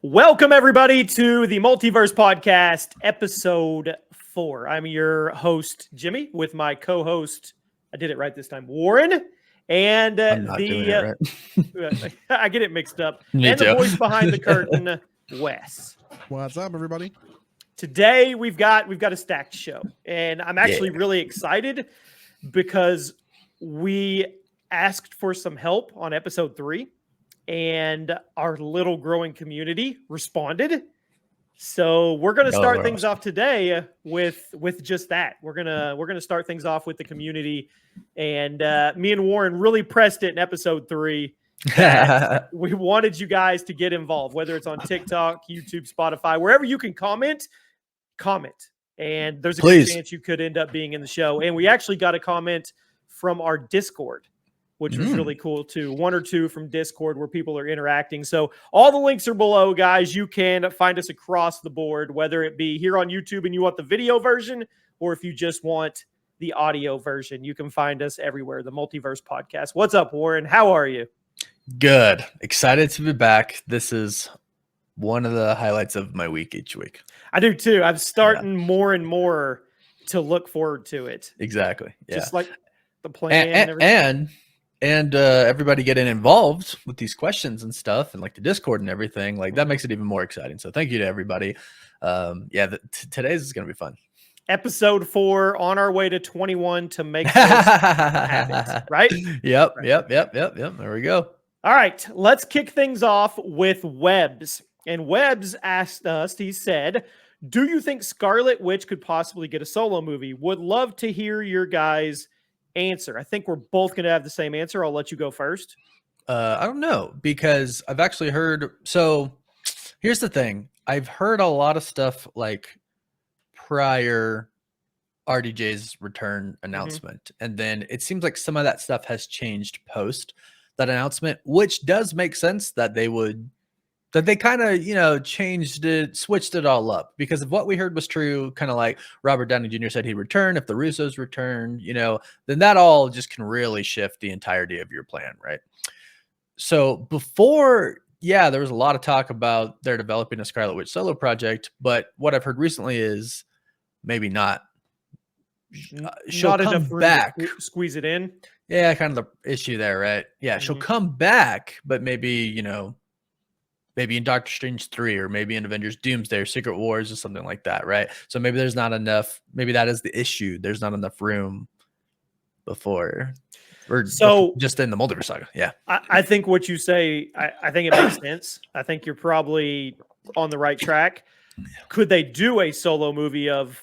Welcome, everybody, to the Multiverse Podcast, Ep.4. I'm your host, Jimmy, with my co-host, I did it right this time, Warren, and I'm not doing it right. I get it mixed up, Me and too. the voice behind the curtain, Wes. What's up, everybody? Today, we've got a stacked show, and I'm actually really excited because we asked for some help on Episode 3. And our little growing community responded. So we're going to start things off today with just that. We're going to start things off with the community. And me and Warren really pressed it in episode 3. We wanted you guys to get involved, whether it's on TikTok, YouTube, Spotify, wherever you can comment. And there's a good chance you could end up being in the show. And we actually got a comment from our Discord, which was really cool too. 1 or 2 from Discord where people are interacting. So all the links are below, guys. You can find us across the board, whether it be here on YouTube and you want the video version, or if you just want the audio version, you can find us everywhere. The Multiverse Podcast. What's up, Warren? How are you? Good. Excited to be back. This is one of the highlights of my week each week. I do too. I'm starting more and more to look forward to it. Exactly. Yeah. Just like the plan and everybody getting involved with these questions and stuff, and like the Discord and everything, like that makes it even more exciting. So thank you to everybody. Today's is going to be fun. Episode 4 on our way to 21 to make this happen, right? Yep. There we go. All right, let's kick things off with Webbs. And Webbs asked us, he said, do you think Scarlet Witch could possibly get a solo movie? Would love to hear your guys' answer. I think we're both going to have the same answer. I'll let you go first. I don't know, because I've actually heard. So here's the thing. I've heard a lot of stuff like prior RDJ's return announcement. And then it seems like some of that stuff has changed post that announcement, which does make sense that they kind of, changed it, switched it all up, because if what we heard was true, kind of like Robert Downey Jr. said he'd return, if the Russos return, then that all just can really shift the entirety of your plan, right? So before, there was a lot of talk about they're developing a Scarlet Witch solo project, but what I've heard recently is maybe not. She'll Not come enough room back. to squeeze it in. Yeah, kind of the issue there, right? Yeah, she'll come back, but maybe, maybe in Doctor Strange 3 or maybe in Avengers Doomsday or Secret Wars or something like that, right? So maybe there's not enough. Maybe that is the issue. There's not enough room before. Just in the Multiverse saga. Yeah. I think what you say, I think it makes sense. I think you're probably on the right track. Could they do a solo movie of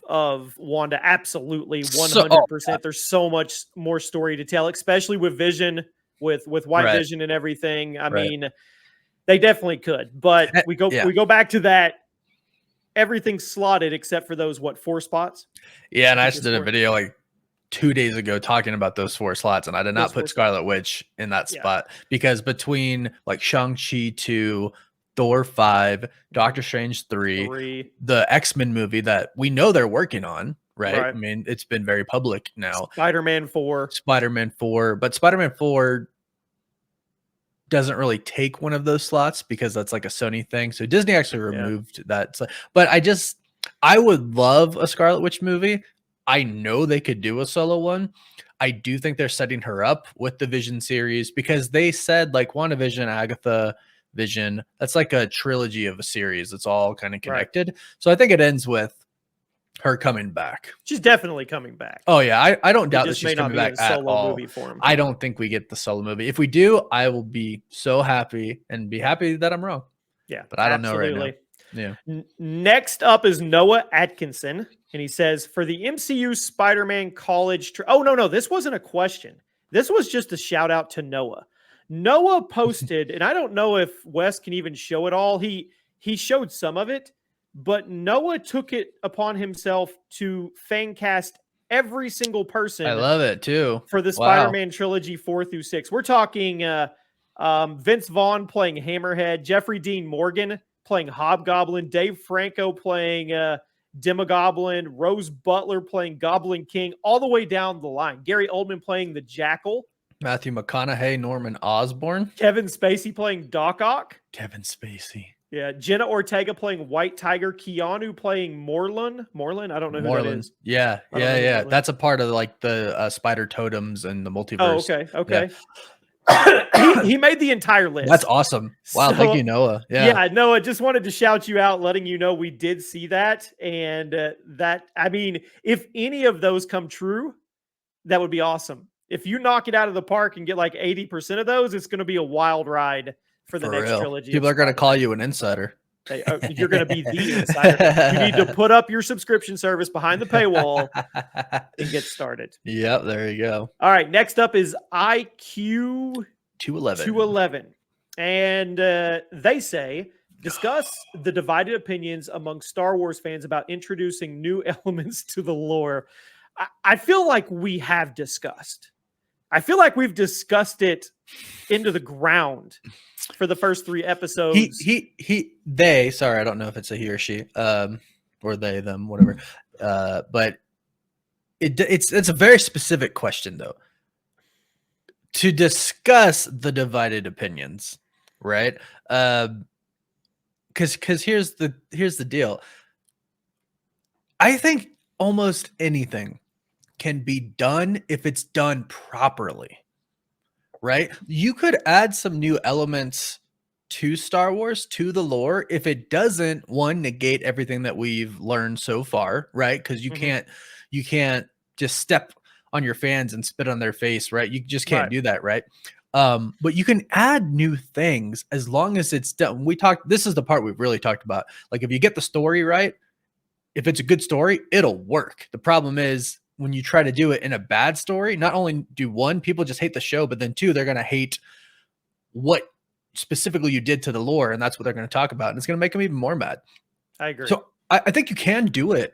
Wanda? Absolutely, 100%. There's so much more story to tell, especially with Vision, with White Vision and everything. I mean, they definitely could. But we go back to that. Everything's slotted except for those 4 spots. Yeah, and I just did a video like 2 days ago talking about those 4 slots, and I did not put Scarlet Witch in that spot because between like Shang-Chi 2, Thor 5, Doctor Strange 3, the X-Men movie that we know they're working on, right? I mean, it's been very public now. Spider-Man 4. But Spider-Man 4 doesn't really take one of those slots because that's like a Sony thing. So Disney actually removed that. But I would love a Scarlet Witch movie. I know they could do a solo one. I do think they're setting her up with the Vision series because they said like WandaVision, Agatha, Vision, that's like a trilogy of a series. It's all kind of connected. So I think it ends with her coming back. She's definitely coming back. Oh yeah, I don't doubt that she's coming back at all. Movie for him. I don't think we get the solo movie. If we do, I will be so happy and be happy that I'm wrong. Yeah, but I don't know right now. Yeah. Next up is Noah Atkinson, and he says for the MCU Spider-Man college. Oh no, this wasn't a question. This was just a shout out to Noah. Noah posted, and I don't know if Wes can even show it all. He showed some of it, but Noah took it upon himself to fan cast every single person. I love it too. For the Spider-Man trilogy 4 through 6. We're talking Vince Vaughn playing Hammerhead, Jeffrey Dean Morgan playing Hobgoblin, Dave Franco playing Demogoblin, Rose Butler playing Goblin King, all the way down the line. Gary Oldman playing the Jackal. Matthew McConaughey, Norman Osborn. Kevin Spacey playing Doc Ock. Kevin Spacey. Yeah, Jenna Ortega playing White Tiger, Keanu playing Morlun. I don't know who that is. Yeah. That's a part of like the spider totems and the multiverse. Oh, okay. He made the entire list. That's awesome. Wow, So, thank you, Noah. Yeah, Noah, just wanted to shout you out, letting you know we did see that, and that, I mean, if any of those come true, that would be awesome. If you knock it out of the park and get like 80% of those, it's going to be a wild ride for the next trilogy. People are going to call you an insider. You're going to be the insider. You need to put up your subscription service behind the paywall and get started. Yep, there you go. All right, next up is IQ 211. And they say, discuss the divided opinions among Star Wars fans about introducing new elements to the lore. I feel like we have discussed. I feel like we've discussed it into the ground for the first 3 episodes. They, sorry, I don't know if it's a he or she, or they, them, whatever. But it's a very specific question though. To discuss the divided opinions, right? Because here's the deal. I think almost anything can be done if it's done properly, right? You could add some new elements to Star Wars, to the lore, if it doesn't, one, negate everything that we've learned so far, right? Because you can't just step on your fans and spit on their face, right? You just can't do that, right? But you can add new things as long as it's done. This is the part we've really talked about. Like, if you get the story right, if it's a good story, it'll work. The problem is when you try to do it in a bad story, not only do one, people just hate the show, but then 2, they're going to hate what specifically you did to the lore. And that's what they're going to talk about. And it's going to make them even more mad. I agree. So I think you can do it,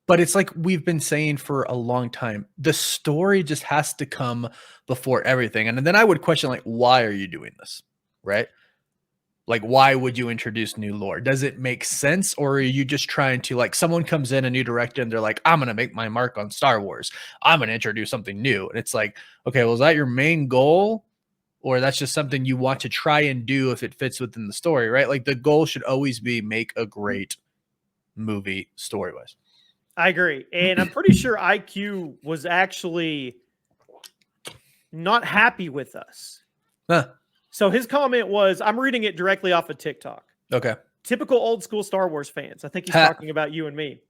but it's like we've been saying for a long time, the story just has to come before everything. And then I would question, like, why are you doing this? Right? Like, why would you introduce new lore? Does it make sense? Or are you just trying to, like, someone comes in, a new director, and they're like, I'm going to make my mark on Star Wars. I'm going to introduce something new. And it's like, okay, well, is that your main goal? Or that's just something you want to try and do if it fits within the story, right? Like, the goal should always be make a great movie story-wise. I agree. And I'm pretty sure IQ was actually not happy with us. Huh. So his comment was, I'm reading it directly off of TikTok. Okay. Typical old school Star Wars fans. I think he's talking about you and me.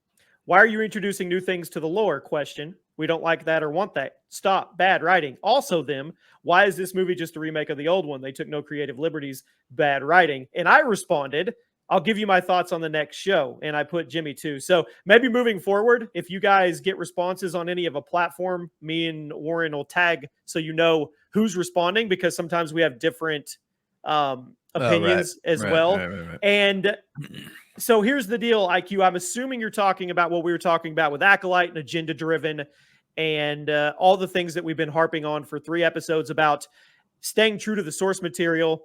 Why are you introducing new things to the lore? Question. We don't like that or want that. Stop. Bad writing. Also them. Why is this movie just a remake of the old one? They took no creative liberties. Bad writing. And I responded, I'll give you my thoughts on the next show. And I put Jimmy too. So maybe moving forward, if you guys get responses on any of a platform, me and Warren will tag so you know who's responding, because sometimes we have different opinions as well. Right. And so here's the deal, IQ. I'm assuming you're talking about what we were talking about with Acolyte and agenda driven and all the things that we've been harping on for 3 episodes about staying true to the source material,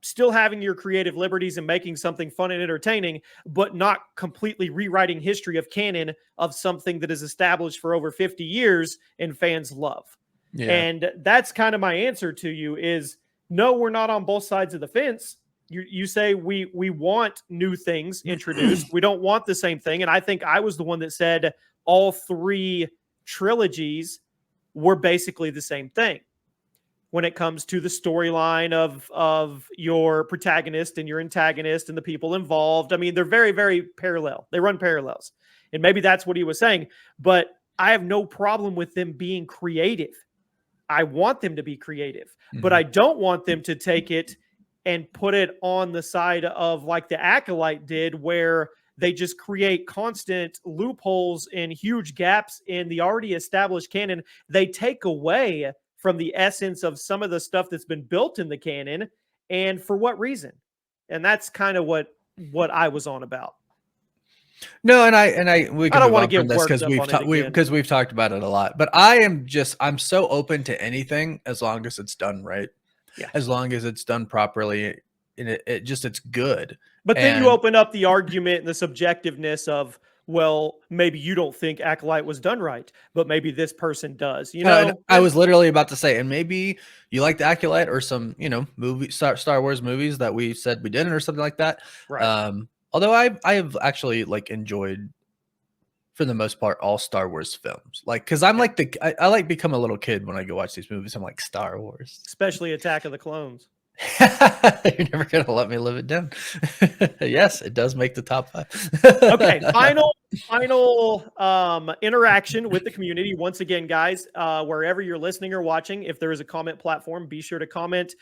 still having your creative liberties and making something fun and entertaining, but not completely rewriting history of canon of something that is established for over 50 years and fans love. Yeah. And that's kind of my answer to you is, no, we're not on both sides of the fence. You say we want new things introduced. We don't want the same thing. And I think I was the one that said all 3 trilogies were basically the same thing when it comes to the storyline of your protagonist and your antagonist and the people involved. I mean, they're very, very parallel. They run parallels. And maybe that's what he was saying. But I have no problem with them being creative. I want them to be creative. But I don't want them to take it and put it on the side of like the Acolyte did, where they just create constant loopholes and huge gaps in the already established canon. They take away from the essence of some of the stuff that's been built in the canon. And for what reason? And that's kind of what I was on about. No, we can I don't want to get get this because we've talked about it a lot. But I'm so open to anything as long as it's done right. Yeah. As long as it's done properly, and it's good. But then you open up the argument and the subjectiveness of, well, maybe you don't think Acolyte was done right, but maybe this person does. And I was literally about to say, and maybe you like the Acolyte or some, Star Wars movies that we said we didn't or something like that. Right. Although I have actually like enjoyed, for the most part, all Star Wars films. Like, because I'm like I like become a little kid when I go watch these movies. I'm like, Star Wars, especially Attack of the Clones. You're never gonna let me live it down. Yes, it does make the top 5. Okay, final interaction with the community. Once again, guys, wherever you're listening or watching, if there is a comment platform, be sure to comment.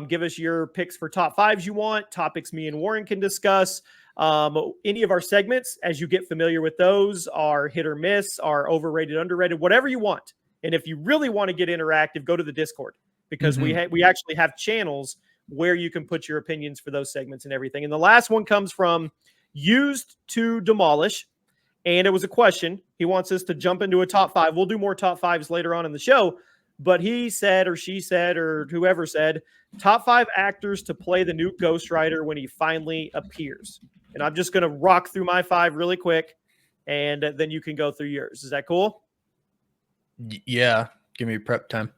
Give us your picks for top 5s you want, topics me and Warren can discuss. Any of our segments, as you get familiar with those, are hit or miss, are overrated, underrated, whatever you want. And if you really want to get interactive, go to the Discord, because we actually have channels where you can put your opinions for those segments and everything. And the last one comes from Used to Demolish, and it was a question. He wants us to jump into a top 5. We'll do more top 5s later on in the show, but he said, or she said, or whoever said, top 5 actors to play the new Ghost Rider when he finally appears. And I'm just going to rock through my 5 really quick, and then you can go through yours. Is that cool? Yeah. Give me prep time.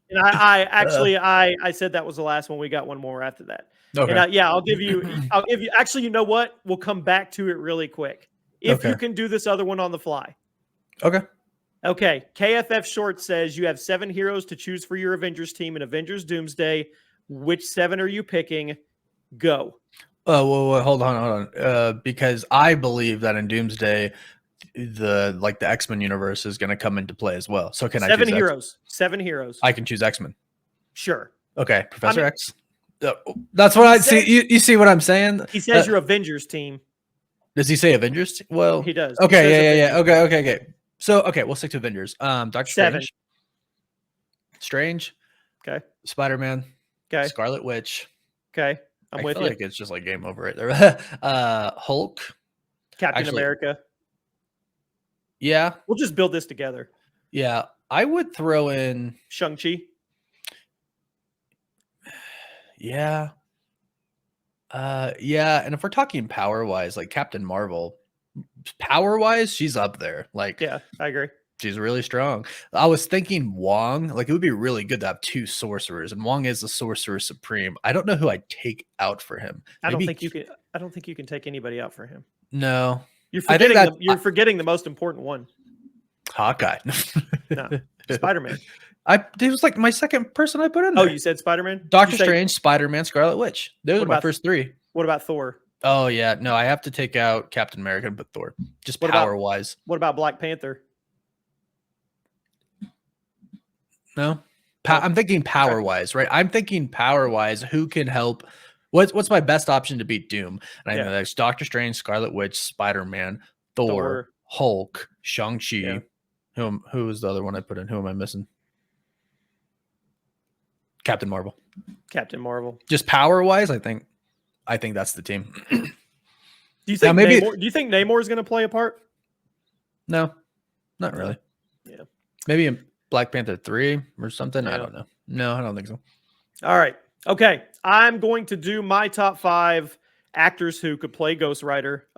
And I said that was the last one. We got one more after that. Okay. And I'll give you, actually, you know what? We'll come back to it really quick. If you can do this other one on the fly. Okay. KFF Short says you have 7 heroes to choose for your Avengers team in Avengers Doomsday. Which 7 are you picking? Go. Oh, well, hold on. Because I believe that in Doomsday, the X-Men universe is going to come into play as well. So can I choose 7 heroes? 7 heroes. I can choose X-Men. Sure. Okay, Professor X. That's what I see. You see what I'm saying? He says your Avengers team. Does he say Avengers? Well, he does. Okay, yeah. Okay. So, we'll stick to Avengers. Doctor 7. Strange. Okay. Spider-Man. Okay. Scarlet Witch. Okay. I'm with you. I feel like it's just like game over right there. Hulk. Captain America. Yeah. We'll just build this together. Yeah. I would throw in Shang-Chi. Yeah. Yeah. And if we're talking power-wise, like Captain Marvel, power-wise, she's up there. Like, yeah, I agree. She's really strong. I was thinking Wong. Like, it would be really good to have 2 sorcerers, and Wong is the sorcerer supreme. I don't know who I'd take out for him. I don't think you can take anybody out for him. No. You're forgetting the most important one. Hawkeye. No. Spider-Man. It was like my second person I put in there. Oh, you said Spider-Man? Doctor Strange, Spider-Man, Scarlet Witch. Those are my first 3. What about Thor? Oh, yeah. No, I have to take out Captain America and put Thor. Just power-wise. What about Black Panther? No. I'm thinking power-wise, right? I'm thinking power-wise, who can help? What's my best option to beat Doom? And I know that's Doctor Strange, Scarlet Witch, Spider-Man, Thor, Hulk, Shang-Chi. Yeah. Who was the other one I put in? Who am I missing? Captain Marvel. Just power-wise, I think that's the team. Do you think Namor is going to play a part? No, not really. Yeah. Maybe in Black Panther 3 or something. Yeah. I don't know. No, I don't think so. All right. Okay. I'm going to do my top 5 actors who could play Ghost Rider.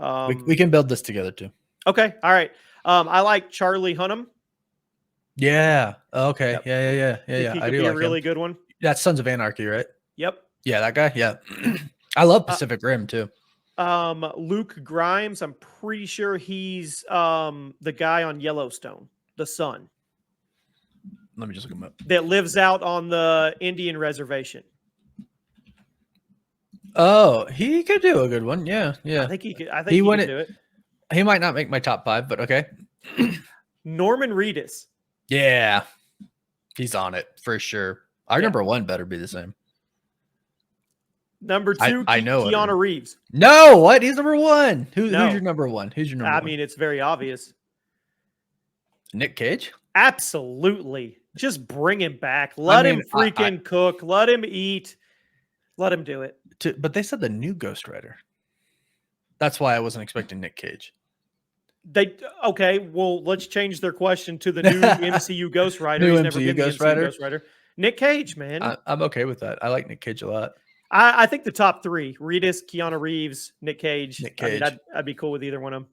We can build this together too. Okay. All right. I like Charlie Hunnam. Yeah. Okay. Yep. Yeah. He could be a really good one. That's Sons of Anarchy, right? Yep. Yeah, that guy. Yeah. I love Pacific Rim too. Luke Grimes. I'm pretty sure he's the guy on Yellowstone, the son. Let me just look him up. That lives out on the Indian reservation. Oh, he could do a good one. Yeah. I think he could. I think he could do it. He might not make my top 5, but okay. Norman Reedus. Yeah, he's on it for sure. Our number 1 better be the same. Number 2, I know Keanu Reeves. No, what? He's number 1. Who's your number 1? Who's your number 1? I mean, it's very obvious. Nick Cage? Absolutely. Just bring him back. Let him freaking cook. Let him eat. Let him do it. But they said the new Ghost Rider. That's why I wasn't expecting Nick Cage. Well, let's change their question to the new MCU Ghost Rider. He's never been Ghost Rider. Nick Cage, man. I'm okay with that. I like Nick Cage a lot. I think the top 3: Reedus, Keanu Reeves, Nick Cage. I mean, I'd be cool with either one of them.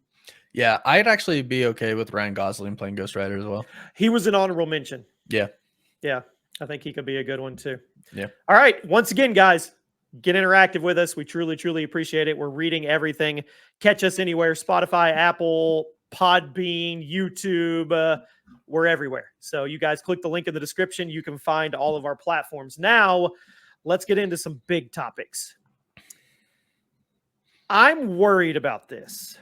Yeah, I'd actually be okay with Ryan Gosling playing Ghost Rider as well. He was an honorable mention. Yeah. Yeah, I think he could be a good one too. Yeah. All right. Once again, guys, get interactive with us. We truly, truly appreciate it. We're reading everything. Catch us anywhere: Spotify, Apple, Podbean, YouTube. We're everywhere. So you guys click the link in the description. You can find all of our platforms. Now, let's get into some big topics. I'm worried about this.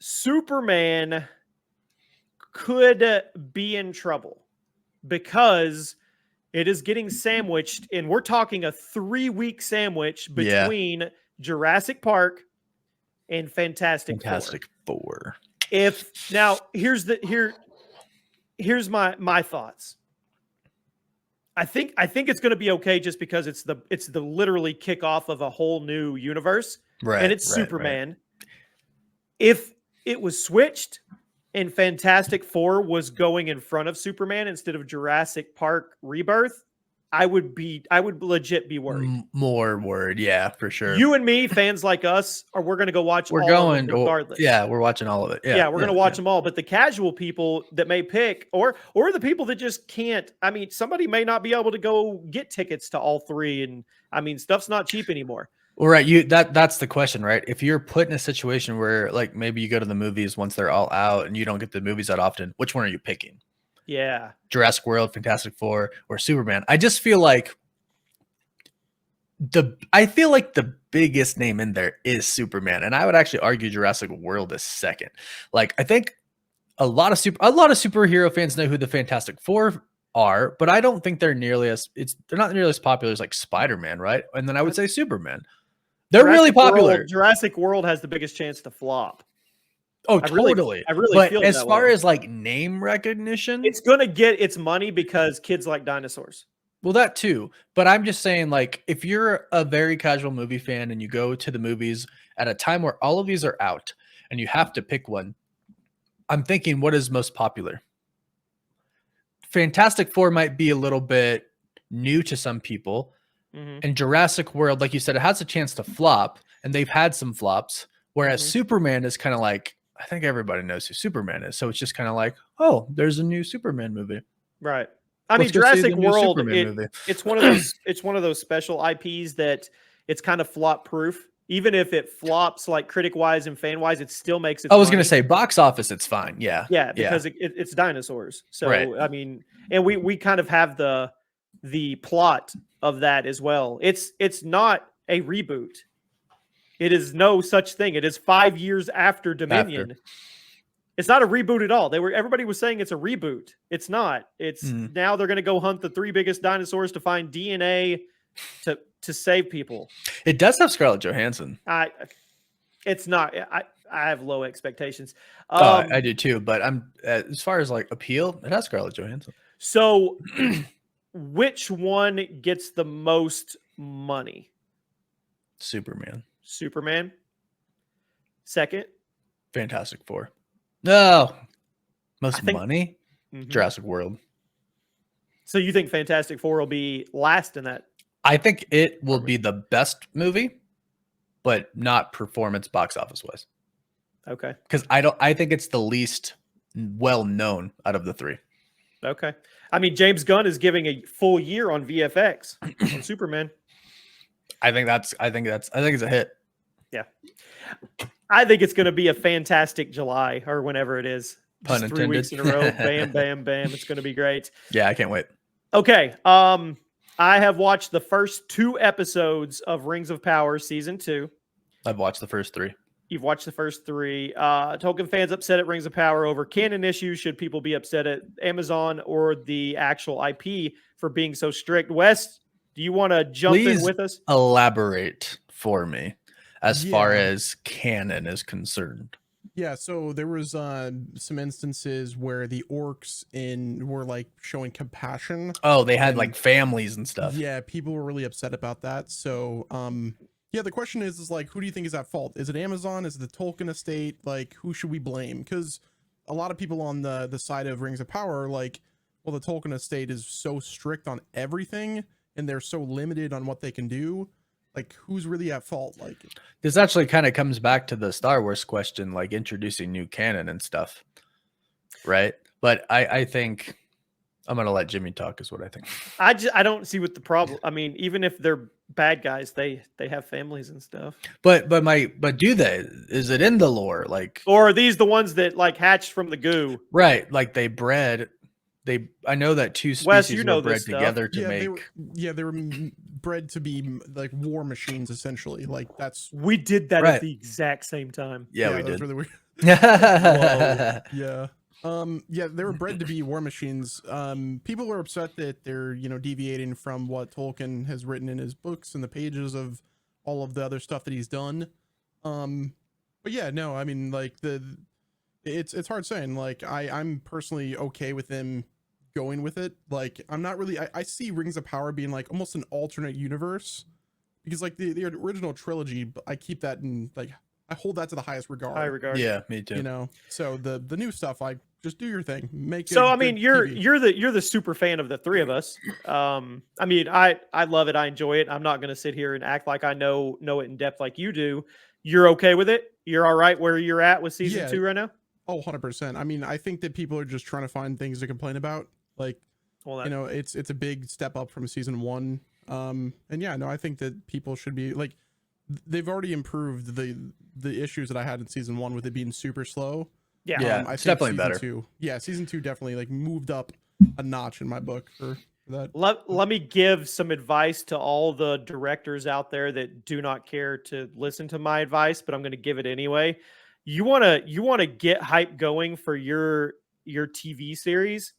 Superman could be in trouble because it is getting sandwiched, and we're talking a 3-week sandwich between Jurassic Park and Fantastic Four. If now here's my thoughts. I think it's going to be okay just because it's the literally kickoff of a whole new universe, right? And it's Superman. Right. If it was switched and Fantastic Four was going in front of Superman instead of Jurassic Park Rebirth, I would legit be worried. More worried, yeah, for sure. You and me, fans like us, we're going to go watch. We're all going of them regardless. Yeah, we're watching all of it. Yeah, we're going to watch them all. But the casual people that may pick, or the people that just can't. I mean, somebody may not be able to go get tickets to all three, and I mean, stuff's not cheap anymore. Well, right. That's the question, right? If you're put in a situation where, like, maybe you go to the movies once they're all out, and you don't get the movies that often, which one are you picking? Yeah. Jurassic World, Fantastic Four, or Superman. I just feel like the biggest name in there is Superman, and I would actually argue Jurassic World is second. Like, I think a lot of superhero fans know who the Fantastic Four are, but I don't think they're not nearly as popular as like Spider-Man, right? And then I would say Superman. They're really popular. Jurassic World has the biggest chance to flop. Oh, totally. I really but feel as that far way. as like name recognition, it's going to get its money because kids like dinosaurs. Well, that too. But I'm just saying, like, if you're a very casual movie fan and you go to the movies at a time where all of these are out and you have to pick one, I'm thinking, what is most popular? Fantastic Four might be a little bit new to some people. Mm-hmm. And Jurassic World, like you said, it has a chance to flop, and they've had some flops. Whereas Superman is kind of like, I think everybody knows who Superman is. So it's just kind of like, oh, there's a new Superman movie. Right. I mean, Jurassic World, it's one of those special IPs that it's kind of flop proof. Even if it flops like critic wise and fan wise, it still makes it. I was going to say box office, it's fine. Yeah. Yeah. Because it's dinosaurs. So, right. I mean, and we kind of have the plot of that as well. It's not a reboot. It is no such thing. It is 5 years after Dominion. It's not a reboot at all. Everybody was saying it's a reboot. It's not. It's now they're going to go hunt the 3 biggest dinosaurs to find DNA to save people. It does have Scarlett Johansson. It's not. I have low expectations. I do too. But I'm as far as like appeal, it has Scarlett Johansson. So, which one gets the most money? Superman. Second. Fantastic Four. No. Most money? Jurassic World. So you think Fantastic Four will be last in that? I think it will be the best movie, but not performance box office wise. Okay. Because I think it's the least well known out of the 3. Okay. I mean, James Gunn is giving a full year on VFX on Superman. I think it's a hit. Yeah. I think it's going to be a fantastic July or whenever it is. Pun Just intended. 3 weeks in a row. Bam, bam, bam. It's going to be great. Yeah, I can't wait. Okay. I have watched the first 2 episodes of Rings of Power season 2. I've watched the first 3. You've watched the first 3. Tolkien fans upset at Rings of Power over canon issues. Should people be upset at Amazon or the actual IP for being so strict? Wes, do you want to jump in with us? Elaborate for me as far as canon is concerned. Yeah, so there was some instances where the orcs were like showing compassion. Oh, they had like families and stuff. Yeah, people were really upset about that. So, yeah, the question is like, who do you think is at fault? Is it Amazon? Is it the Tolkien estate? Like, who should we blame? Because a lot of people on the side of Rings of Power are like, well, the Tolkien estate is so strict on everything, and they're so limited on what they can do. Like, who's really at fault? Like, This actually kind of comes back to the Star Wars question, like introducing new canon and stuff, right? But I think I'm gonna let Jimmy talk. Is what I think. I don't see what the problem. I mean, even if they're bad guys, they have families and stuff. But do they? Is it in the lore? Like, Or are these the ones that like hatched from the goo? right? Like they bred. I know that two species Wes, you know were bred this stuff. together to yeah, make. they were bred to be like war machines, essentially. Like that's We did that Right. at the exact same time. Yeah, we that was did. really weird. Yeah. Yeah. Yeah, they were bred to be war machines. People are upset that they're, deviating from what Tolkien has written in his books and the pages of all of the other stuff that he's done. But yeah, no, I mean, like it's hard saying. Like I'm personally okay with them going with it. Like I'm not really. I see Rings of Power being like almost an alternate universe, because like the original trilogy, I keep that in like. I hold that to the highest regard. High regard. Yeah, me too. So the new stuff, like just do your thing. Make So it I mean, good you're TV. the super fan of the three of us. I mean, I love it. I enjoy it. I'm not going to sit here and act like I know it in depth like you do. You're okay with it? You're all right where you're at with season Yeah. 2 right now? Oh, 100%. I mean, I think that people are just trying to find things to complain about. Like, Well, it's a big step up from season 1. And yeah, no, I think that people should be like, they've already improved the issues that I had in season 1 with it being super slow. yeah. Yeah. I It's think definitely season better. 2, yeah, season 2 definitely like moved up a notch in my book for that. Let me give some advice to all the directors out there that do not care to listen to my advice, but I'm going to give it anyway. You want to get hype going for your TV series.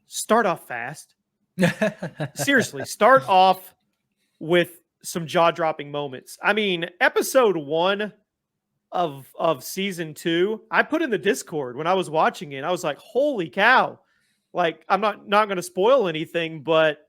Start off fast. Seriously, start off with some jaw-dropping moments. I mean, episode 1 of season 2, I put in the Discord when I was watching it. I was like, "Holy cow." Like, I'm not going to spoil anything, but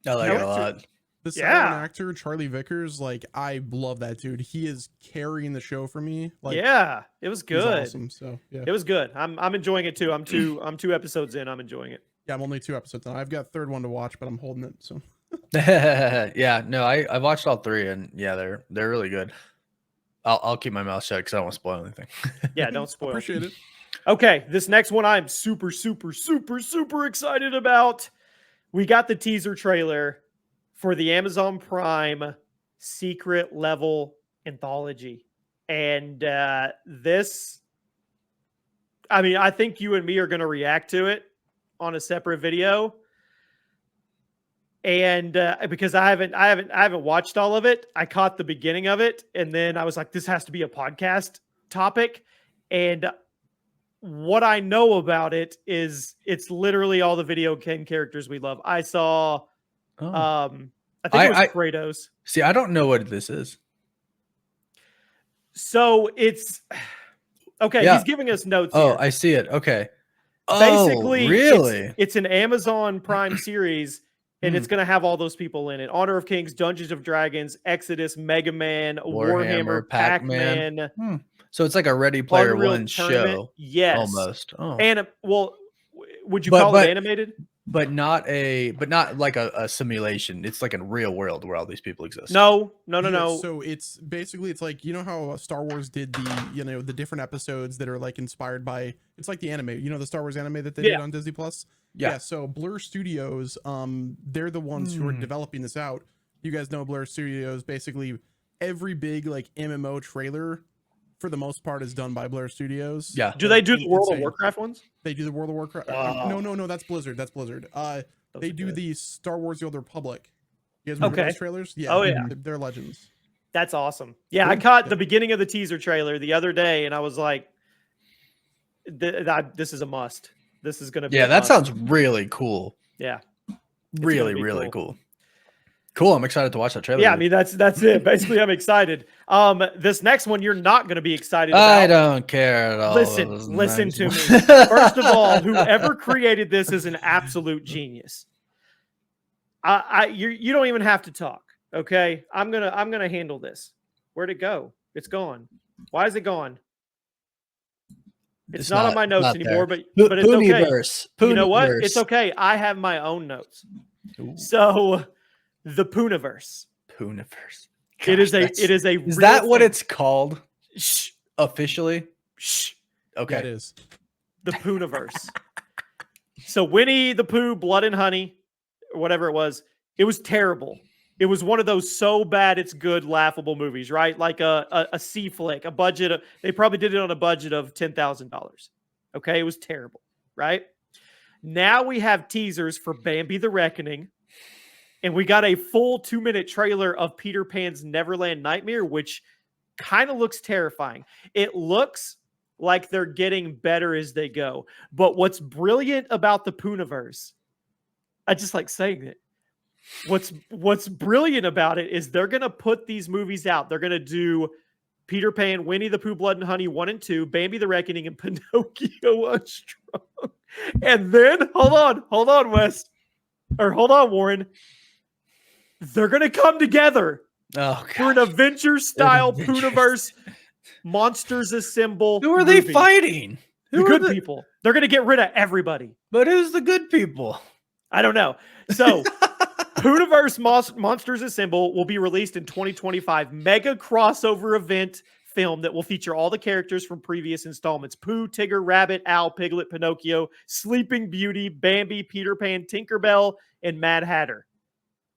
I like it a Actor- lot. The silent Yeah. actor Charlie Vickers, like I love that dude. He is carrying the show for me. Like, yeah, it was he's good. awesome. So yeah, It was good. I'm enjoying it too. I'm 2 episodes in. I'm enjoying it. yeah, I'm only 2 episodes now. I've got third one to watch, but I'm holding it. So Yeah, no, I watched all 3 and yeah, they're really good. I'll keep my mouth shut because I don't want to spoil anything. Yeah, don't spoil. appreciate it. Okay, this next one I'm super excited about. We got the teaser trailer for the Amazon Prime secret level anthology. And this, I mean, I think you and me are going to react to it on a separate video. And because I haven't watched all of it, I caught the beginning of it, and then I was like, this has to be a podcast topic. And what I know about it is it's literally all the video game characters we love. I saw, Oh. I think it was Kratos. See, I don't know what this is. So it's okay. Yeah. He's giving us notes. Oh, here. I see it. Okay. Basically, Oh, really? it's an Amazon Prime series, and Hmm. it's going to have all those people in it: Honor of Kings, Dungeons of Dragons, Exodus, Mega Man, Warhammer, Pac-Man. So it's like a Ready Player Unreal One Tournament. show, Yes, almost. Oh, and well, would you But- call but- it animated? but not like a simulation. It's like a real world where all these people exist. No. Yeah, so it's basically, it's like, how Star Wars did the different episodes that are like inspired by, it's like the anime, the Star Wars anime that they did on Disney Plus. Yeah. So Blur Studios, they're the ones who are developing this out. You guys know Blur Studios. Basically, every big like MMO trailer, for the most part, is done by Blur Studios. Yeah. Do they do the World of Insane. Warcraft ones? They do the World of Warcraft. Oh. No, that's Blizzard. That's Blizzard. Those They are do good. the Star Wars: The Old Republic. You guys remember Okay. those trailers? Yeah. Oh, yeah. They're legends. That's awesome. Yeah, I Cool. caught Yeah. the beginning of the teaser trailer the other day, and I was like, "This is a must. This is going to be." Yeah, a that must." sounds really cool. Yeah. Really, be really cool. cool. Cool. I'm excited to watch that trailer. Yeah, I mean that's it. Basically, I'm excited. This next one you're not going to be excited about. I don't care at all. Listen Those to next me. ones. First of all, whoever created this is an absolute genius. You don't even have to talk. Okay, I'm gonna handle this. Where'd it go? It's gone. Why is it gone? It's not on my notes not anymore, there. but it's okay. Poohniverse. You know what? Poohniverse. It's okay. I have my own notes. Ooh. So, the Poohniverse. Poohniverse. It is a. Is that what it's called Shh, officially? shh. Okay. That is. The Poohniverse. So Winnie the Pooh, Blood and Honey, or whatever it was terrible. It was one of those so bad it's good, laughable movies, right? Like a C flick, a budget of, they probably did it on a budget of $10,000. Okay, it was terrible, right? Now we have teasers for Bambi the Reckoning, and we got a full 2-minute trailer of Peter Pan's Neverland Nightmare, which kind of looks terrifying. It looks like they're getting better as they go. But what's brilliant about the Poohniverse, I just like saying it. What's brilliant about it is they're going to put these movies out. They're going to do Peter Pan, Winnie the Pooh, Blood and Honey 1 and 2, Bambi the Reckoning, and Pinocchio Unstrung. And then, hold on, Wes. Or hold on, Warren. They're going to come together for an Avengers-style Poohniverse Monsters Assemble. Who are they fighting? The good people. They're going to get rid of everybody. But who's the good people? I don't know. So, Poohniverse Monsters Assemble will be released in 2025. Mega crossover event film that will feature all the characters from previous installments. Pooh, Tigger, Rabbit, Owl, Piglet, Pinocchio, Sleeping Beauty, Bambi, Peter Pan, Tinkerbell, and Mad Hatter.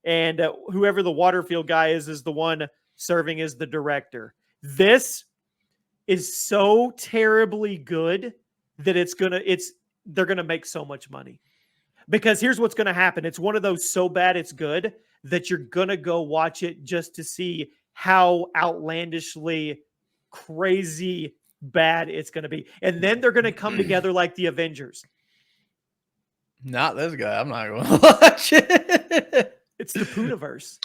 And whoever the Waterfield guy is the one serving as the director. This is so terribly good that they're going to make so much money. Because here's what's going to happen. It's one of those so bad it's good that you're going to go watch it just to see how outlandishly crazy bad it's going to be. And then they're going to come together like the Avengers. Not this guy. I'm not going to watch it. It's the Poohniverse.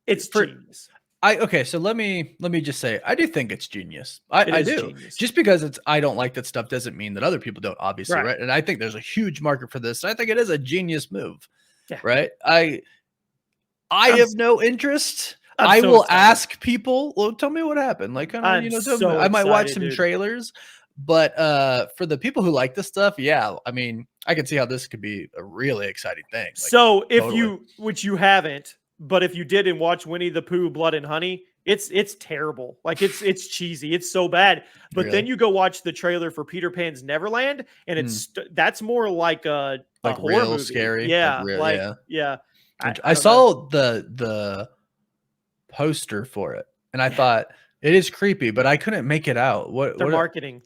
It's for genius. Okay, so let me just say, I do think it's genius. I do. Genius. Just because I don't like that stuff doesn't mean that other people don't, obviously, right? And I think there's a huge market for this. I think it is a genius move, right? I have no interest. I will ask people, well, tell me what happened. Like, kind of, I might watch some trailers, but for the people who like this stuff, yeah, I mean, I can see how this could be a really exciting thing. Like, so which you haven't, but if you did and watch Winnie the Pooh, Blood and Honey, it's terrible. Like it's cheesy. It's so bad. But then you go watch the trailer for Peter Pan's Neverland, and that's more like a horror real movie. Scary. Yeah, yeah. I saw the poster for it, and I thought it is creepy, but I couldn't make it out. Their marketing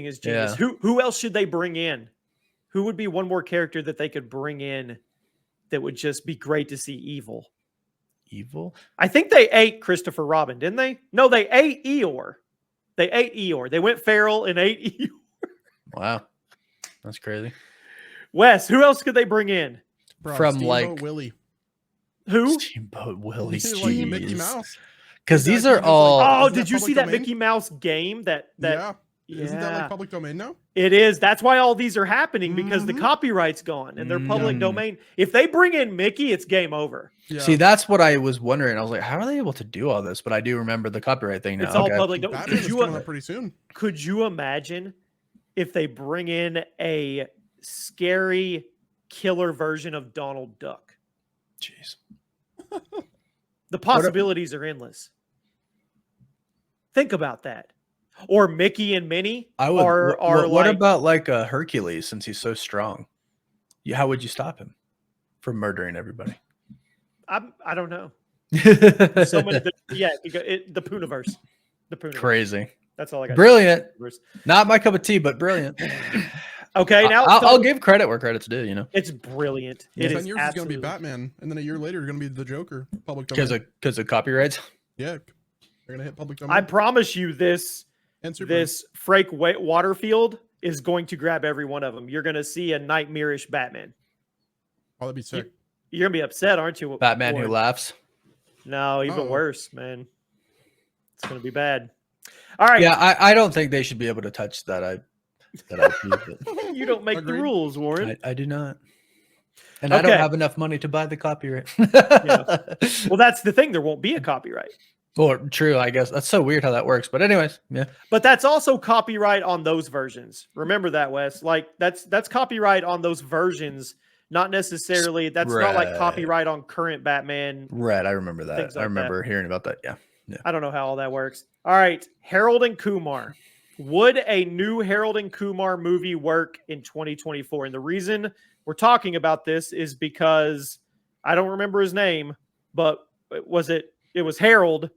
is genius. Yeah. Who else should they bring in? Who would be one more character that they could bring in that would just be great to see evil? I think they ate Christopher Robin, didn't they? No, they ate Eeyore. They went feral and ate Eeyore. Wow. That's crazy. Wes, who else could they bring in? From Steamboat Willie. Who? Steamboat Willie. Like Mickey Mouse. Because these are all... Oh, did you see that Mickey Mouse game? Yeah. Isn't that like public domain now? It is. That's why all these are happening, because the copyright's gone and they're public domain. If they bring in Mickey, it's game over. Yeah. See, that's what I was wondering. I was like, how are they able to do all this? But I do remember the copyright thing now. It's all public domain. Coming up pretty soon. Could you imagine if they bring in a scary killer version of Donald Duck? Jeez. The possibilities are endless. Think about that. Or Mickey and Minnie are what about like a Hercules, since he's so strong? How would you stop him from murdering everybody? I don't know. So many, the Poohniverse. Crazy. That's all I got. Brilliant. Not my cup of tea, but brilliant. Okay, now I'll give credit where credit's due. You know, it's brilliant. It 10 is years is going to be Batman, and then a year later, you're going to be the Joker. Public domain. Because of copyrights. Yeah, they're going to hit public domain. I promise you, this Frank Waterfield is going to grab every one of them. You're going to see a nightmarish Batman. Oh, that'd be sick. You're going to be upset, aren't you? Batman who laughs. No, even worse, man. It's going to be bad. All right. Yeah, I don't think they should be able to touch that. You don't make the rules, Warren. I do not. And I don't have enough money to buy the copyright. Well, that's the thing. There won't be a copyright. Well, true, I guess. That's so weird how that works. But anyways, yeah. But that's also copyright on those versions. Remember that, Wes. Like that's copyright on those versions, Not necessarily. That's not like Right. copyright on current Batman. Right, I remember that. Things like I remember hearing about that. Yeah. I don't know how all that works. All right, Harold and Kumar. Would a new Harold and Kumar movie work in 2024? And the reason we're talking about this is because I don't remember his name, but it was Harold.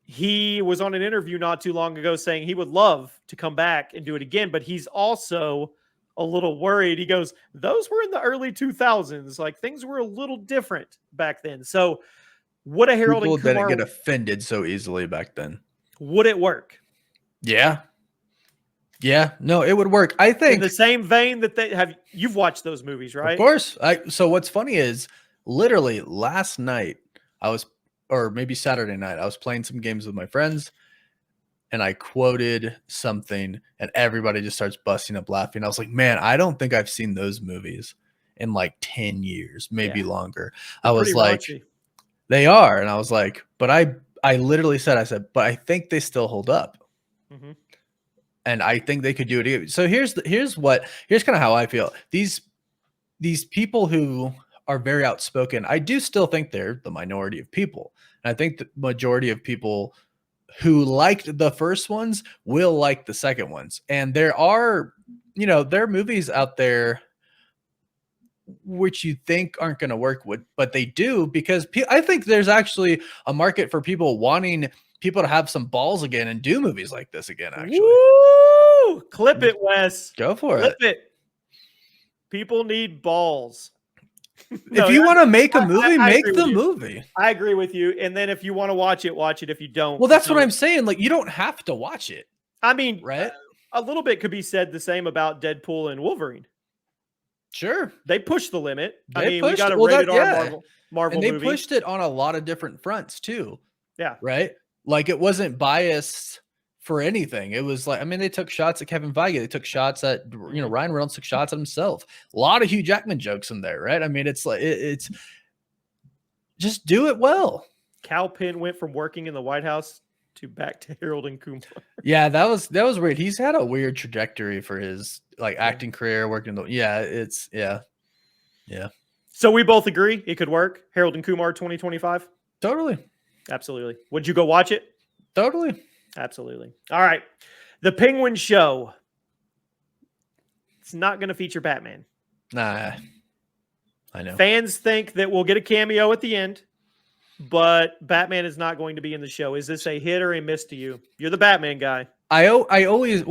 He was on an interview not too long ago saying he would love to come back and do it again, but he's also a little worried. He goes, those were in the early 2000s. Like things were a little different back then. So would a Harold People and Kumar didn't get offended so easily back then. would it work? Yeah. Yeah. No, it would work. I think In the same vein that you've watched those movies, right? Of course. So what's funny is literally last night or maybe Saturday night, I was playing some games with my friends and I quoted something and everybody just starts busting up laughing. I was like, man, I don't think I've seen those movies in like 10 years, maybe longer. I was like, raunchy. They are. And I was like, but I literally said, but I think they still hold up. Mm-hmm. And I think they could do it again. So here's kind of how I feel. These people who are very outspoken, I do still think they're the minority of people. And I think the majority of people who liked the first ones will like the second ones. And there are movies out there which you think aren't going to work with, but they do, because I think there's actually a market for people wanting people to have some balls again and do movies like this again. Actually, woo! Clip it, Wes. Go for Clip it. People need balls. If you want to make a movie, make the movie. I agree with you. And then if you want to watch it. If you don't, well, that's what I'm saying. Like, you don't have to watch it. I mean, right? A little bit could be said the same about Deadpool and Wolverine. Sure, they pushed the limit. We got a rated R Marvel and they movie. pushed it on a lot of different fronts too. Yeah, right. Like, it wasn't biased for anything. It was like, I mean, they took shots at Kevin Feige. They took shots at, Ryan Reynolds took shots at himself. A lot of Hugh Jackman jokes in there, right? I mean, it's like, it's just do it well. Kal Penn went from working in the White House to back to Harold and Kumar. Yeah, that was weird. He's had a weird trajectory for his acting career, working yeah. So we both agree it could work. Harold and Kumar 2025. Totally. Absolutely. Would you go watch it? Totally. Absolutely. All right. The Penguin Show. It's not going to feature Batman. Nah. I know. Fans think that we'll get a cameo at the end, but Batman is not going to be in the show. Is this a hit or a miss to you? You're the Batman guy. I always,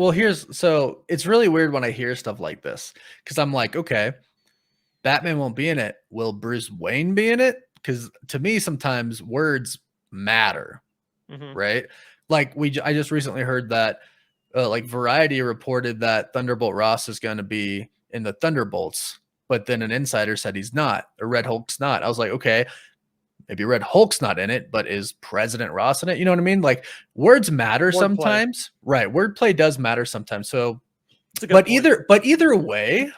so it's really weird when I hear stuff like this, because I'm like, okay, Batman won't be in it. Will Bruce Wayne be in it? Because to me, sometimes words matter, right? Like I just recently heard that Variety reported that Thunderbolt Ross is going to be in the Thunderbolts, but then an insider said he's not, or Red Hulk's not. I was like, okay, maybe Red Hulk's not in it, but is President Ross in it? You know what I mean? Like, words matter sometimes, right? Wordplay does matter sometimes. So, but either way,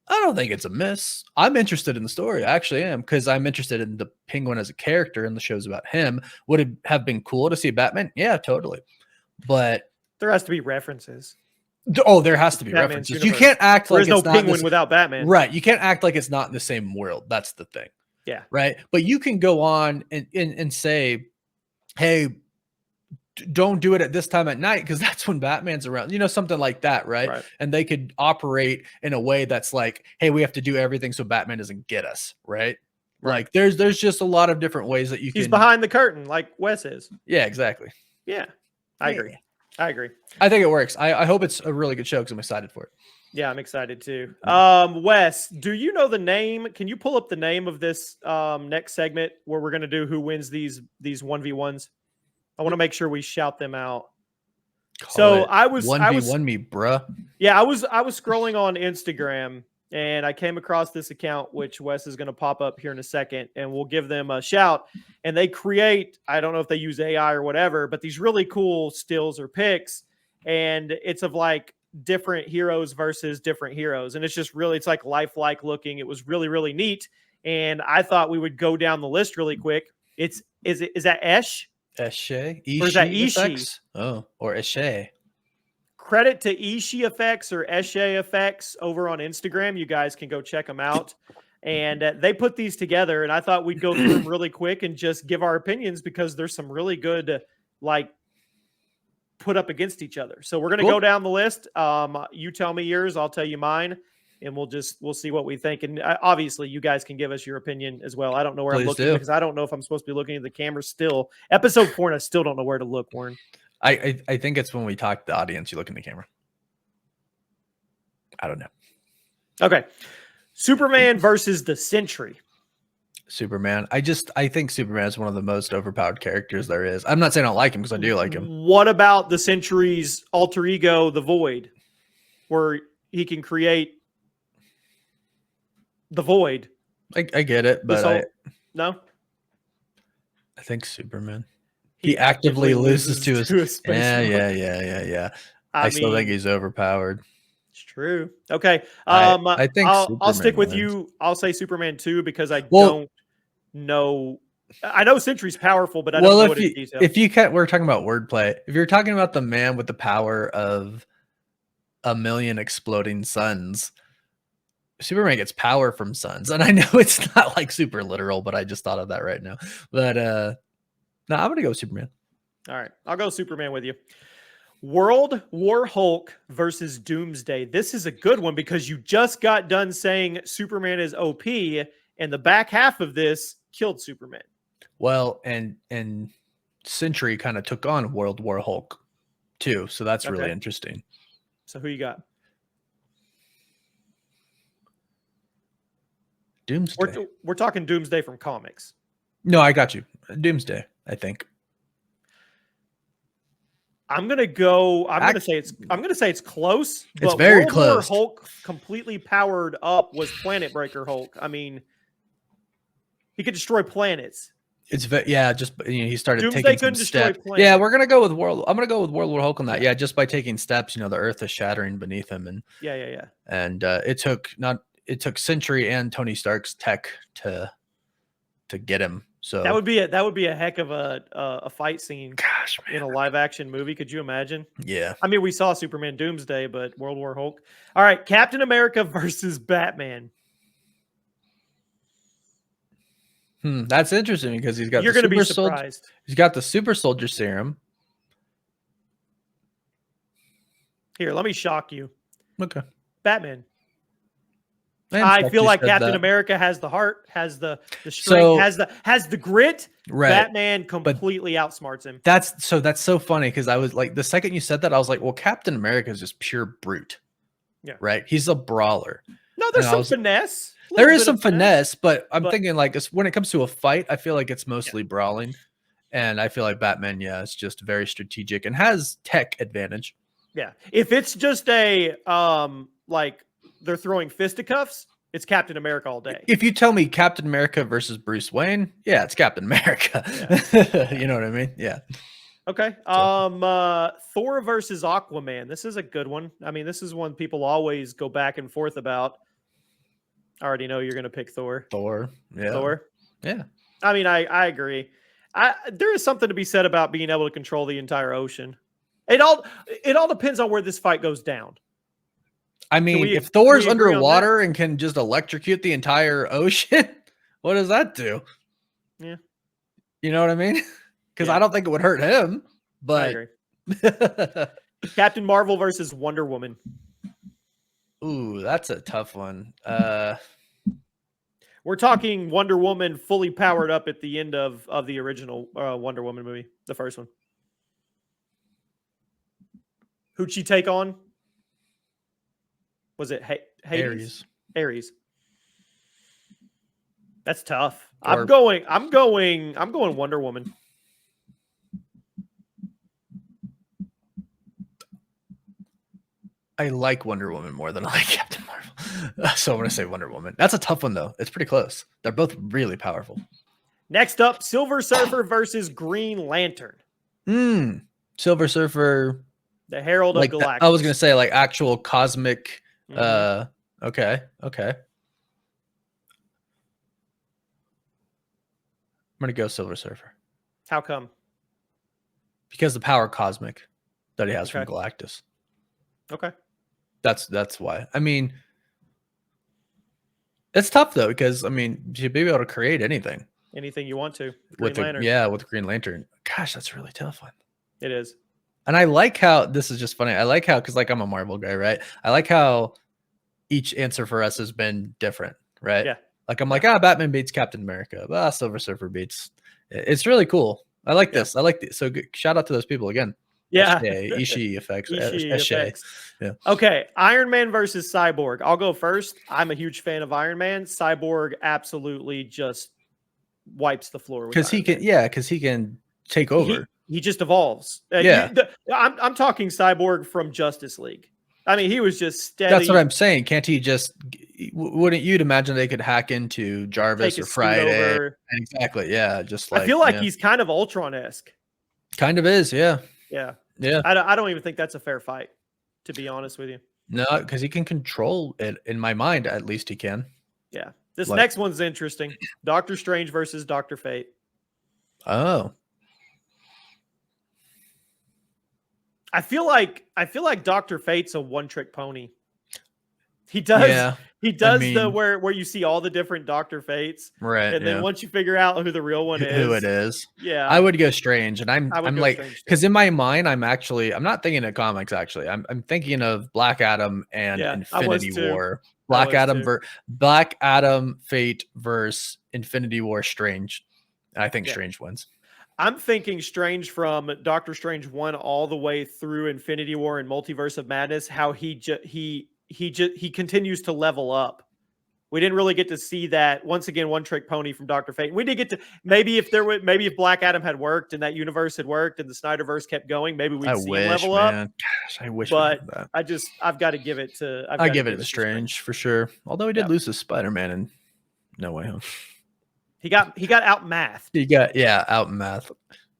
I don't think it's a miss. I'm interested in the story. I actually am, because I'm interested in the Penguin as a character, and the show's about him. Would it have been cool to see Batman? Yeah, totally. But there has to be references. Oh, there has to be Batman's references. universe. You can't act like there's it's no not Penguin without Batman. Right. You can't act like it's not in the same world. That's the thing. Yeah. Right. But you can go on and say, hey, don't do it at this time at night, because that's when Batman's around, something like that, right? And they could operate in a way that's like, hey, we have to do everything so Batman doesn't get us, right? Like, there's just a lot of different ways that you can. He's behind the curtain, like Wes is. Yeah, exactly. Yeah, I agree. I think it works. I hope it's a really good show, because I'm excited for it. Yeah, I'm excited too. Wes, do you know the name? Can you pull up the name of this next segment where we're going to do who wins these 1v1s? I want to make sure we shout them out. I was 1v1 me, bruh. Yeah, I was scrolling on Instagram, and I came across this account, which Wes is going to pop up here in a second, and we'll give them a shout. And they create, I don't know if they use AI or whatever, but these really cool stills or pics, and it's of like different heroes versus different heroes, and it's just really, it's like lifelike looking. It was really, really neat, and I thought we would go down the list really quick. Is that Esh? Eshe? Or is that Ishi? Oh, or Eshe. credit to Ishii Effects or Eshe Effects over on Instagram. You guys can go check them out. And they put these together, and I thought we'd go through them really quick and just give our opinions because there's some really good, put up against each other. So we're going to go down the list. You tell me yours, I'll tell you mine, and we'll see what we think. And obviously, you guys can give us your opinion as well. I don't know where I'm looking because I don't know if I'm supposed to be looking at the camera still. Episode 4, and I still don't know where to look, Warren. I think it's when we talk to the audience, you look in the camera. I don't know. Okay. Superman versus the Sentry. Superman. I think Superman is one of the most overpowered characters there is. I'm not saying I don't like him because I do like him. What about the Sentry's alter ego, the Void, where he can create the Void? I get it, but no. I think Superman. He actively loses to his space. Yeah. I still think he's overpowered. It's true. Okay. I think I'll stick with you. I'll say Superman 2 because I don't know. I know Sentry's powerful, but I don't know what his details. If you we're talking about wordplay. If you're talking about the man with the power of 1,000,000 exploding suns, Superman gets power from suns. And I know it's not like super literal, but I just thought of that right now. But no, I'm gonna go with Superman. All right, I'll go Superman with you. World War Hulk versus Doomsday. This is a good one because you just got done saying Superman is OP, and the back half of this killed Superman. Well, and Sentry kind of took on World War Hulk too, so that's really interesting. So who you got? Doomsday. We're talking Doomsday from comics. No, I got you. Doomsday, I think. I'm gonna say it's close. It's very close. War Hulk completely powered up was Planet Breaker Hulk. I mean, he could destroy planets. He started Doomsday taking some steps. Yeah, I'm gonna go with World War Hulk on that. Yeah, just by taking steps, the earth is shattering beneath him, and and it took Sentry and Tony Stark's tech to get him. So that would be a heck of a fight scene. Gosh, man. In a live action movie. Could you imagine? Yeah. I mean, we saw Superman Doomsday, but World War Hulk. All right, Captain America versus Batman. That's interesting because he's got. You're going to be surprised. He's got the super soldier serum. Here, let me shock you. Okay. Batman. I feel like Captain America has the heart, has the strength, has the grit. Right. Batman completely outsmarts him. That's so funny because I was like, the second you said that, I was like, well, Captain America is just pure brute. Yeah. Right. He's a brawler. No, there's some finesse. There is some finesse, but I'm thinking like when it comes to a fight, I feel like it's mostly brawling, and I feel like Batman, is just very strategic and has tech advantage. Yeah. If it's just a they're throwing fisticuffs, it's Captain America all day. If you tell me Captain America versus Bruce Wayne, yeah, it's Captain America. Yeah. You know what I mean? Yeah. Okay. Thor versus Aquaman. This is a good one. I mean, this is one people always go back and forth about. I already know you're going to pick Thor. Yeah. Thor. Yeah. I mean, I agree. There is something to be said about being able to control the entire ocean. It all depends on where this fight goes down. I mean, if Thor's underwater and can just electrocute the entire ocean, what does that do? Yeah. You know what I mean? Because I don't think it would hurt him. But I agree. Captain Marvel versus Wonder Woman. Ooh, that's a tough one. We're talking Wonder Woman fully powered up at the end of the original Wonder Woman movie, the first one. Who'd she take on? Was it Hades? Ares. That's tough. I'm going Wonder Woman. I like Wonder Woman more than I like Captain Marvel. So I'm going to say Wonder Woman. That's a tough one, though. It's pretty close. They're both really powerful. Next up, Silver Surfer versus Green Lantern. Silver Surfer. The Herald of Galactus. I was going to say like actual cosmic. Okay. I'm going to go Silver Surfer. How come? Because the power cosmic that he has from Galactus. Okay. That's why. I mean, it's tough though because I mean, you'd be able to create anything Anything you want to. with Green Lantern. with the Green Lantern. Gosh, that's a really tough one. It is. And I like how this is just funny. I like how because like I'm a Marvel guy, right? I like how each answer for us has been different, right? Yeah. Like I'm like, Batman beats Captain America. Silver Surfer beats. It's really cool. I like this. I like this. So shout out to those people again. Yeah. Ishii effects. Ishii Eshe. effects. Yeah. Okay. Iron Man versus Cyborg. I'll go first. I'm a huge fan of Iron Man. Cyborg absolutely just wipes the floor with Because he Iron can, Man. because he can take over. He just evolves. Yeah. I'm talking Cyborg from Justice League. I mean, he was just steady. That's what I'm saying. Can't he just? Wouldn't you'd imagine they could hack into Jarvis or Friday? Exactly. Yeah. Just like I feel like he's kind of Ultron-esque. Kind of is. Yeah. Yeah. Yeah. I don't even think that's a fair fight, to be honest with you. No, because he can control it. In my mind, at least he can. Yeah. This next one's interesting. Doctor Strange versus Dr. Fate. Oh. I feel like Dr. Fate's a one-trick pony. He does the where you see all the different Dr. Fates. Right. And then once you figure out who the real one is. Who it is. Yeah. I would go Strange. And I'm like, because too. in my mind, I'm not thinking of comics actually. I'm thinking of Black Adam and Infinity War. Black Adam Fate versus Infinity War Strange. And I think Strange wins. I'm thinking Strange from Doctor Strange 1 all the way through Infinity War and Multiverse of Madness, how he continues to level up. We didn't really get to see that once again, one trick pony from Dr. Fate. We did get to maybe if Black Adam had worked and that universe had worked and the Snyderverse kept going, maybe we'd see him level up. Gosh, I wish. But I've got to give it to. I give it to Strange for sure. Although he did lose to Spider-Man in No Way Home. He got outmathed. He got outmathed.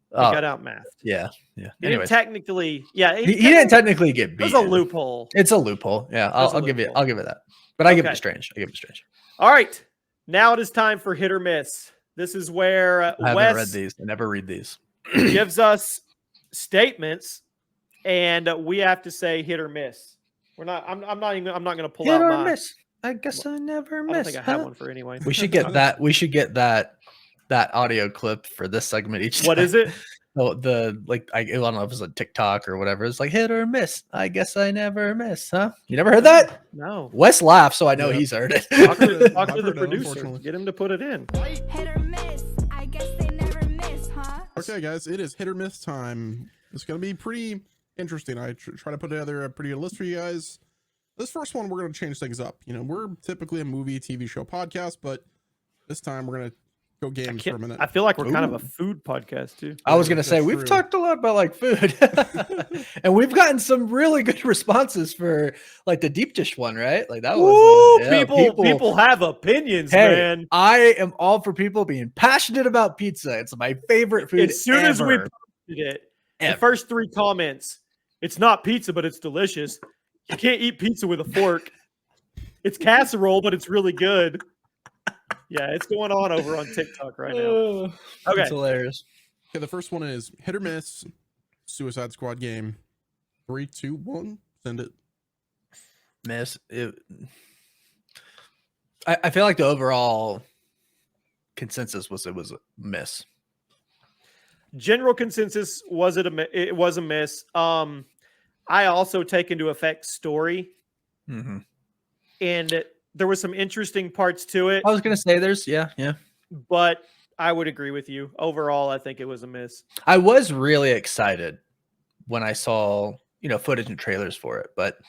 He got outmathed. Yeah. He didn't technically. Yeah, he didn't technically get beat. It was a loophole. It's a loophole. Yeah, I'll give it that. But I give it to Strange. All right, now it is time for hit or miss. This is where I haven't Wes read these. I never read these. gives us statements, and we have to say hit or miss. We're not. I'm not going to pull out my miss. I guess I never miss. I don't think I have one for anyone. We should get that. We should get that audio clip for this segment each time. What is it? Oh, I don't know if it's a TikTok or whatever. It's like hit or miss. I guess I never miss, huh? You never heard that? No. Wes laughs, so I know he's heard it. Talk to the producer. Get him to put it in. Hit or miss. I guess they never miss, huh? Okay, guys, it is hit or miss time. It's going to be pretty interesting. I try to put together a pretty good list for you guys. This first one, we're going to change things up. You know, we're typically a movie, TV show podcast, but this time we're going to go games for a minute. I feel like we're kind of a food podcast too. I was going to say, we've talked a lot about like food and we've gotten some really good responses for like the deep dish one, right? Like that was people have opinions, man. I am all for people being passionate about pizza. It's my favorite food. As soon as we posted it, the first 3 comments, it's not pizza, but it's delicious. You can't eat pizza with a fork. It's casserole, but it's really good. Yeah, it's going on over on TikTok right now. Okay. It's hilarious. Okay, the first one is hit or miss. Suicide Squad game. 3, 2, 1. Send it. Miss. I feel like the overall consensus was it was a miss. General consensus was it was a miss. I also take into effect story. Mm-hmm. And there were some interesting parts to it. I was going to say there's, yeah. But I would agree with you. Overall, I think it was a miss. I was really excited when I saw, footage and trailers for it. But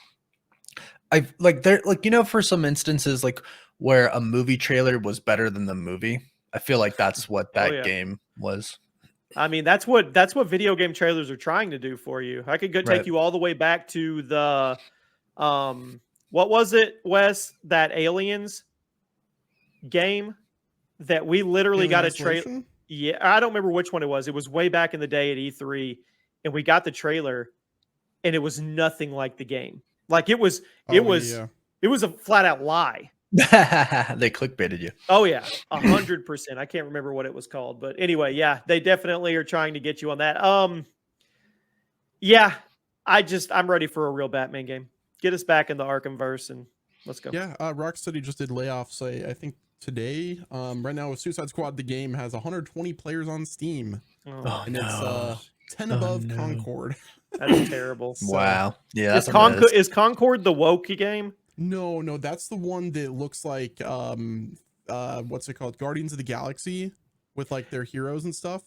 for some instances, like where a movie trailer was better than the movie, I feel like that's what that game was. I mean, that's what video game trailers are trying to do for you. I could take you all the way back to the, what was it, Wes? That Aliens game that we literally got a trailer. Yeah, I don't remember which one it was. It was way back in the day at E3, and we got the trailer, and it was nothing like the game. Like it was a flat out lie. They clickbaited you. Oh yeah, 100%. I can't remember what it was called, but anyway, yeah, they definitely are trying to get you on that. Yeah, I'm ready for a real Batman game. Get us back in the Arkhamverse and let's go. Yeah, Rocksteady just did layoffs. I think today. Right now, Suicide Squad, the game has 120 players on Steam, Oh, and it's 10 above Concord. that's terrible. Wow. Yeah. Is Concord the woke game? No, that's the one that looks like what's it called? Guardians of the Galaxy with like their heroes and stuff.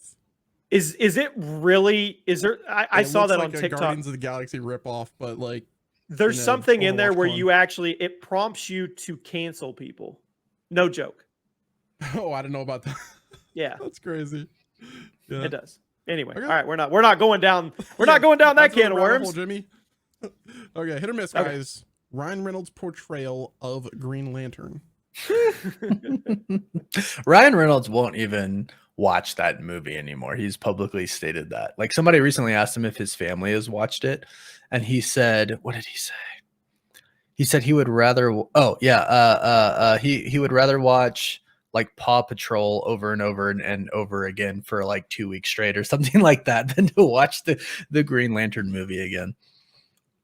Is it really? Is there? I It saw looks that like on a TikTok. Guardians of the Galaxy ripoff, but like There's in a something in there Overwatch where clone. you actually it prompts you to cancel people. No joke. oh, I don't know about that. Yeah, That's crazy. Yeah. it does. Anyway, Okay. all right, we're not going down that That's can of another rabbit hole, worms. Jimmy. Okay, hit or miss, Okay. guys. Ryan Reynolds' portrayal of Green Lantern. Ryan Reynolds won't even watch that movie anymore. He's publicly stated that. Like somebody recently asked him if his family has watched it, and he said, "What did he say?" He said he would rather. He would rather watch like Paw Patrol over and over and over again for like 2 weeks straight or something like that than to watch the Green Lantern movie again.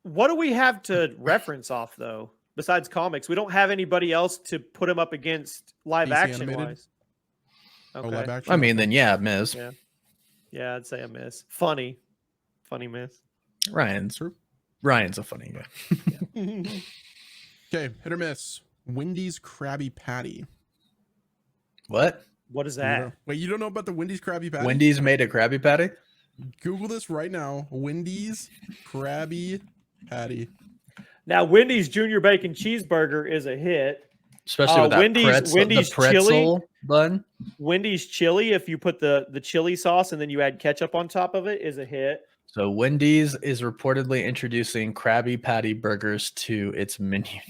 What do we have to reference off though? Besides comics, we don't have anybody else to put him up against live DC action animated? wise. Oh, Okay. live action. I mean, then yeah, miss. Yeah. Yeah, I'd say a miss. Funny miss. Ryan's a funny guy. Okay, hit or miss. Wendy's Krabby Patty. What? What is You don't that? know- Wait, you don't know about the Wendy's Krabby Patty? Wendy's made a Krabby Patty? Google this right now. Wendy's Krabby Patty. Now, Wendy's Junior Bacon Cheeseburger is a hit. Especially with that Wendy's the pretzel chili. bun. Wendy's chili, if you put the chili sauce and then you add ketchup on top of it, is a hit. So Wendy's is reportedly introducing Krabby Patty burgers to its menu.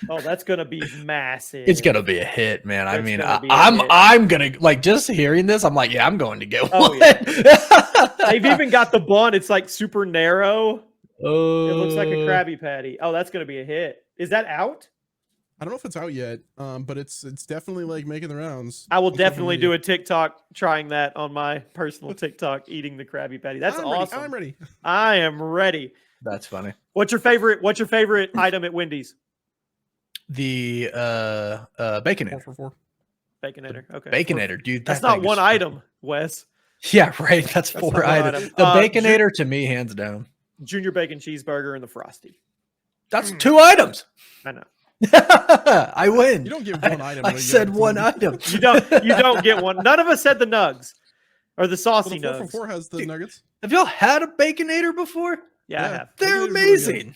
Oh, that's gonna be massive. It's gonna be a hit, man. I It's mean, gonna be a I'm hit. I'm gonna like just hearing this. I'm like, yeah, I'm going to get Oh, one. yeah. They've even got the bun. It's like super narrow. Oh, It looks like a Krabby Patty. Oh, that's gonna be a hit. Is that out? I don't know if it's out yet, but it's definitely like making the rounds. I will on social definitely media. do a TikTok trying that on my personal TikTok, eating the Krabby Patty. That's I'm awesome. Ready. I'm ready. I am ready. That's funny. What's your favorite item at Wendy's? The Baconator. 444. Baconator. Okay. Baconator, dude. That's that not thing is one fucking- item, Wes. Yeah, right. That's That's four not one items. item. The Uh, Baconator to me, hands down. Junior Bacon Cheeseburger and the Frosty. That's 2 items. I know. I win. You don't give one item. I but you said get one two. item. You don't get one. None of us said the nugs or the Well, saucy the nugs. 444 has the nuggets. Have y'all had a Baconator before? Yeah, I Yeah. have. They're Baconator's really good. amazing.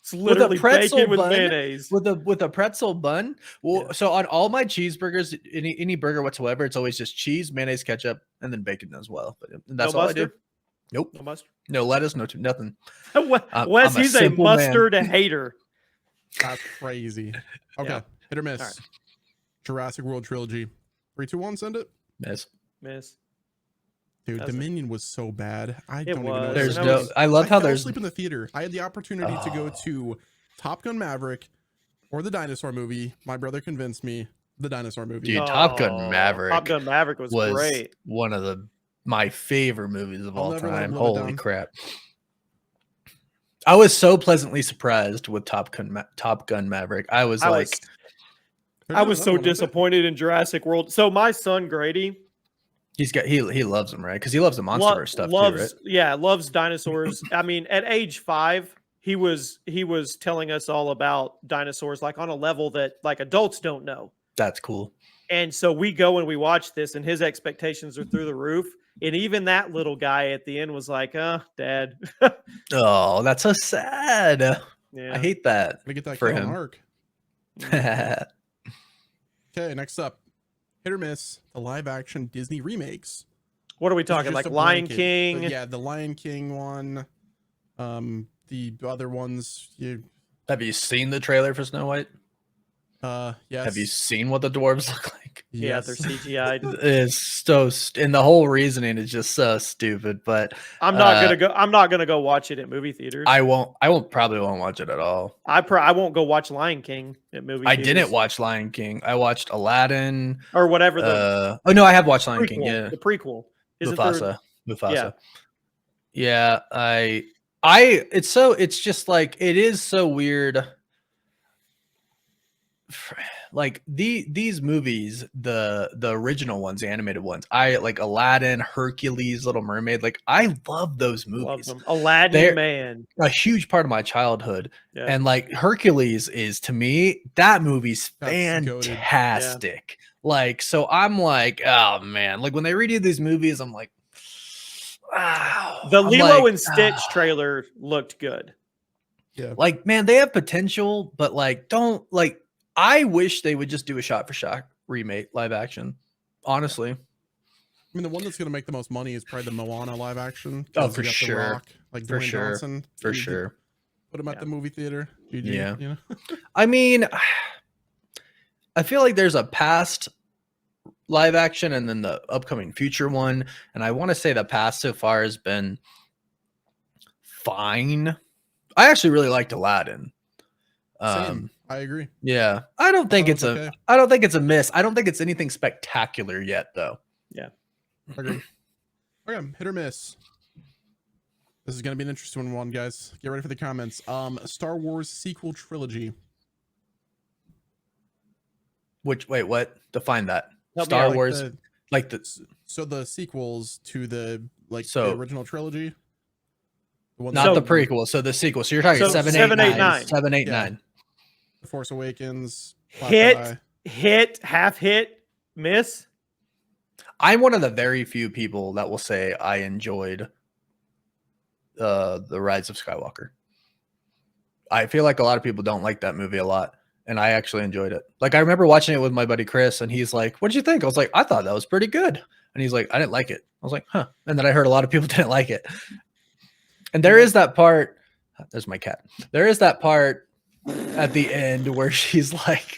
It's literally pretzel bacon with bun, mayonnaise. With a pretzel bun. Well, Yeah. so on all my cheeseburgers, any burger whatsoever, it's always just cheese, mayonnaise, ketchup, and then bacon as well. But that's no all mustard? I do. Nope. No mustard. No lettuce, nothing. Wes, I'm a he's a simple man. mustard hater. That's crazy. Okay, Yeah. hit or miss. All right. Jurassic World trilogy. 3, 2, 1. Send it. Miss. Miss. Dude, That was a- Dominion was so bad. I It don't even know. was. what There's to that no. say. was- I love I how fell there's. asleep in the theater. I had the opportunity to go Oh. to Top Gun Maverick or the dinosaur movie. My brother convinced me the dinosaur movie. Dude, Top Gun Oh, Maverick Top Gun Maverick was great. one of my favorite movies of I'll all never let time. him live it Holy down. crap! I was so pleasantly surprised with Top Gun Maverick. I was like, There's I was another so one, isn't there? disappointed in Jurassic World. So my son Grady he loves them, right? Because he loves the Monsterverse stuff loves, too, right? yeah, loves dinosaurs. I mean, at age 5, he was telling us all about dinosaurs, like on a level that like adults don't know. That's cool. And so we go and we watch this, and his expectations are through the roof. And even that little guy at the end was like, Dad. Oh, that's so sad. Yeah. I hate that Gotta get that for kid on him. arc. yeah, Okay, next up. Hit or miss the live action Disney remakes. What are we This is talking? just Like a Lion blanket. King? Yeah, the Lion King one. The other ones, have you seen the trailer for Snow White? yes. Have you seen what the dwarves look like? Yeah, Yes. they're CGI'd. It's so and the whole reasoning is just so stupid. But I'm not gonna go watch it at movie theaters. I probably won't watch it at all. I won't go watch Lion King at movie I theaters. didn't watch Lion King. I watched Aladdin. or whatever the Oh no, I have watched Lion prequel. King. Yeah, The prequel. Isn't there- Mufasa. Yeah. Yeah, I It's just like it is so weird. Like these movies, the original ones, the animated ones, I like Aladdin, Hercules, Little Mermaid. Like I love those Love movies. them. Aladdin, They're man. a huge part of my childhood. Yeah. And like Hercules is, to me, that movie's That's goated. fantastic. Like, so I'm like, oh man, like when they redo these movies, I'm like, wow. The I'm Lilo like, and Stitch trailer looked good. Yeah. like, man, they have potential, but like, don't like. I wish they would just do a shot for shot remake live action. Honestly, I mean, the one that's going to make the most money is probably the Moana live action. Oh, 'cause for you got The sure. Rock, like For Dwayne sure. Johnson. for You sure. Put him at Yeah. the movie theater. GG, Yeah. You know? I mean, I feel like there's a past live action and then the upcoming future one, and I want to say the past so far has been fine. I actually really liked Aladdin. Same. I agree. Yeah, I don't think thought it's it a was okay. I don't think it's a miss. I don't think it's anything spectacular yet, though. Agree. Okay, hit or miss. This is going to be an interesting one, guys. Get ready for the comments. Star Wars sequel trilogy. Which wait, what? Define that. Help me Star out. Like Wars, the- like the so the sequels to the So- the original trilogy. The one not So- the prequel, so the sequel. So you're talking So 7, 8, 7, 8, 9. 9. 7, 8, Yeah. 9. The Force Awakens. Last Hit, Jedi. hit, half hit, miss. I'm one of the very few people that will say I enjoyed the Rise of Skywalker. I feel like a lot of people don't like that movie a lot, and I actually enjoyed it. Like I remember watching it with my buddy Chris, and he's like, "What did you think?" I was like, "I thought that was pretty good," and he's like, "I didn't like it." I was like, "Huh," and then I heard a lot of people didn't like it. And there is that part. There's my cat. There is that part at the end where she's like,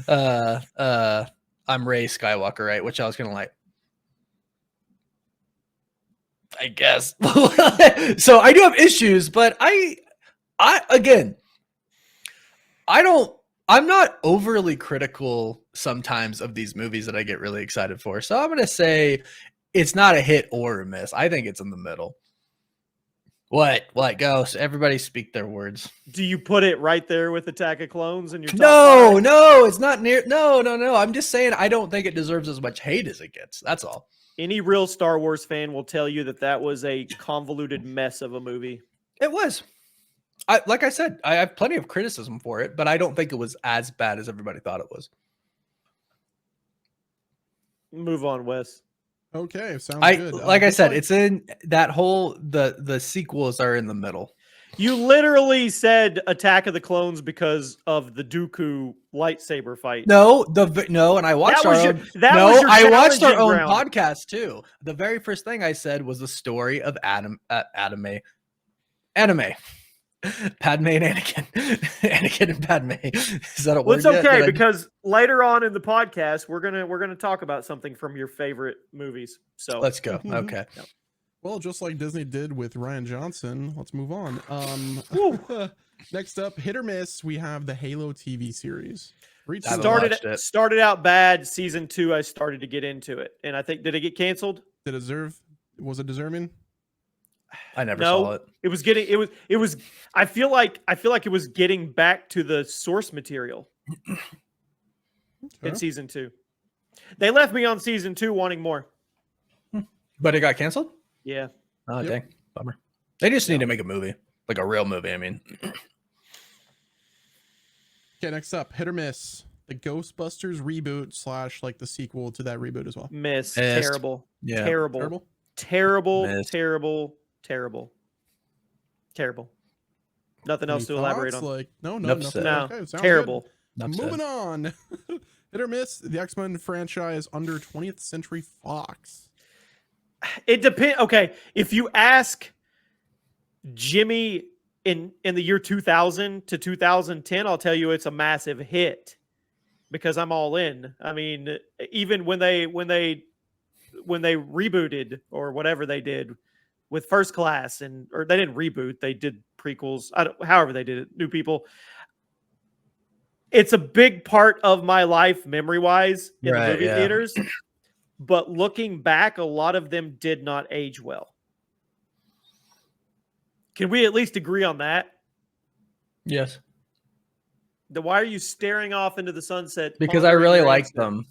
I'm Rey Skywalker, right? Which I was gonna like, I guess. So I do have issues, but I'm not overly critical sometimes of these movies that I get really excited for. So I'm gonna say it's not a hit or a miss. I think it's in the middle. What go? So everybody speak their words. Do you put it right there with Attack of Clones in your top No, five? no, it's not near. No. I'm just saying I don't think it deserves as much hate as it gets. That's all. Any real Star Wars fan will tell you that that was a convoluted mess of a movie. It was. Like I said, I have plenty of criticism for it, but I don't think it was as bad as everybody thought it was. Move on, Wes. Okay, sounds good. Like I this said, one- it's in that whole the sequels are in the middle. You literally said Attack of the Clones because of the Dooku lightsaber fight. No, and I watched That was our your- own. that no, was your I watched our challenging own ground. podcast too. The very first thing I said was the story of anime, Padme and Anakin, Anakin and Padme. Is that a Well, word? it's yet? okay Did I- because later on in the podcast we're gonna talk about something from your favorite movies. So Let's go. Okay. Well, just like Disney did with Ryan Johnson, let's move on. Next up, hit or miss, we have the Halo TV series. Read I haven't some- watched it. started out bad. Season 2, I started to get into it, and I think did it get canceled? Was it deserving? I never No. saw it. It was getting it was. I feel like it was getting back to the source material in Okay. season 2. They left me on season 2 wanting more. But it got canceled? Yeah. Oh, Yep. dang. Bummer. They just need to make a movie. Like a real movie, I mean. Okay, next up, hit or miss, the Ghostbusters reboot / like the sequel to that reboot as well. Miss. Missed. Terrible. Yeah. Terrible. Terrible. Terrible. Missed. Terrible. Terrible. Terrible. Nothing else Any to elaborate thoughts? on. Like, no, Enough nothing. said. No. Okay, sounds good. Terrible. Enough said. Moving on. Hit or miss, the X-Men franchise under 20th Century Fox. It depends. Okay, if you ask Jimmy in the year 2000 to 2010, I'll tell you it's a massive hit because I'm all in. I mean, even when they rebooted or whatever they did with First Class or they didn't reboot, they did prequels. However they did it, new people. It's a big part of my life memory-wise in the Right, movie yeah. theaters. But looking back, a lot of them did not age well. Can we at least agree on that? Yes. Then why are you staring off into the sunset? Because I pondering really your like answer? them.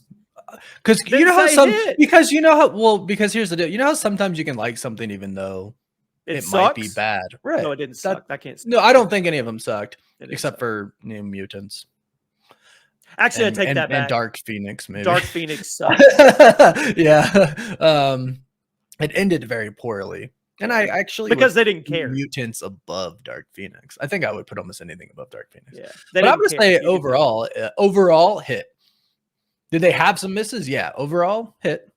Because Then you know how say hit. because here's the deal. You know how sometimes you can like something even though it might be sucks? bad. Right. No, it didn't suck. I can't. No, I don't think any of them sucked. It didn't Except suck. for New Mutants. Actually, and, I take and, that back. And Dark Phoenix, maybe. Dark Phoenix sucked. Yeah. It ended very poorly. And I actually because would they didn't put care. Mutants above Dark Phoenix. I think I would put almost anything above Dark Phoenix. Yeah, But I'm gonna say overall hit. Did they have some misses? Yeah, overall hit.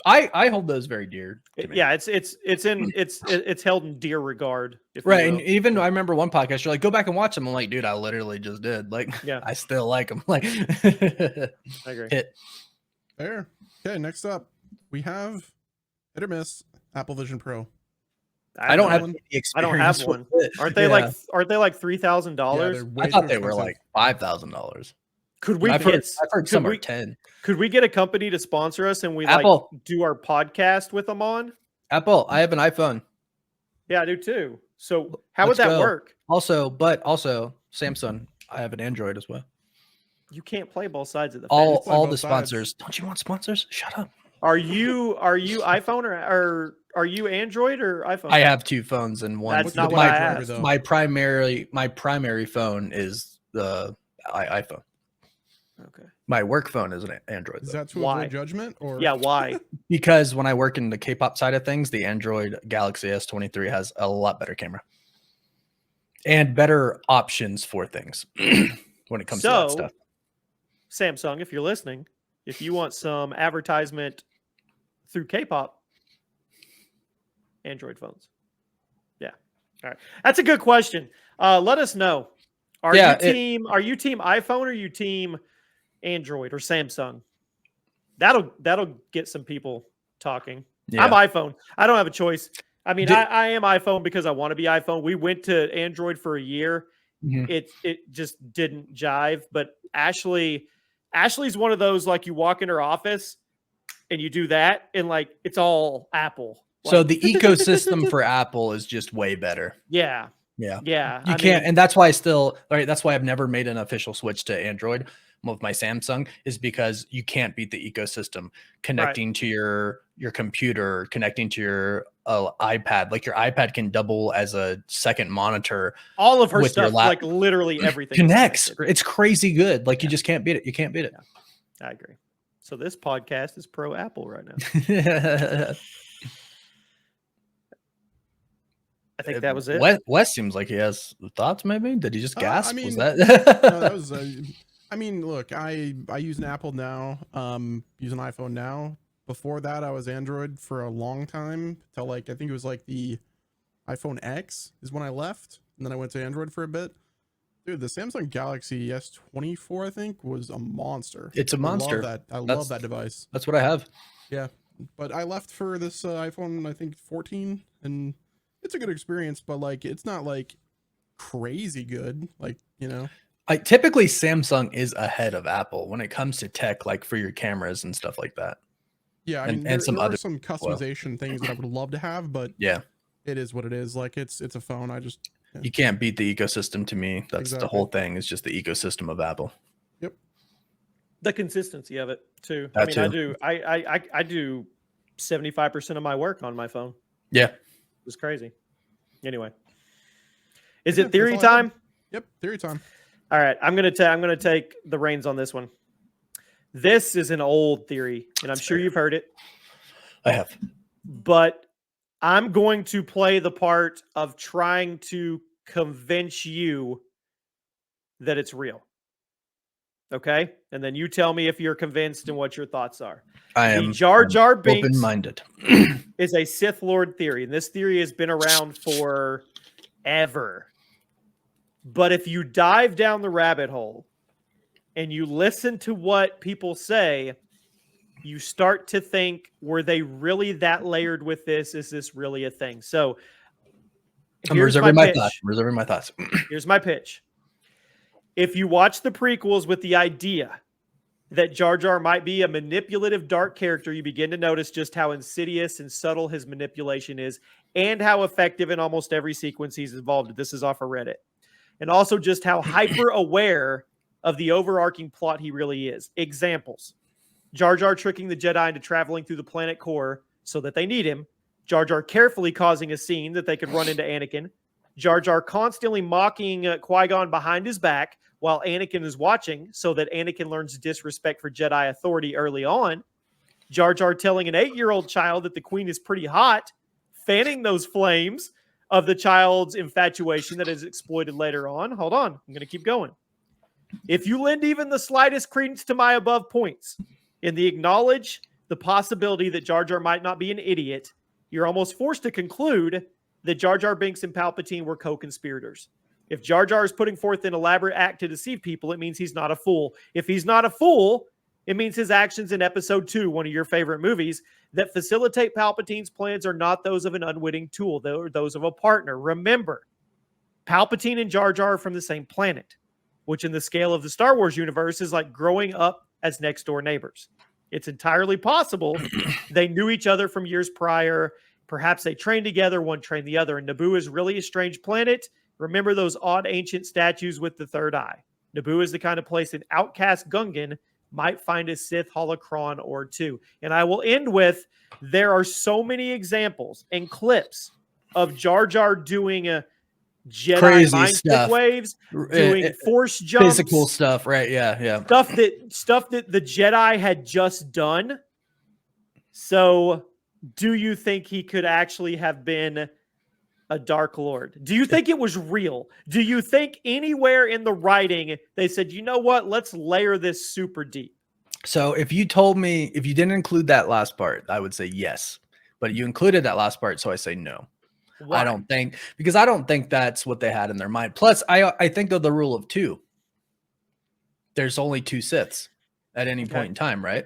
I hold those very dear. To me. Yeah, it's held in dear regard. If you Right, will. and even I remember one podcast. You're like, go back and watch them. I'm like, dude, I literally just did. Like, Yeah. I still like them. Like, I agree. hit. Fair. Okay, next up we have hit or miss Apple Vision Pro. I don't have one. any I don't experience have with one. it. Aren't they Yeah. like $3,000? I thought they were like $5,000. Could we I've get? heard some are 10. Could we get a company to sponsor us and we Apple. like do our podcast with them on? Apple, I have an iPhone. Yeah, I do too. So how Let's would that go. work? Also Samsung. I have an Android as well. You can't play both sides of the fence. All both the sides. sponsors. Don't you want sponsors? Shut up. Are you iPhone or are you Android or iPhone? I have two phones and one. That's not what my, I asked. my primary phone is the iPhone. Okay. My work phone is an Android. Is though. that to Why? avoid judgment or Yeah, why? Because when I work in the K-pop side of things, the Android Galaxy S23 has a lot better camera and better options for things when it comes to that stuff. Samsung, if you're listening, if you want some advertisement through K-pop, Android phones. Yeah. All right. That's a good question. Let us know. Are you team iPhone or you team Android or Samsung? That'll get some people talking. Yeah. I'm iPhone. I don't have a choice. I mean, I am iPhone because I want to be iPhone. We went to Android for a year. Mhm. It just didn't jive. But Ashley's one of those, like, you walk in her office and you do that and like it's all Apple. So Like, the ecosystem for Apple is just way better. yeah. Yeah. Yeah. You can't, and that's why that's why I've never made an official switch to Android with my Samsung, is because you can't beat the ecosystem connecting to your computer, connecting to your iPad. Like your iPad can double as a second monitor. all of her with your stuff, like literally everything Connects. is connected. It's crazy good. Like you just can't beat it. You can't beat it. I agree. So this podcast is pro Apple right now. I think that was it. Wes seems like he has thoughts. Maybe did he just gasp? I mean, was that? No, that was I mean, look, I use an Apple now, use an iPhone now. Before that, I was Android for a long time till like I think it was like the iPhone X is when I left, and then I went to Android for a bit. Dude, the Samsung Galaxy S24 I think was a monster. It's a monster. I love that device. That's what I have. Yeah, but I left for this iPhone I think 14, and it's a good experience, but like it's not like crazy good, like, you know. Typically Samsung is ahead of Apple when it comes to tech, like for your cameras and stuff like that. Yeah, I And- mean, and some there other are some customization things that I would love to have, but Yeah, it is what it is. Like it's a phone. I just you can't beat the ecosystem. To me, that's the Exactly. whole thing. Is just the ecosystem of Apple. The consistency of it too. That I mean, too. I do 75% of my work on my phone. Yeah, It's crazy. Anyway, is Yeah, it theory that's all I had. time? Yep, theory time. All right, I'm gonna take the reins on this one. This is an old theory, and I'm sure you've heard it, I have. but I'm going to play the part of trying to convince you that it's real. Okay, and then you tell me if you're convinced and what your thoughts are. I The am Jar Jar Binks open-minded. is a Sith Lord theory, and this theory has been around forever. But if you dive down the rabbit hole and you listen to what people say, you start to think, were they really that layered with this? Is this really a thing? So I'm here's reserving my my pitch. thoughts. Reserving my thoughts. Here's my pitch. If you watch the prequels with the idea that Jar Jar might be a manipulative, dark character, you begin to notice just how insidious and subtle his manipulation is, and how effective in almost every sequence he's involved in. This is off of Reddit. And also just how hyper aware of the overarching plot he really is. Examples: Jar Jar tricking the Jedi into traveling through the planet core so that they need him. Jar Jar carefully causing a scene that they could run into Anakin. Jar Jar constantly mocking Qui-Gon behind his back while Anakin is watching so that Anakin learns disrespect for Jedi authority early on. Jar Jar telling an 8-year-old child that the queen is pretty hot, fanning those flames of the child's infatuation that is exploited later on. Hold on, I'm going to keep going. If you lend even the slightest credence to my above points, and acknowledge the possibility that Jar Jar might not be an idiot, you're almost forced to conclude that Jar Jar Binks and Palpatine were co-conspirators. If Jar Jar is putting forth an elaborate act to deceive people, it means he's not a fool. If he's not a fool, it means his actions in Episode 2, one of your favorite movies, that facilitate Palpatine's plans are not those of an unwitting tool. They're those of a partner. Remember, Palpatine and Jar Jar are from the same planet, which in the scale of the Star Wars universe is like growing up as next-door neighbors. It's entirely possible they knew each other from years prior. Perhaps they trained together, one trained the other. And Naboo is really a strange planet. Remember those odd ancient statues with the third eye. Naboo is the kind of place an outcast Gungan might find a Sith holocron or two. And I will end with, there are so many examples and clips of Jar Jar doing a Jedi Crazy mind stick stuff. waves, doing force jumps, Physical stuff, right? Yeah. stuff that the Jedi had just done. So, do you think he could actually have been a Dark Lord? Do you think it was real? Do you think anywhere in the writing they said, you know what, let's layer this super deep? So if you told me, if you didn't include that last part, I would say yes. But you included that last part, so I say no. Why? I don't think that's what they had in their mind. Plus, I think of the rule of 2. There's only 2 Siths at any point in time, right?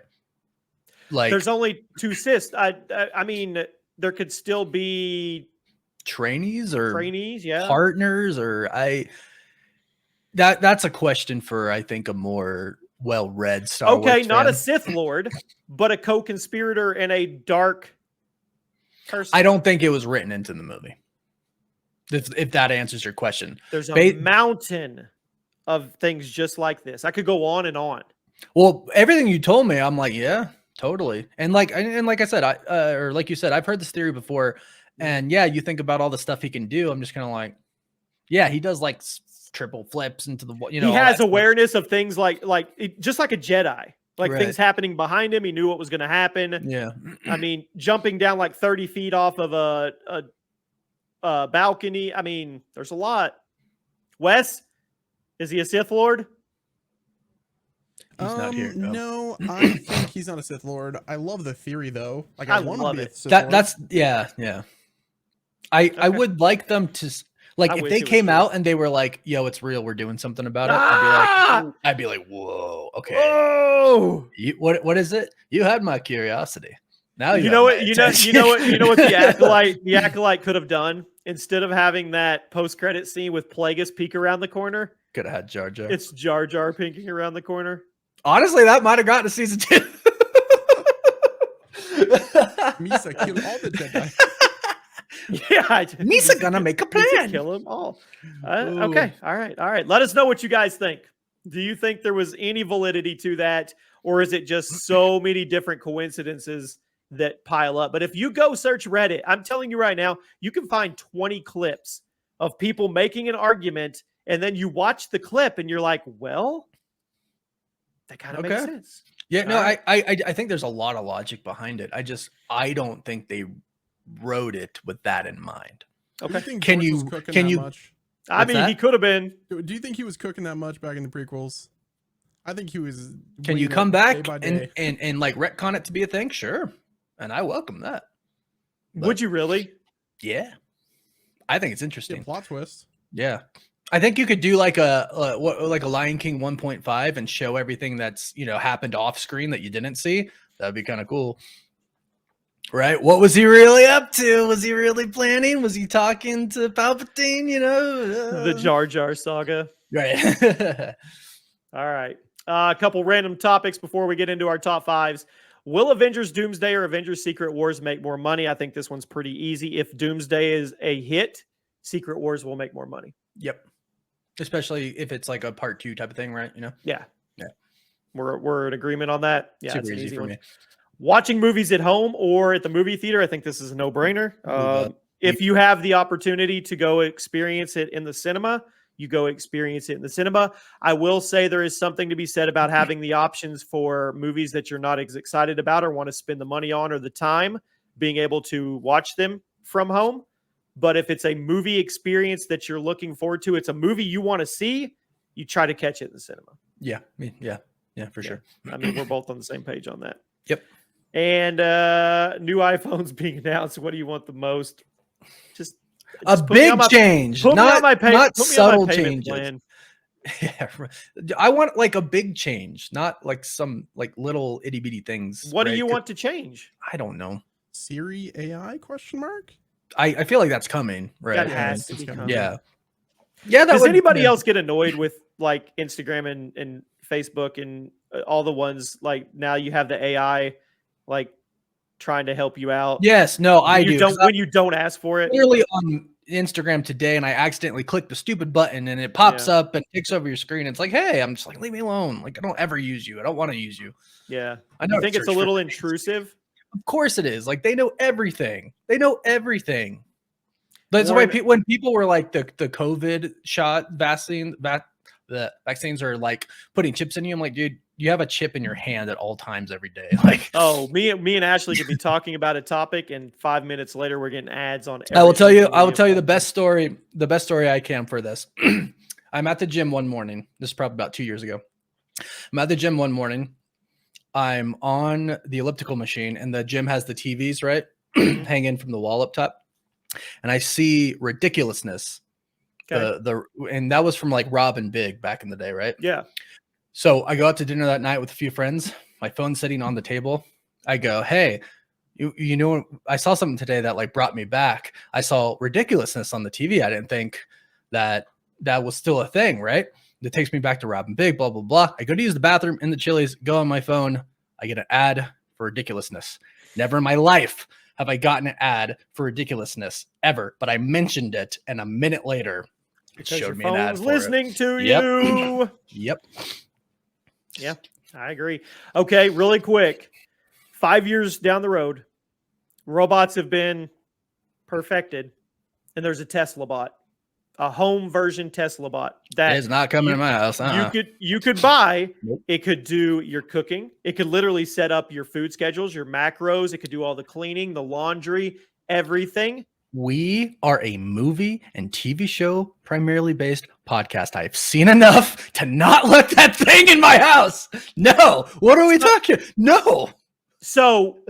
Like there's only 2 Siths. I mean, there could still be trainees, yeah, partners, or that's a question for, I think, a more well-read Star Wars okay, not fan. a Sith Lord, but a co-conspirator and a dark person. I don't think it was written into the movie. If that answers your question. There's a mountain of things just like this. I could go on and on. Well, everything you told me, I'm like, yeah, totally. And like I said, or like you said, I've heard this theory before. And yeah, you think about all the stuff he can do. I'm just kind of like, yeah, he does like triple flips into the, he has awareness of things just like a Jedi, like Right. things happening behind him. He knew what was going to happen. Yeah. I mean, jumping down like 30 feet off of a balcony. I mean, there's a lot. Wes, is he a Sith Lord? He's not here. No, I think he's not a Sith Lord. I love the theory though. Like I want to love be it. a Sith Lord. That's yeah. I would like them to like, I if wish they it was came true. out and they were like, yo, it's real, we're doing something about it. I'd be like, whoa, okay. Oh, What is it? You had my curiosity. Now you have know my what? You know attention. what the acolyte could have done instead of having that post-credit scene with Plagueis peek around the corner. Could have had Jar Jar. It's Jar Jar peeking around the corner. Honestly, that might have gotten to season 2. Misa killed all the Jedi. Yeah, Misa gonna make a plan. Kill them all. Okay, all right. Let us know what you guys think. Do you think there was any validity to that, or is it just so many different coincidences that pile up? But if you go search Reddit, I'm telling you right now, you can find 20 clips of people making an argument, and then you watch the clip, and you're like, well, that kind of makes sense. Yeah, no, All right. I think there's a lot of logic behind it. I don't think they wrote it with that in mind. Do you think Can George you- was cooking can that you- much? I What's mean, that? he could have been. Do you think he was cooking that much back in the prequels? I think he was. Can you winging come it back day by day. and like retcon it to be a thing? Sure. And I welcome that. Would you really? Yeah. I think it's Yeah, interesting. plot twist? Yeah. I think you could do like a Lion King 1.5 and show everything that's, happened off screen that you didn't see. That'd be kind of cool. Right? What was he really up to? Was he really planning? Was he talking to Palpatine, The Jar Jar saga. Right. All right. A couple random topics before we get into our top fives. Will Avengers Doomsday or Avengers Secret Wars make more money? I think this one's pretty easy. If Doomsday is a hit, Secret Wars will make more money. Yep. Especially if it's like a part 2 type of thing, right? You know? Yeah. Yeah. We're in agreement on that. Yeah, Super it's an easy easy for one. me. Watching movies at home or at the movie theater, I think this is a no-brainer. Believe If you have the opportunity to go experience it in the cinema, you go experience it in the cinema. I will say there is something to be said about having the options for movies that you're not as excited about or want to spend the money on or the time, being able to watch them from home. But if it's a movie experience that you're looking forward to, it's a movie you want to see, you try to catch it in the cinema. Yeah. Yeah, for sure. I mean, we're both on the same page on that. Yep. And new iPhones being announced. What do you want the most? Just A put me on big change, not subtle changes. Plan. Yeah, I want like a big change, not like some like little itty bitty things. What do right? you want to change? I don't know. Siri AI question mark? I feel like that's coming, right? That has to be coming. coming. Yeah. Yeah. Does anybody else get annoyed with like Instagram and Facebook and all the ones like now you have the AI like trying to help you out? Yes. No, I do. When you don't ask for it. Clearly on Instagram today, and I accidentally clicked the stupid button, and it pops up and takes over your screen. It's like, hey, I'm just like, leave me alone. Like, I don't ever use you. I don't want to use you. Yeah. I know. I think it's a little intrusive. Of course it is. Like, they know everything. They know everything. That's Warren, why when people were like the COVID shot vaccine, the vaccines are like putting chips in you. I'm like, dude, you have a chip in your hand at all times every day. Like, oh, me and Ashley could be talking about a topic, and 5 minutes later we're getting ads on. I will tell you the best story I can for this. I'm at the gym one morning. This is probably about 2 years ago. I'm at the gym one morning. I'm on the elliptical machine, and the gym has the TVs, right? Hanging from the wall up top. And I see Ridiculousness. Okay. And that was from like Rob and Big back in the day, right? Yeah. So I go out to dinner that night with a few friends. My phone's sitting on the table. I go, hey, you know, I saw something today that like brought me back. I saw Ridiculousness on the TV. I didn't think that was still a thing, right? It takes me back to Rob and Big, blah, blah, blah. I go to use the bathroom in the Chili's, go on my phone. I get an ad for Ridiculousness. Never in my life have I gotten an ad for Ridiculousness ever, but I mentioned it, and a minute later, it showed me an ad for listening it. to you. Yep. Yeah, I agree. Okay, really quick. 5 years down the road, robots have been perfected, and there's a Tesla bot, a home version Tesla bot that it's not coming to my house. You could buy. Nope. It could do your cooking. It could literally set up your food schedules, your macros. It could do all the cleaning, the laundry, everything. We are a movie and TV show primarily based podcast. I've seen enough to not let that thing in my house. No. What are we talking? No. So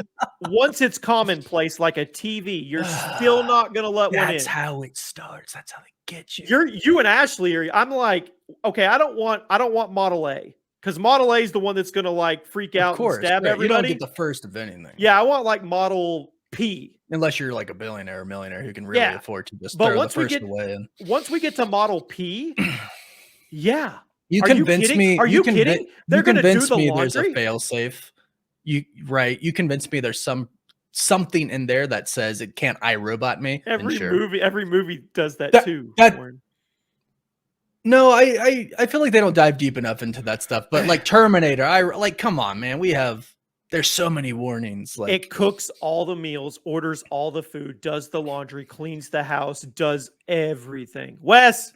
once it's commonplace, like a TV, you're still not going to let one in. That's how it starts. That's how they get you. You and Ashley are. I'm like, okay, I don't want Model A because Model A is the one that's going to like freak out and stab everybody. You don't get the first of anything. Yeah, I want like Model P. Unless you're like a billionaire or millionaire who can really afford to just throw the first away. Once we get to Model P, yeah. You convince me. Are you kidding? They're going to do the laundry? There's a fail safe. You convince me there's something in there that says it can't iRobot me. Every movie does that too. No, I feel like they don't dive deep enough into that stuff. But like Terminator, come on, man. There's so many warnings. Like, it cooks all the meals, orders all the food, does the laundry, cleans the house, does everything. Wes.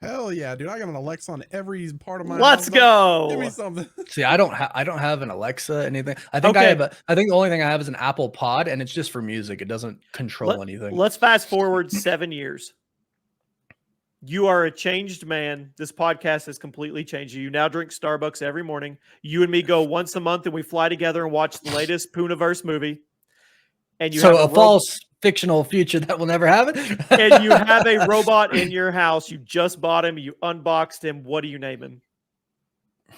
Hell yeah, dude! I got an Alexa on every part of my Let's house. go. Give me something. See, I don't have an Alexa, anything. I think I think the only thing I have is an Apple Pod, and it's just for music. It doesn't control anything. Let's fast forward 7 years. You are a changed man. This podcast has completely changed you. You now drink Starbucks every morning. You and me go once a month, and we fly together and watch the latest Poohniverse movie. And you have a false fictional future that will never happen. And you have a robot in your house. You just bought him. You unboxed him. What do you name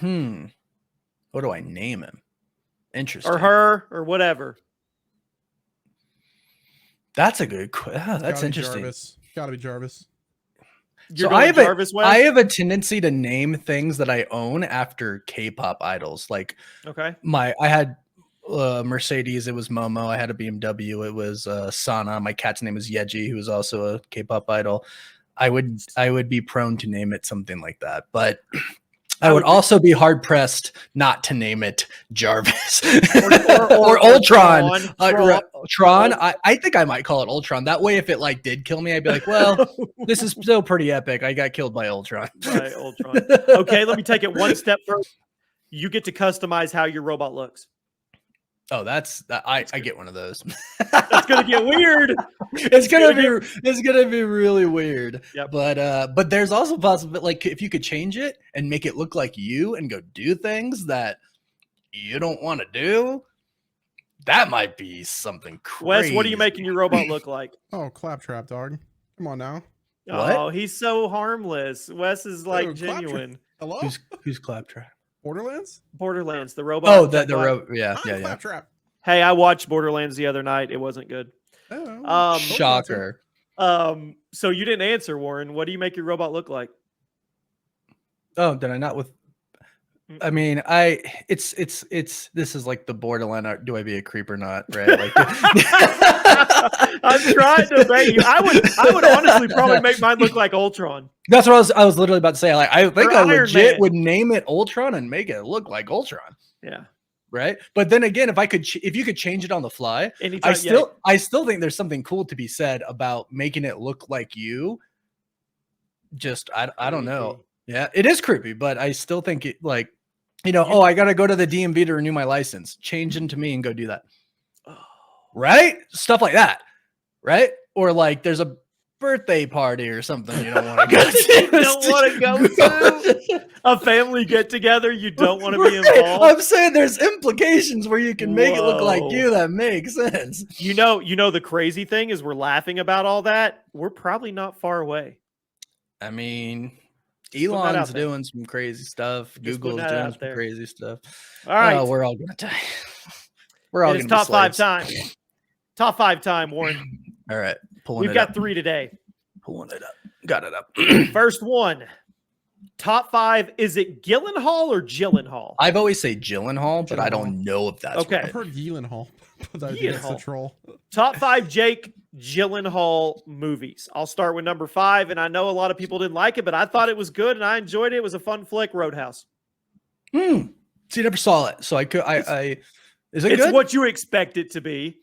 him? What do I name him? Interesting. Or her, or whatever. That's a good question. That's interesting. Gotta be Jarvis. You're So I going have Jarvis West? I have a tendency to name things that I own after K-pop idols. Like Okay. I had Mercedes, it was Momo. I had a BMW, it was Sana. My cat's name is Yeji, who is also a K-pop idol. I would be prone to name it something like that, but I would also be hard pressed not to name it Jarvis or Ultron. Tron. I think I might call it Ultron. That way, if it like did kill me, I'd be like, well, this is still pretty epic. I got killed by Ultron. By Ultron. Okay, let me take it one step further. You get to customize how your robot looks. Oh, I get one of those. That's gonna get weird. It's gonna be really weird. Yep. But there's also possible, like, if you could change it and make it look like you and go do things that you don't want to do, that might be something crazy. Wes, what are you making your robot look like? Oh, Claptrap, dog. Come on now. What? Oh, he's so harmless. Wes is like Claptrap. genuine. Hello? Who's Claptrap? Borderlands? Borderlands, the robot. Oh, yeah. Claptrap. Hey, I watched Borderlands the other night. It wasn't good. Oh, Shocker. So you didn't answer, Warren. What do you make your robot look like? Oh, did I not with? I mean, this is like the borderline. Do I be a creep or not? Right? Like, I'm trying to bait you. I would honestly probably make mine look like Ultron. that's what I was literally about to say. Like, I think Or I Iron legit Man. would name it Ultron and make it look like Ultron. Yeah. Right. But then again, if you could change it on the fly, Anytime, I still think there's something cool to be said about making it look like you. Just I don't know. Yeah, it is creepy, but I still think it, like, I gotta go to the DMV to renew my license. Change into me and go do that. Right? Stuff like that. Right? Or like there's a birthday party or something you don't want to go to. You don't want to go to a family get together. You don't want to be involved. I'm saying there's implications where you can make it look like Whoa. you. That makes sense. You know, the crazy thing is we're laughing about all that. We're probably not far away. I mean, putting that out Elon's there. doing some crazy stuff. Just Google's putting that doing out some there. crazy stuff. All right. Oh, we're all gonna die. We're all It's gonna be top five slaves. time. Top five time, Warren. All right, We've got 3 today. Pulling it up. Got it up. First one. Top 5. Is it Gyllenhaal or Gyllenhaal? I've always say Gyllenhaal, but I Gyllenhaal. don't know if that's Okay. I've right. heard Gyllenhaal. But I think that's a Gyllenhaal. troll. Top 5 Jake Gyllenhaal movies. I'll start with number 5, and I know a lot of people didn't like it, but I thought it was good and I enjoyed it. It was a fun flick, Roadhouse. See, I never saw it, so I could. Is it It's good? what you expect it to be.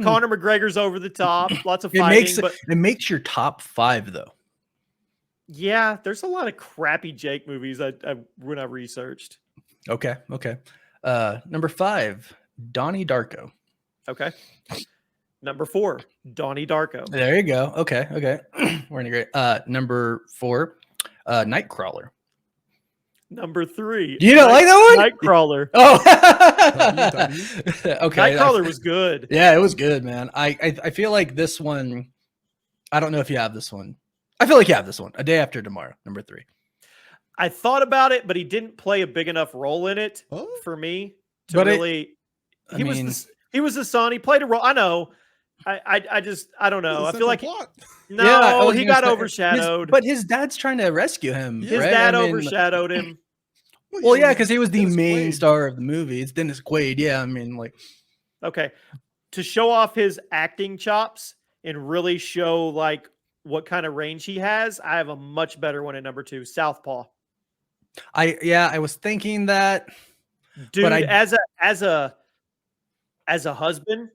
Conor McGregor's over the top, lots of It fighting, but makes your top 5 though. yeah, there's a lot of crappy Jake movies when I researched. Okay. Number 5, Donnie Darko. Okay. Number 4, Donnie Darko. There you go. Okay. We're in a great. Number 4, Nightcrawler. Number 3. You don't like that one? Nightcrawler. Oh. Okay. Nightcrawler was good. Yeah, it was good, man. I feel like this one. I don't know if you have this one. I feel like you have this one. A Day After Tomorrow, number 3. I thought about it, but he didn't play a big enough role in it Oh. for me to But really. He was the son. He played a role. I know. I don't know. I feel like plot. no, Yeah, he got overshadowed. But his dad's trying to rescue him. His right? dad I mean, overshadowed him. Well, yeah, because he was the Dennis main Quaid. star of the movie. It's Dennis Quaid. Yeah, I mean, like, Okay, to show off his acting chops and really show like what kind of range he has, I have a much better one at number 2, Southpaw. I was thinking that. Dude, But as a husband,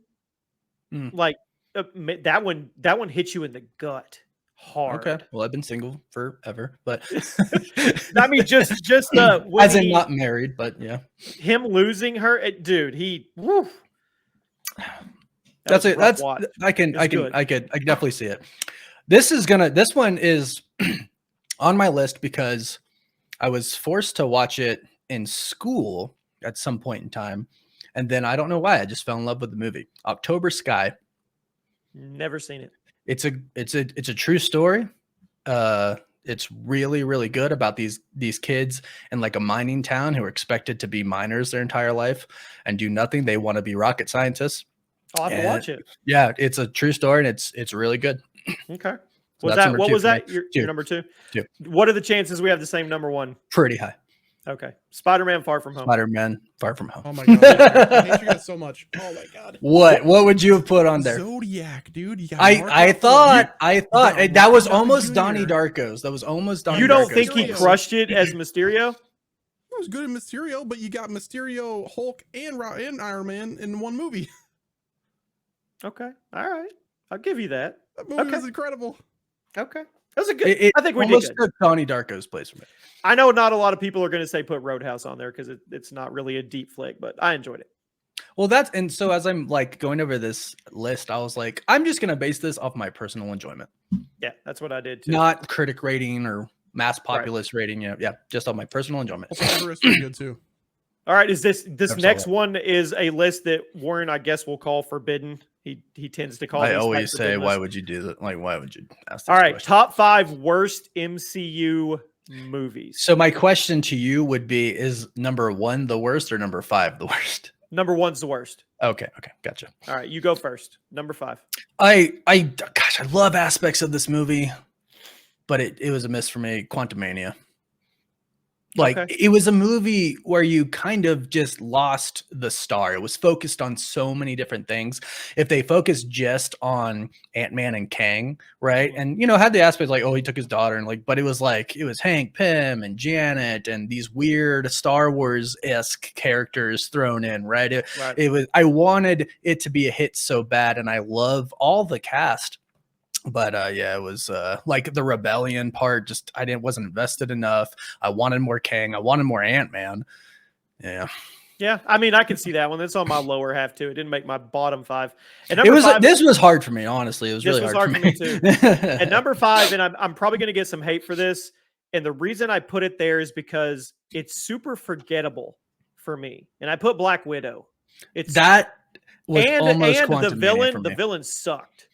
Mm. like that one hits you in the gut hard. Okay. Well, I've been single forever, but I mean, just when as in not married, but yeah. him losing her, dude. Woo. That's it. That's watch. I can good. definitely see it. This one is on my list because I was forced to watch it in school at some point in time, and then I don't know why I just fell in love with the movie. October Sky. Never seen it. It's a true story. It's really, really good about these kids in like a mining town who are expected to be miners their entire life and do nothing. They want to be rocket scientists. I'll have to watch it. Yeah, it's a true story and it's really good. Okay. Was that's that number what two was for me. that? Your Two. number 2? Two. What are the chances we have the same number 1? Pretty high. Okay. Spider-Man Far From Home. Spider-Man Far From Home. Oh my god, I hate you guys so much. Oh my god. What would you have put on there? Zodiac, dude. You got I thought got that was Robert almost Jr.. Donnie Darko's. That was almost Donnie You don't Darko's think he choice. crushed it as Mysterio? It was good in Mysterio, but you got Mysterio, Hulk, and Iron Man in one movie. Okay. All right. I'll give you that. That movie Okay. was incredible. Okay. That was a good. It I think we did almost good. took Donnie Darko's place from it. I know not a lot of people are going to say put Roadhouse on there because it's not really a deep flick, but I enjoyed it. Well, so as I'm like going over this list, I was like, I'm just gonna base this off my personal enjoyment, Yeah, that's what I did too. not critic rating or mass populace rating. Yeah, just on my personal enjoyment. Also, Everest was good too. All right, is this Never saw next that. one is a list that Warren, I guess, will call forbidden. He tends to call. I these always types of say, forbidden why lists. would you do that? Like, why would you ask? This All right, question? top 5 worst MCU movies. So my question to you would be: is number 1 the worst or number 5 the worst? Number 1's the worst. Okay, gotcha. All right, you go first. Number 5. Gosh, I love aspects of this movie, but it was a miss for me. Quantumania. Like Okay. it was a movie where you kind of just lost the star. It was focused on so many different things. If they focused just on Ant-Man and Kang, right? And had the aspect like, oh, he took his daughter and but it was Hank Pym and Janet and these weird Star Wars-esque characters thrown in, right? Right. It was I wanted it to be a hit so bad, and I love all the cast. But it was like the rebellion part. Just wasn't invested enough. I wanted more Kang. I wanted more Ant-Man. Yeah, Yeah, I mean, I can see that one. That's on my lower half too. It didn't make my bottom 5. And it number was. 5, This was hard for me, honestly. It was This really was hard hard for me too. And number 5, and I'm probably going to get some hate for this. And the reason I put it there is because it's super forgettable for me. And I put Black Widow. It's that was and almost the Quantumania for me. the villain sucked.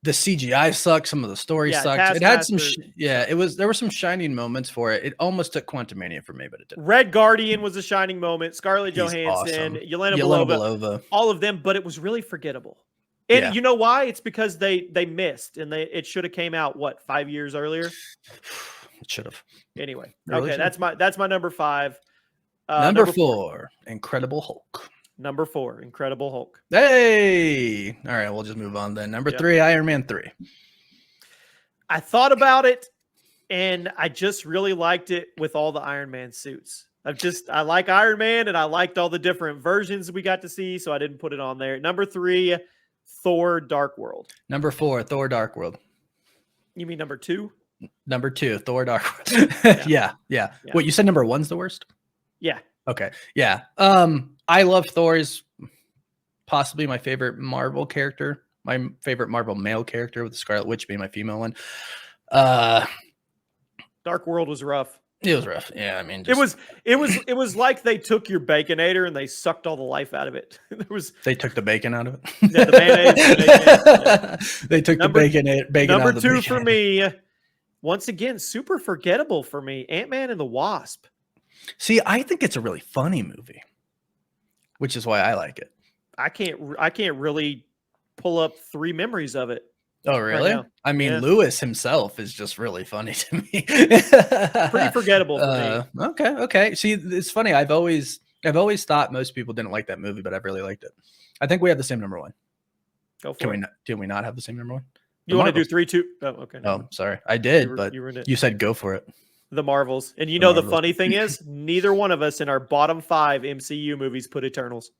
The CGI sucked. Some of the story Yeah, sucked. It had some. Taskmaster- There were some shining moments for it. It almost took Quantumania for me, but it didn't. Red Guardian was a shining moment. Scarlett He's Johansson, awesome. Yelena Yelena Belova, Belova. all of them, but it was really forgettable. And Yeah. you know why? It's because they missed, and it should have came out 5 years earlier. It should have. Anyway, Really okay, should've. that's my number 5. Number 4, Incredible Hulk. Number 4, Incredible Hulk. Hey, all right, we'll just move on then. Number 3, Iron Man 3. I thought about it, and I just really liked it with all the Iron Man suits. I like Iron Man, and I liked all the different versions we got to see, so I didn't put it on there. Number 3, Thor: Dark World. Number 4, Thor: Dark World. You mean number 2? Number 2, Thor: Dark World. Yeah. What, you said number 1's the worst? Yeah. Okay. Yeah. I love Thor. Is possibly my favorite Marvel character. My favorite Marvel male character, with the Scarlet Witch being my female one. Dark World was rough. It was rough. Yeah, I mean, It was like they took your Baconator and they sucked all the life out of it. They took the bacon out of it. Yeah, the mayonnaise. The bacon, They took the bacon out number of the 2 bacon. for me. Once again, super forgettable for me. Ant-Man and the Wasp. See, I think it's a really funny movie, which is why I like it. I can't really pull up 3 memories of it. Oh, really? now. I mean, Yeah. Lewis himself is just really funny to me. Pretty forgettable for me. Okay. See, it's funny. I've always thought most people didn't like that movie, but I've really liked it. I think we have the same number 1. Go for it. Do we not have the same number 1? You want to do 3, 2? Oh, okay. Oh, sorry. I did, but you ruined it. you said go for it. The Marvels. And The the Marvels. funny thing is, neither one of us in our bottom 5 MCU movies put Eternals.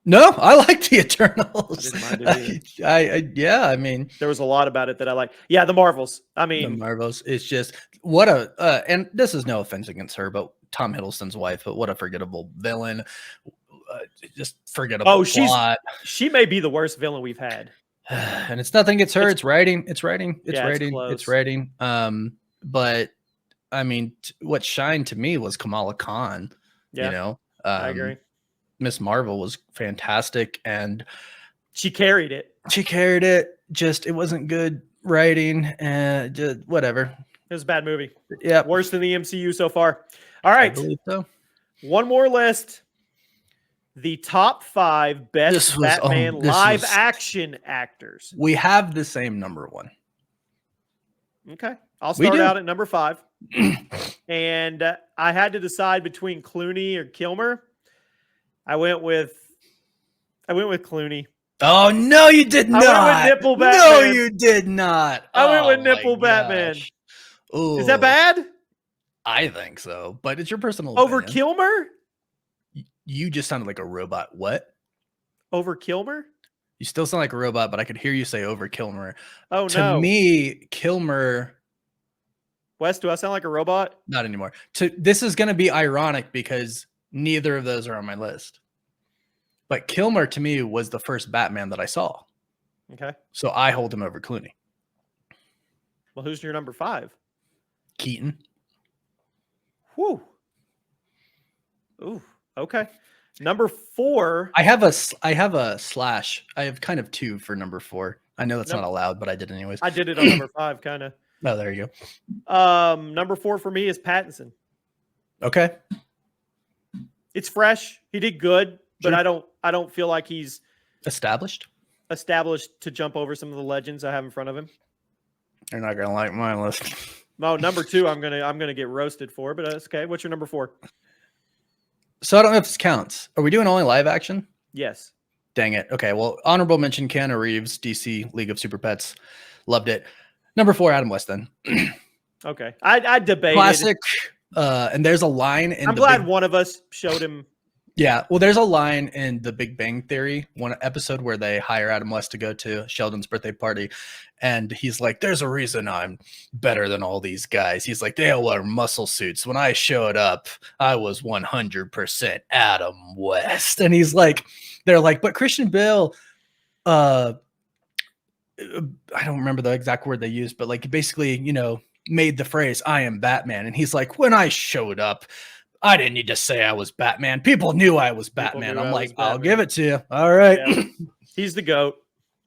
No, I like the Eternals. I didn't mind it Yeah, I mean, There was a lot about it that I like. Yeah, the Marvels. I the mean, Marvels. It's just what a and this is no offense against her, but Tom Hiddleston's wife. But what a forgettable villain. Just forgettable plot. she may be the worst villain we've had. And it's nothing against her. It's writing. close. It's writing. But I mean, what shined to me was Kamala Khan. Yeah, I agree. Miss Marvel was fantastic, and She carried it. she carried it. Just it wasn't good writing, and just whatever. It was a bad movie. Yeah, Worse than the MCU so far. All I right. believe so. One more list. The top 5 best This was- Batman this live was- action actors. We have the same number 1. Okay. I'll We start do. out at number 5. And I had to decide between Clooney or Kilmer. I went with Clooney. Oh no, you did I not. went with Nipple No, Batman. you did not. I went with Oh, my Nipple Batman. gosh. Is that Ooh, bad? I think so, but it's your personal Over opinion. Kilmer? You just sounded like a robot. What? Over Kilmer? You still sound like a robot, but I could hear you say over Kilmer. Oh To no. me, Kilmer, Wes, do I sound like a robot? not anymore. This is going to be ironic because neither of those are on my list. But Kilmer to me was the first Batman that I saw. Okay. So I hold him over Clooney. Well, who's your number 5? Keaton. Whew. Ooh. Okay. Number 4. I have a slash. I have kind of 2 for number 4. I know that's Nope. not allowed, but I did anyways. I did it on number 5, kind of. Oh, there you go. Number 4 for me is Pattinson. Okay. It's fresh. He did good, but Sure. I don't feel like he's Established. established to jump over some of the legends I have in front of him. You're not gonna like my list. Oh, number 2, I'm gonna get roasted for, but that's okay. What's your number 4? So I don't know if this counts. Are we doing only live action? Yes. Dang it. Okay. Well, honorable mention: Keanu Reeves, DC League of Super Pets. Loved it. Number 4, Adam West. Then Okay. I debated. classic. And there's a line in. I'm the glad Big- one of us showed him. Yeah. Well, there's a line in The Big Bang Theory, one episode where they hire Adam West to go to Sheldon's birthday party. And he's like, there's a reason I'm better than all these guys. He's like, they all wear muscle suits. When I showed up, I was 100% Adam West. And he's like, they're like, but Christian Bale, I don't remember the exact word they used, but like basically, made the phrase, I am Batman. And he's like, when I showed up, I didn't need to say I was Batman. People knew I was Batman. knew I'm I like, was I'll Batman. give it to you. All right. Yeah. He's the GOAT.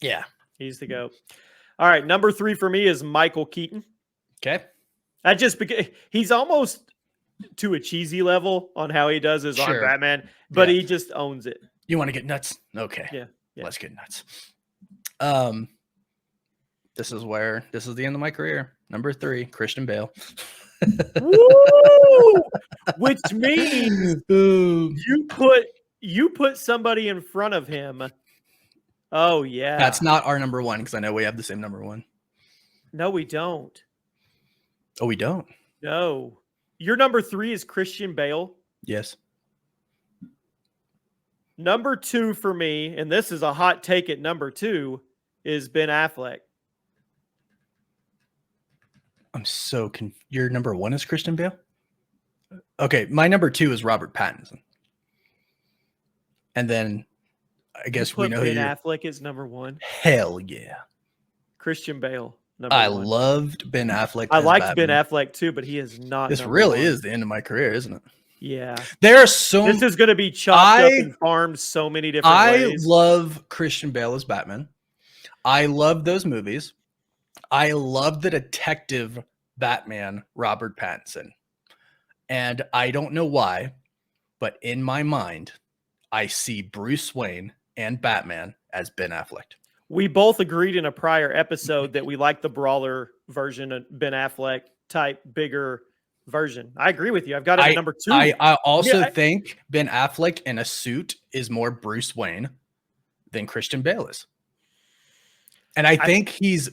Yeah. He's the GOAT. All right. Number 3 for me is Michael Keaton. Okay. I just he's almost to a cheesy level on how he does his on Sure. Batman, but Yeah. he just owns it. You want to get nuts? Okay. Yeah. Let's get nuts. This is the end of my career. Number 3, Christian Bale. Woo! Which means Ooh. you put somebody in front of him. Oh yeah. That's not our number 1 because I know we have the same number 1. No, we don't. Oh, we don't? No. Your number 3 is Christian Bale. Yes. Number 2 for me, and this is a hot take at number 2, is Ben Affleck. I'm so confused. Your number 1 is Christian Bale? Okay, my number 2 is Robert Pattinson. And then I guess we Put know who Ben you're... Affleck is number 1. Hell yeah. Christian Bale. Number I 1. loved Ben Affleck. I as liked Batman. Ben Affleck too, but he is not. This number really 1. is the end of my career, isn't it? Yeah. There are so This is going to be chopped up and farmed so many different ways. love Christian Bale as Batman. I love those movies. I love the detective Batman, Robert Pattinson. And I don't know why, but in my mind, I see Bruce Wayne and Batman as Ben Affleck. We both agreed in a prior episode that we like the brawler version of Ben Affleck type, bigger version. I agree with you. I've got it at number 2. I also Yeah, think Ben Affleck in a suit is more Bruce Wayne than Christian Bale is. And I think he's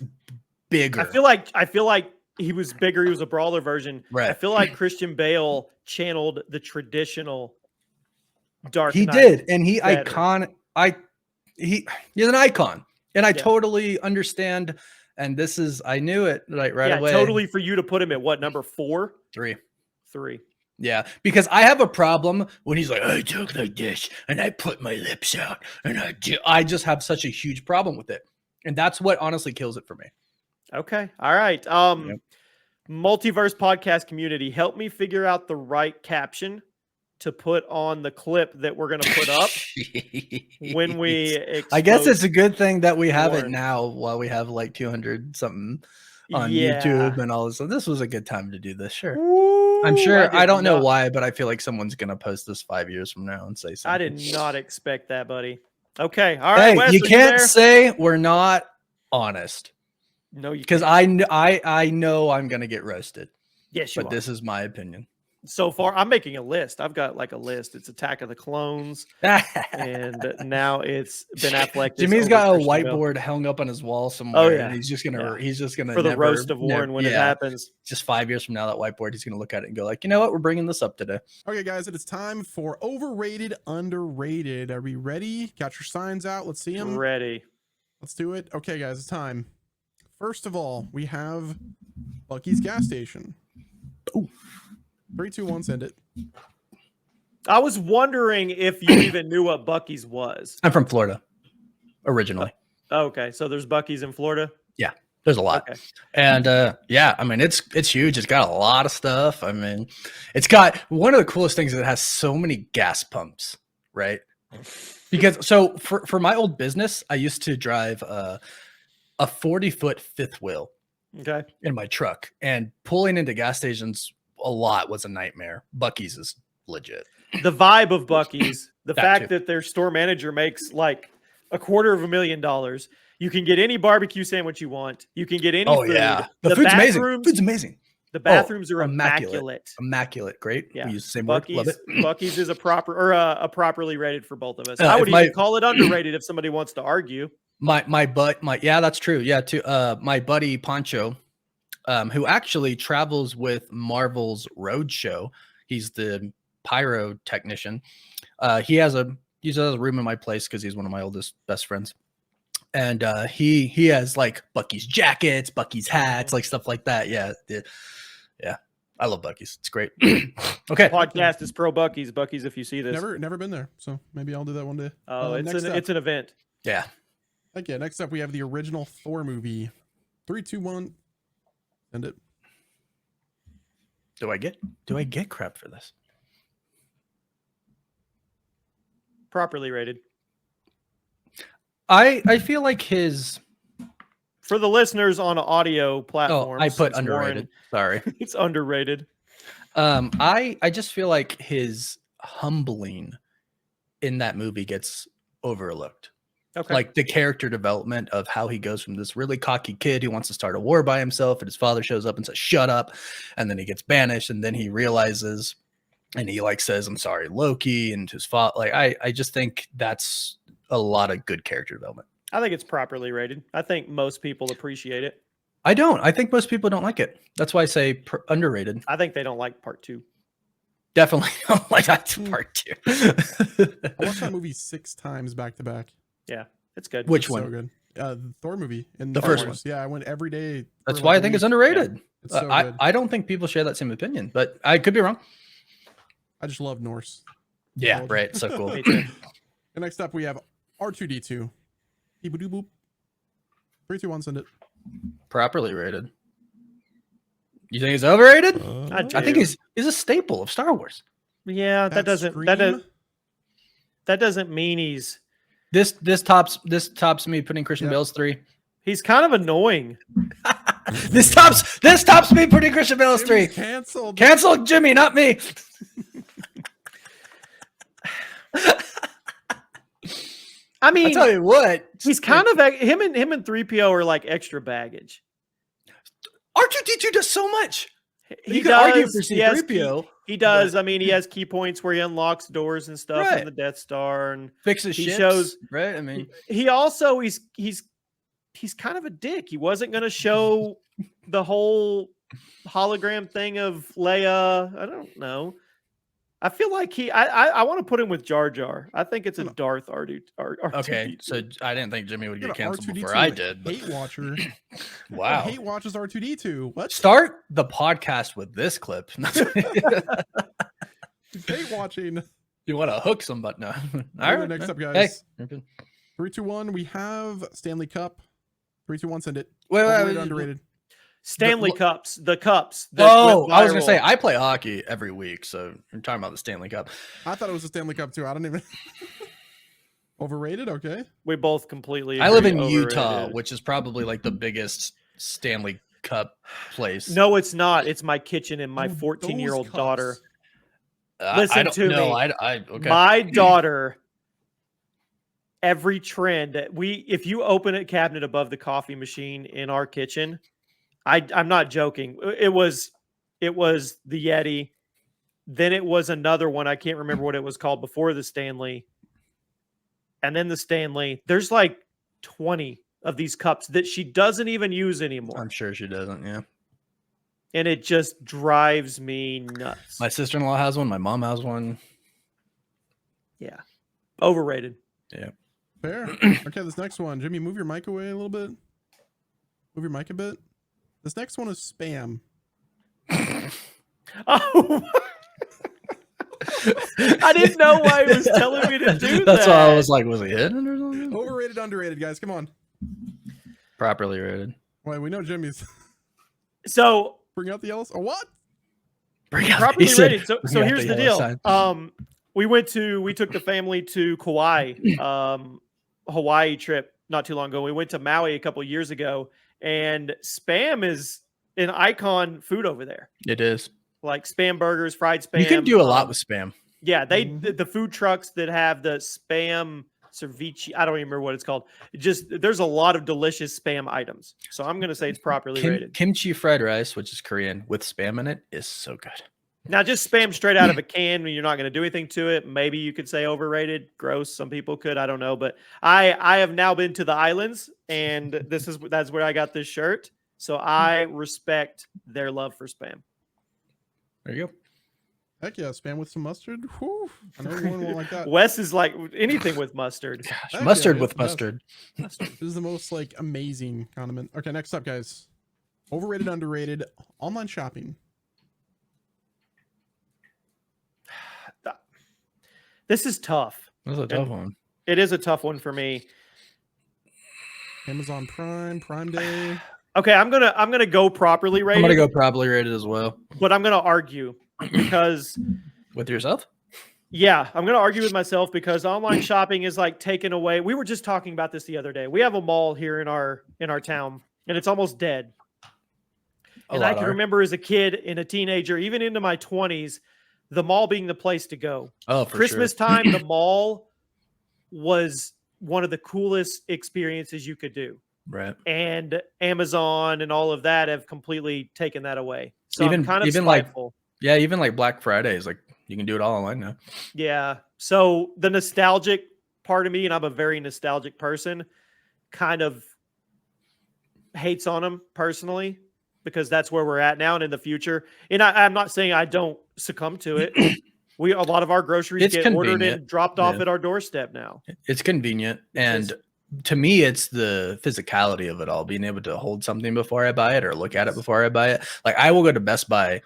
bigger. I feel like he was bigger. He was a brawler version. Right. I feel like Christian Bale channeled the traditional Dark He Knight did, and he's better. an icon, and I Yeah. totally understand. And this is, I knew it right Yeah, away. totally. For you to put him at what, number 4? 3. 3. Yeah, because I have a problem when he's like, I talk like this, and I put my lips out, and I just have such a huge problem with it, and that's what honestly kills it for me. Okay. All right. Multiverse podcast community, help me figure out the right caption to put on the clip that we're going to put up when we I guess expose it's a good thing that we have it Warren. now while we have like 200 something on Yeah. YouTube and all this. So this was a good time to do this. Sure. Woo, I'm sure. I did don't know not- why, but I feel like someone's going to post this 5 years from now and say something. I did not expect that, buddy. Okay. All right. Hey, Wes, you are can't there? say we're not honest. No, you because can't. I know I'm gonna get roasted, Yes, you but are. this is my opinion. So far, I'm making a list. I've got like a list. It's Attack of the Clones, and now it's Ben Affleck. Jimmy's got a whiteboard hung up on his wall somewhere, and he's just gonna for the roast of Warren when it happens. Just 5 years from now, that whiteboard, he's gonna look at it and go like, you know what, we're bringing this up today. Okay, guys, it is time for overrated, underrated. Are we ready? Got your signs out. Let's see them. Ready. Let's do it. Okay, guys, it's time. First of all, we have Bucky's gas station. Ooh. 3, 2, 1, send it. I was wondering if you even knew what Bucky's was. I'm from Florida, originally. Okay, so there's Bucky's in Florida. Yeah, there's a lot. Okay. And yeah, I mean, it's huge. It's got a lot of stuff. I mean, it's got one of the coolest things is it has so many gas pumps, right? Because so for my old business, I used to drive a 40-foot fifth wheel Okay. in my truck, and pulling into gas stations a lot was a nightmare. Bucky's is legit. The vibe of Bucky's, the That fact too. that their store manager makes like $250,000. You can get any barbecue sandwich you want. You can get any Oh food. yeah, the food's amazing. Food's amazing. The bathrooms are immaculate. immaculate. Great. Yeah. We use the same word. Love Bucky's, it. Bucky's is a properly rated for both of us. Uh, I would if my- even call it underrated if somebody wants to argue. Yeah, that's true. Yeah, my buddy Poncho, who actually travels with Marvel's Roadshow. He's the pyro technician. He has a room in my place because he's one of my oldest best friends. And he has like Bucky's jackets, Bucky's hats, like stuff like that. Yeah. I love Bucky's. It's great. Okay. Podcast is pro Bucky's. Bucky's, if you see this. Never been there, so maybe I'll do that one day. Oh, next up. it's an event. Yeah. Okay, next up we have the original Thor movie. 3, 2, 1, send it. Do I get crap for this? Properly rated. I feel like his. For the listeners on audio Oh, platforms. I put it's underrated. Sorry. Warren, it's underrated. I just feel like his humbling in that movie gets overlooked. Okay. Like the character development of how he goes from this really cocky kid who wants to start a war by himself, and his father shows up and says, "Shut up," and then he gets banished, and then he realizes, and he like says, "I'm sorry, Loki," and his father. Like I just think that's a lot of good character development. I think it's properly rated. I think most people appreciate it. I don't. I think most people don't like it. That's why I say underrated. I think they don't like part 2. Definitely don't like that part 2. I watched that movie 6 times back to back. Yeah, it's good. Which It's one? so good. The Thor movie. And The first one. Yeah, I went every day. for That's like why a I think it's week. underrated. It's so good. I don't think people share that same opinion, but I could be wrong. I just love Norse. Yeah, Cool. right. So cool. Me too. And next up we have R2D2. Beep boop boop. 3, 2, 1, send it. Properly rated. You think he's overrated? I I think he's a staple of Star Wars. Yeah, that doesn't mean he's This tops me putting Christian Yeah. Bale's 3. he's kind of annoying. This tops me putting Christian Bale's 3. Canceled. Cancel Jimmy, not me. I I mean, tell you what, he's kind of him and 3PO are like extra baggage. R2D2 does so much. He You could argue for he has C3PO. He does. I mean, he has key points where he unlocks doors and stuff Right. in the Death Star, and Fixes He ships, shows- right? I mean, he also he's kind of a dick. He wasn't going to show the whole hologram thing of Leia. I don't know. I feel like I want to put him with Jar Jar. I think it's a Darth R2. okay. So I didn't think Jimmy would You're get an canceled R2D2 before I did. But Hate watcher. wow. Hate watches R2D2. What? Start the podcast with this clip. Hate watching. You want to hook somebody? No. All Alright, right. next up, Hey. guys. Okay. 3, 2, 1. We have Stanley Cup. 3, 2, 1. Send it. Wait, Overrated, underrated. Stanley Cups, the cups. that Oh, went I was gonna viral. say I play hockey every week, so you're talking about the Stanley Cup. I thought it was a Stanley Cup too. I don't even. Overrated. Okay. We both completely. I live agree. in Utah, Overrated. which is probably like the biggest Stanley Cup place. No, it's not. It's my kitchen and my Oh, 14-year-old those daughter. cups. I listen don't to know. me. I okay. My daughter, every trend that if you open a cabinet above the coffee machine in our kitchen, I'm not joking. It was the Yeti. Then it was another one. I can't remember what it was called before the Stanley. And then the Stanley. There's like 20 of these cups that she doesn't even use anymore. I'm sure she doesn't. Yeah. And it just drives me nuts. My sister-in-law has one. My mom has one. Yeah. Overrated. Yeah. Fair. Okay, this next one. Jimmy, move your mic away a little bit. Move your mic a bit. This next one is spam. Oh, I didn't know why he was telling me to do that. That's why I was like, was he hidden or something? Overrated, underrated, guys. Come on. Properly rated. Wait, we know Jimmy's. So Bring out the yellow. Oh, what? properly rated. So bring out here's the the yellow deal. sign. We took the family to Kauai, Hawaii trip not too long ago. We went to Maui a couple years ago, and Spam is an icon food over there. It is. Like Spam burgers, fried Spam. You can do a lot with Spam. Yeah, the food trucks that have the Spam ceviche. I don't even remember what it's called. There's a lot of delicious Spam items. So I'm gonna say it's properly rated. Kimchi fried rice, which is Korean with Spam in it, is so good. Now, just Spam straight out of a can when you're not going to do anything to it. Maybe you could say overrated, gross. Some people could. I don't know. But I have now been to the islands, and that's where I got this shirt. So I respect their love for Spam. There you go. Heck yeah, spam with some mustard. Whew. I know everyone won't like that. Wes is like anything with mustard. Gosh, Heck mustard yeah, with it's the best. mustard. This is the most like amazing condiment. Okay, next up, guys. Overrated, underrated, online shopping. This is tough. That's a tough one. It is a tough one for me. Amazon Prime, Prime Day. Okay, I'm gonna go properly rated. I'm gonna go properly rated as well. But I'm gonna argue because With yourself? yeah, I'm gonna argue with myself because online shopping is like taken away. We were just talking about this the other day. We have a mall here in our town, and it's almost dead. And I can remember as a kid and a teenager, even into my 20s, the mall being the place to go. Oh, for Christmas sure. time, the mall was one of the coolest experiences you could do. Right. And Amazon and all of that have completely taken that away. So Even- I'm kind of even like- spiteful. Yeah, even like Black Fridays, like you can do it all online now. Yeah. So the nostalgic part of me, and I'm a very nostalgic person, kind of hates on them personally because that's where we're at now and in the future. And I'm not saying I don't succumb to it. A lot of our groceries It's get ordered convenient. and dropped off Yeah. at our doorstep now. It's convenient. And to me, it's the physicality of it all, being able to hold something before I buy it or look at it before I buy it. Like I will go to Best Buy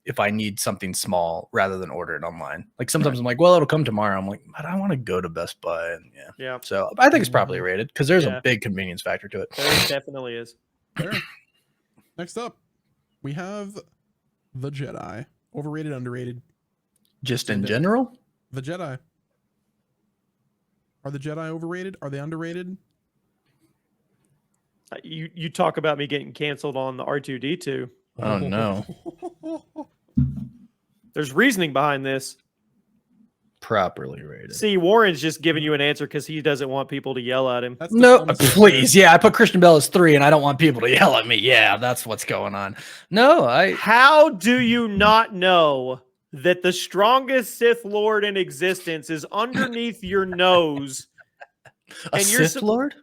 if I need something small rather than order it online. Like sometimes I'm like, well, it'll come tomorrow. I'm like, but I want to go to Best Buy. And yeah. Yeah, So I think it's properly rated because there's Yeah. a big convenience factor to it. there definitely is. Fair. Next up, we have The Jedi. Overrated, underrated. Just in general. The Jedi. Are the Jedi overrated? Are they underrated? You talk about me getting canceled on the R2D2. Oh no. There's reasoning behind this. Properly rated. See, Warren's just giving you an answer because he doesn't want people to yell at him. That's No, diplomacy. please. Yeah, I put Christian Bale as 3 and I don't want people to yell at me. Yeah, that's what's going on. No, How do you not know that the strongest Sith Lord in existence is underneath your nose? a And you're Sith Lord?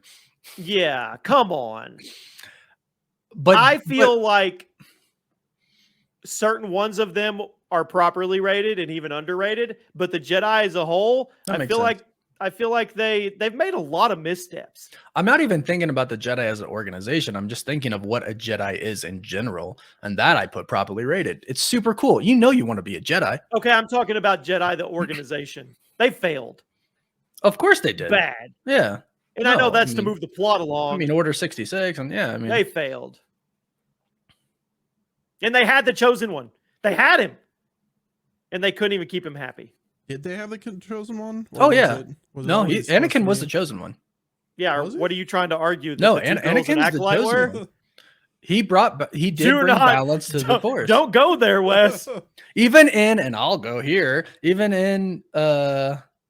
Yeah, come on. But I feel like certain ones of them are properly rated and even underrated, but the Jedi as a whole, That I makes feel like they've made a lot of missteps. I'm not even thinking about the Jedi as an organization. I'm just thinking of what a Jedi is in general, and that I put properly rated. It's super cool. You know you want to be a Jedi. Okay, I'm talking about Jedi the organization. They failed Of course they did. bad. Yeah. And I know No, that's I to mean- move the plot along. I mean, Order 66, and yeah, I mean, They failed. And they had the chosen one. They had him. And they couldn't even keep him happy. Did they have the chosen one? Oh, was yeah. was no, always supposed Anakin to was be? the chosen one. Yeah, Was what he? are you trying to argue? That No, the two girls in Anakin's the Acolyte chosen were? one. He did Do bring not- balance to the Force. Don't go there, Wes. Even in, and I'll go here, even in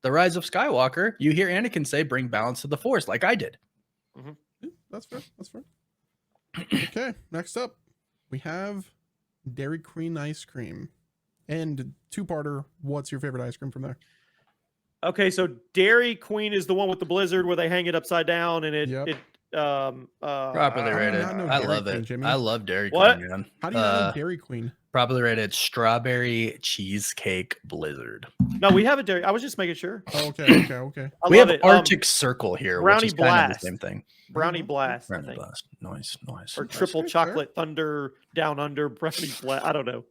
The Rise of Skywalker, you hear Anakin say, "Bring balance to the Force," like I did. Yeah, that's fair. That's fair. Okay, next up, we have Dairy Queen ice cream. And two-parter, what's your favorite ice cream from there? Okay, so Dairy Queen is the one with the blizzard where they hang it upside down and Yep. Properly do you rated. not know I Dairy love Queen, it. Jimmy? I love Dairy What? Queen, man. How do you not know Dairy Queen? Properly rated strawberry cheesecake blizzard. No, we have a Dairy. I was just making sure. Oh, okay. I We love have it. Arctic Circle here, which Brownie is kind of the Blast. same thing. Brownie Blast, I Brownie think. Blast. Nice. Or Triple good, Chocolate Thunder Down Under Brownie Blast. I don't know.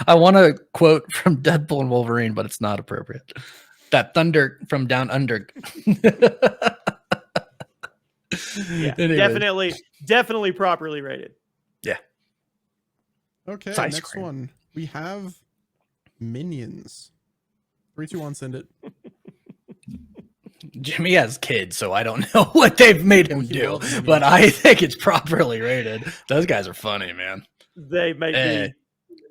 I want to quote from Deadpool and Wolverine, but it's not appropriate. That thunder from down under. Yeah, Anyways. definitely properly rated. Okay, It's ice next cream. one. We have Minions. 3, 2, 1, send it. Jimmy has kids, so I don't know what they've made him He do, loves Minions. but I think it's properly rated. Those guys are funny, man. They make Eh, me.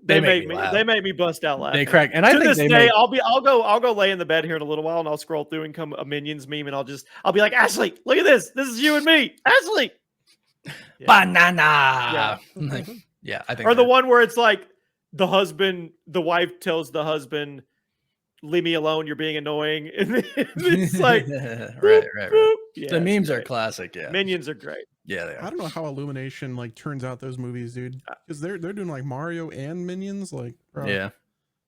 they They make make me me. laugh. They make me bust out laughing. They crack, and I To think this they day, make, I'll go lay in the bed here in a little while, and I'll scroll through and come a Minions meme, and I'll be like, Ashley, look at this. This is you and me, Ashley. Yeah. banana. Yeah, I think Or the they're- one where it's like the wife tells the husband, "Leave me alone. You're being annoying." And then it's like, right. boop. Yeah, The it's memes are great. classic. Yeah, Minions are great. yeah, they I are. don't know how Illumination like turns out those movies, dude. Because they're doing like Mario and Minions. Like, bro, Yeah,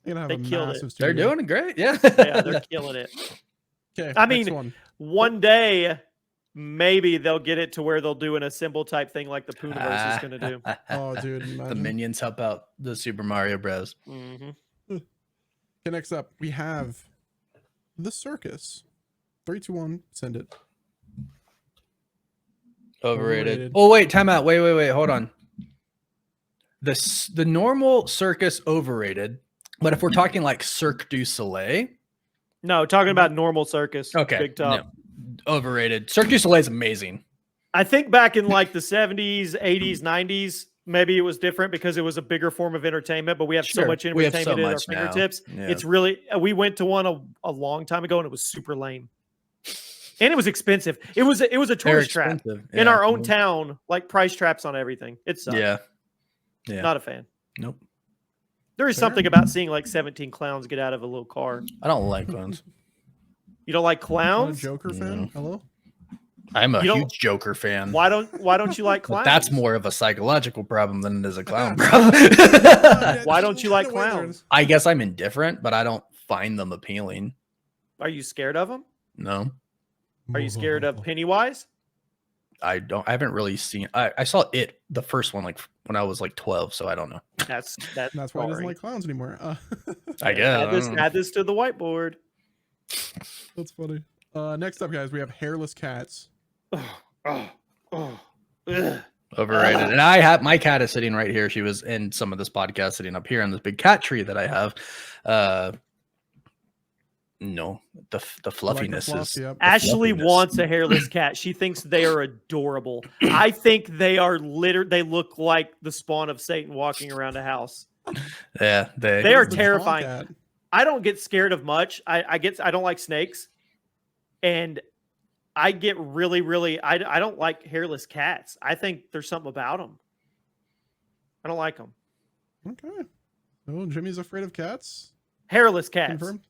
they're gonna have They a killed it. massive they're studio. doing it great. Yeah, Yeah, they're killing it. Okay, I next mean, one. One day, maybe they'll get it to where they'll do an assemble type thing like the Poohniverse is going to do. Oh, dude, the imagine. minions help out the Super Mario Bros. Mhm. Okay, next up, we have the circus. 3, 2, 1, send it. Overrated. Overrated. Oh wait, time out. Wait. Hold on. The normal circus overrated, but if we're talking like Cirque du Soleil, No, talking about normal circus. okay, Big top. no, overrated. Cirque du Soleil is amazing. I think back in like the 70s, 80s, 90s, maybe it was different because it was a bigger form of entertainment, but we have so Sure, much we have entertainment so at our much now. fingertips. Yeah. It's really, we went to one a long time ago and it was super lame. And it was expensive. It was a They're tourist trap expensive. in Yeah. our own town, like price traps on everything. It sucked. Yeah. Yeah. Not a fan. Nope. There is Fair. something about seeing like 17 clowns get out of a little car. I don't like clowns. You don't like Not a clowns? Joker fan? Hello? I'm a You don't- huge Joker fan. Why don't you like But clowns? that's more of a psychological problem than it is a clown problem. Why don't you like clowns? I guess I'm indifferent, but I don't find them appealing. Are you scared of them? No, Are you scared of Pennywise? I don't. I haven't really seen. I saw it, the first one, like when I was like 12, so I don't know. That's That's why he doesn't boring. like clowns anymore. I guess. Add I this, don't know. add this to the whiteboard. That's funny. Next up, guys, we have hairless cats. Ugh. Overrated. And I have my cat is sitting right here. She was in some of this podcast sitting up here on this big cat tree that I have. No, the Like the fluffiness fluff, is yep. Ashley fluffiness. wants a hairless cat. She thinks they are adorable. I think they are they look like the spawn of Satan walking around a house. Yeah, They What are is the terrifying. tomcat? I don't get scared of much. I don't like snakes. And I get really I don't like hairless cats. I think there's something about them. I don't like them. Okay. Oh, Jimmy's afraid of cats? Hairless cats. Confirm?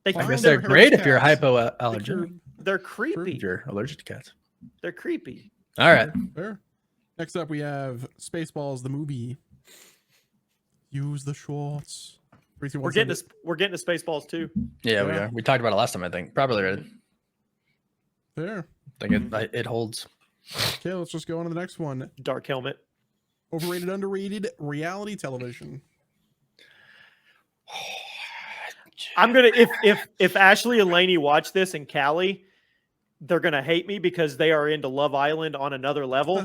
They I I guess guess they're they're great if you're cats. hypoallergenic. they're creepy. If you're allergic to cats. They're creepy. All right. Fair. Next up, we have Spaceballs, the movie. Use the shorts. 3, 2, 1, We're send getting to Spaceballs too. Yeah, we Yeah. are. We talked about it last time, I think. Probably rated. it. Fair. I think it holds. Okay, let's just go on to the next one. Dark helmet. Overrated, underrated reality television. I'm gonna if Ashley and Lainey watch this and Callie, they're gonna hate me because they are into Love Island on another level.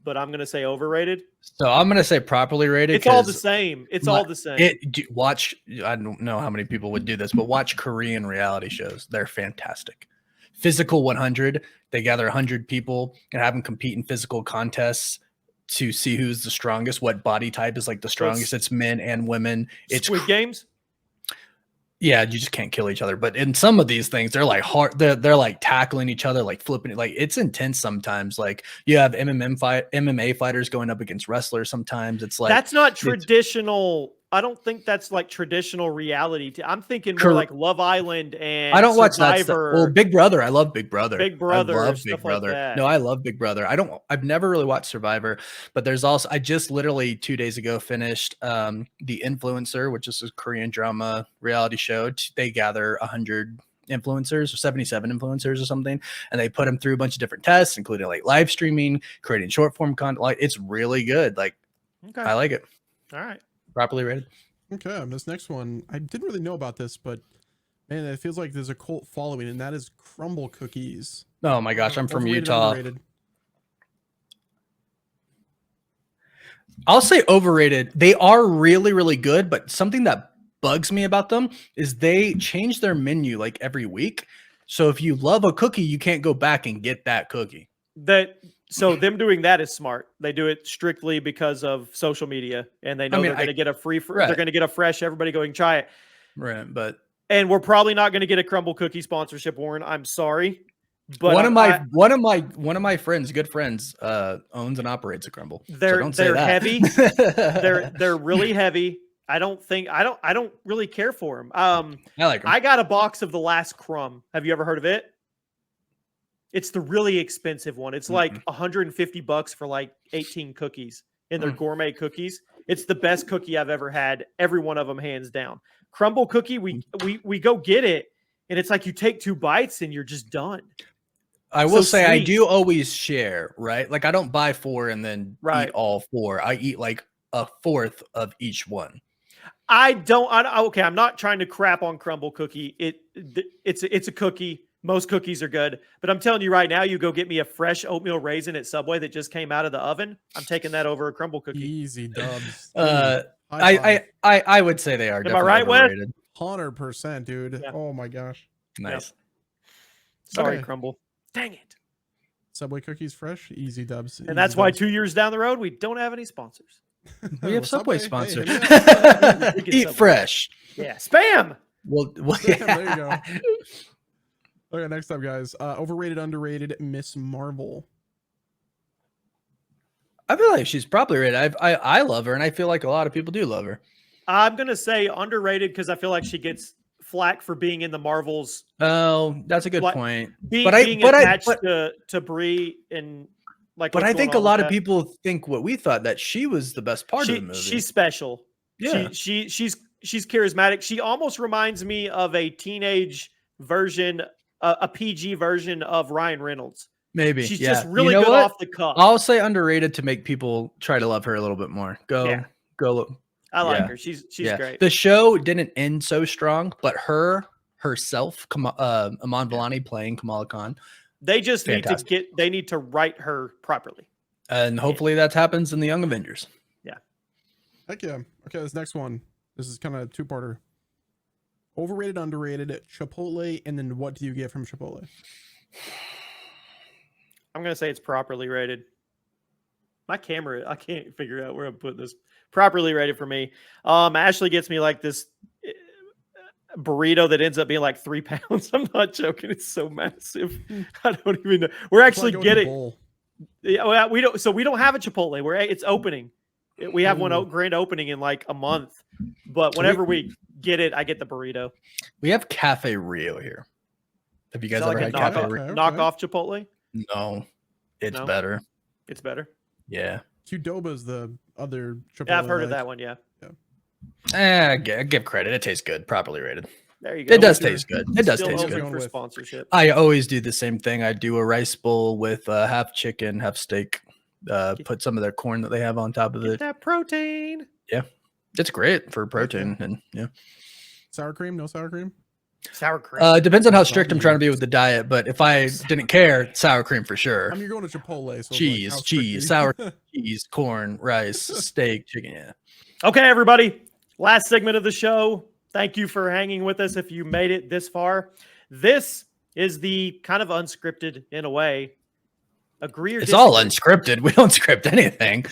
But I'm gonna say overrated. So I'm gonna say properly rated. It's all the 'cause same. It's my- all the same. Watch. I don't know how many people would do this, but watch Korean reality shows. They're fantastic. Physical 100. They gather 100 people and have them compete in physical contests to see who's the strongest. What body type is like the strongest? It's men and women. It's Squid Games. Yeah, you just can't kill each other. But in some of these things, they're like hard. They're like tackling each other, like flipping it. Like it's intense sometimes. Like you have MMA fighters going up against wrestlers. Sometimes it's like that's not traditional. I don't think that's like traditional reality. I'm thinking more like Love Island and I don't watch that stuff. Survivor. Well, Big Brother. I love Big Brother. Big Brother, I love stuff Big Brother. like that. No, I love Big Brother. I've never really watched Survivor, but there's also, I just literally 2 days ago finished The Influencer, which is a Korean drama reality show. They gather 100 influencers or 77 influencers or something, and they put them through a bunch of different tests, including like live streaming, creating short form content. Like it's really good. Like I like it. All right. Properly rated. Okay, this next one, I didn't really know about this, but man, it feels like there's a cult following, and that is crumble cookies. Oh my gosh, I'm from Overrated, Utah. underrated? I'll say overrated. They are really, really good, but something that bugs me about them is they change their menu like every week. So if you love a cookie, you can't go back and get that cookie. So them doing that is smart. They do it strictly because of social media, and they know they're going to get a free. They're going to get a fresh. Everybody going try it. Right, and we're probably not going to get a Crumble Cookie sponsorship, Warren. I'm sorry, but one of my friends, good friends, owns and operates a Crumble. They're heavy. they're really heavy. I don't really care for them. I like them. I got a box of the Last Crumb. Have you ever heard of it? It's the really expensive one. It's like $150 for like 18 cookies in their gourmet cookies. It's the best cookie I've ever had. Every one of them, hands down. Crumble cookie, we go get it, and it's like you take 2 bites and you're just done. I will say I do always share, right? Like I don't buy 4 and then eat all 4. I eat like a fourth of each one. Okay, I'm not trying to crap on Crumble cookie. It's a cookie. Most cookies are good, but I'm telling you right now, you go get me a fresh oatmeal raisin at Subway that just came out of the oven. I'm taking that over a Crumble cookie. Easy dubs. I would say they are. Am I right, Wes? 100%, dude. Yeah. Oh my gosh. Nice. Yep. Sorry, Okay. Crumble. Dang it. Subway cookies fresh, easy dubs. And that's why 2 years down the road, we don't have any sponsors. We have Subway sponsor. Hey, Eat fresh. Yeah, spam. Well, there you go. Okay, next up, guys. Overrated, underrated, Miss Marvel. I feel like she's probably rated. I love her, and I feel like a lot of people do love her. I'm gonna say underrated because I feel like she gets flack for being in the Marvels. Oh, that's a good point. Being attached to Brie and like. But I think a lot of people think what we thought, that she was the best part of the movie. She's special. Yeah, she's charismatic. She almost reminds me of a teenage version, a PG version of Ryan Reynolds. Maybe she's just really good off the cuff. I'll say underrated to make people try to love her a little bit more. Go look. I like her. She's great. The show didn't end so strong, but herself, Aman Vellani playing Kamala Khan. They just need to write her properly. And hopefully that happens in the Young Avengers. Yeah. Heck yeah. Okay, this next one. This is kind of a two-parter. Overrated, underrated, Chipotle, and then what do you get from Chipotle? I'm going to say it's properly rated. My camera, I can't figure out where I'm putting this. Properly rated for me. Ashley gets me like this burrito that ends up being like 3 pounds. I'm not joking. It's so massive. I don't even know. We're actually getting. Yeah, we don't. So we don't have a Chipotle. It's opening. We have one grand opening in like a month. But whenever we get it, I get the burrito. We have Cafe Rio here. Have you guys ever had Cafe Rio? Knockoff Chipotle? No, it's better. It's better. Yeah. Qdoba's the other Chipotle. Yeah, I've heard of that one. Yeah. Give credit. It tastes good. Properly rated. There you go. It does taste good. It does taste good. For sponsorship. I always do the same thing. I do a rice bowl with half chicken, half steak. Put some of their corn that they have on top of it. That protein. Yeah, it's great for protein. And yeah. Sour cream? No sour cream? Sour cream. Depends on how strict I'm trying to be with the diet. But if I didn't care, sour cream for sure. I mean, you're going to Chipotle. So cheese, sour cheese, corn, rice, steak, chicken. Yeah. Okay, everybody. Last segment of the show. Thank you for hanging with us if you made it this far. This is the kind of unscripted, in a way, Agree or It's all disagree? unscripted. We don't script anything.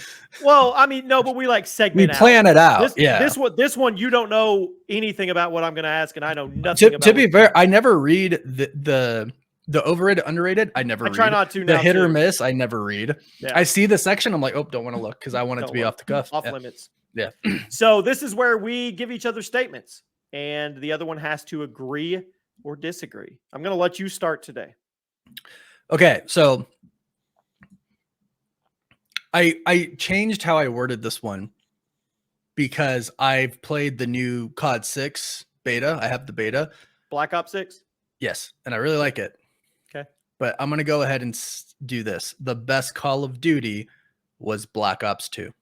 Well, I mean, no, but we like We segment plan it out. This, Yeah. this one, you don't know anything about what I'm going to ask, and I know nothing about. To be fair, I never read the overrated, underrated. I never. I try read. not to. The now hit or too. miss. I never read. Yeah. I see the section. I'm like, oh, don't want to look because I want it Don't to be look. off the cuff. Off Yeah. limits. Yeah. So this is where we give each other statements, and the other one has to agree or disagree. I'm going to let you start today. Okay, so I changed how I worded this one because I've played the new COD 6 beta. I have the beta. Black Ops 6. Yes, and I really like it. Okay. But I'm going to go ahead and do this. The best Call of Duty was Black Ops 2.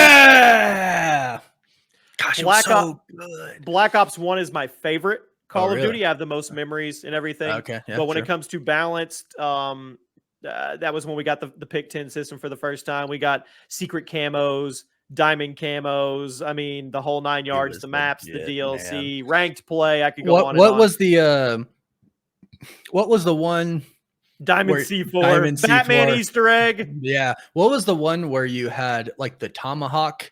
Yeah! Gosh, it was so good. Black Ops 1 is my favorite Call of really? Duty. I have the most memories and everything. Okay, yeah, but when sure. it comes to balanced, that was when we got the pick 10 system for the first time. We got secret camos, diamond camos. I mean, the whole 9 yards, was the the maps, the shit, DLC, ranked play. I could go on. What and was the what was the one? Diamond where- C4, Diamond Batman C4. Easter egg? Yeah. What was the one where you had like the tomahawk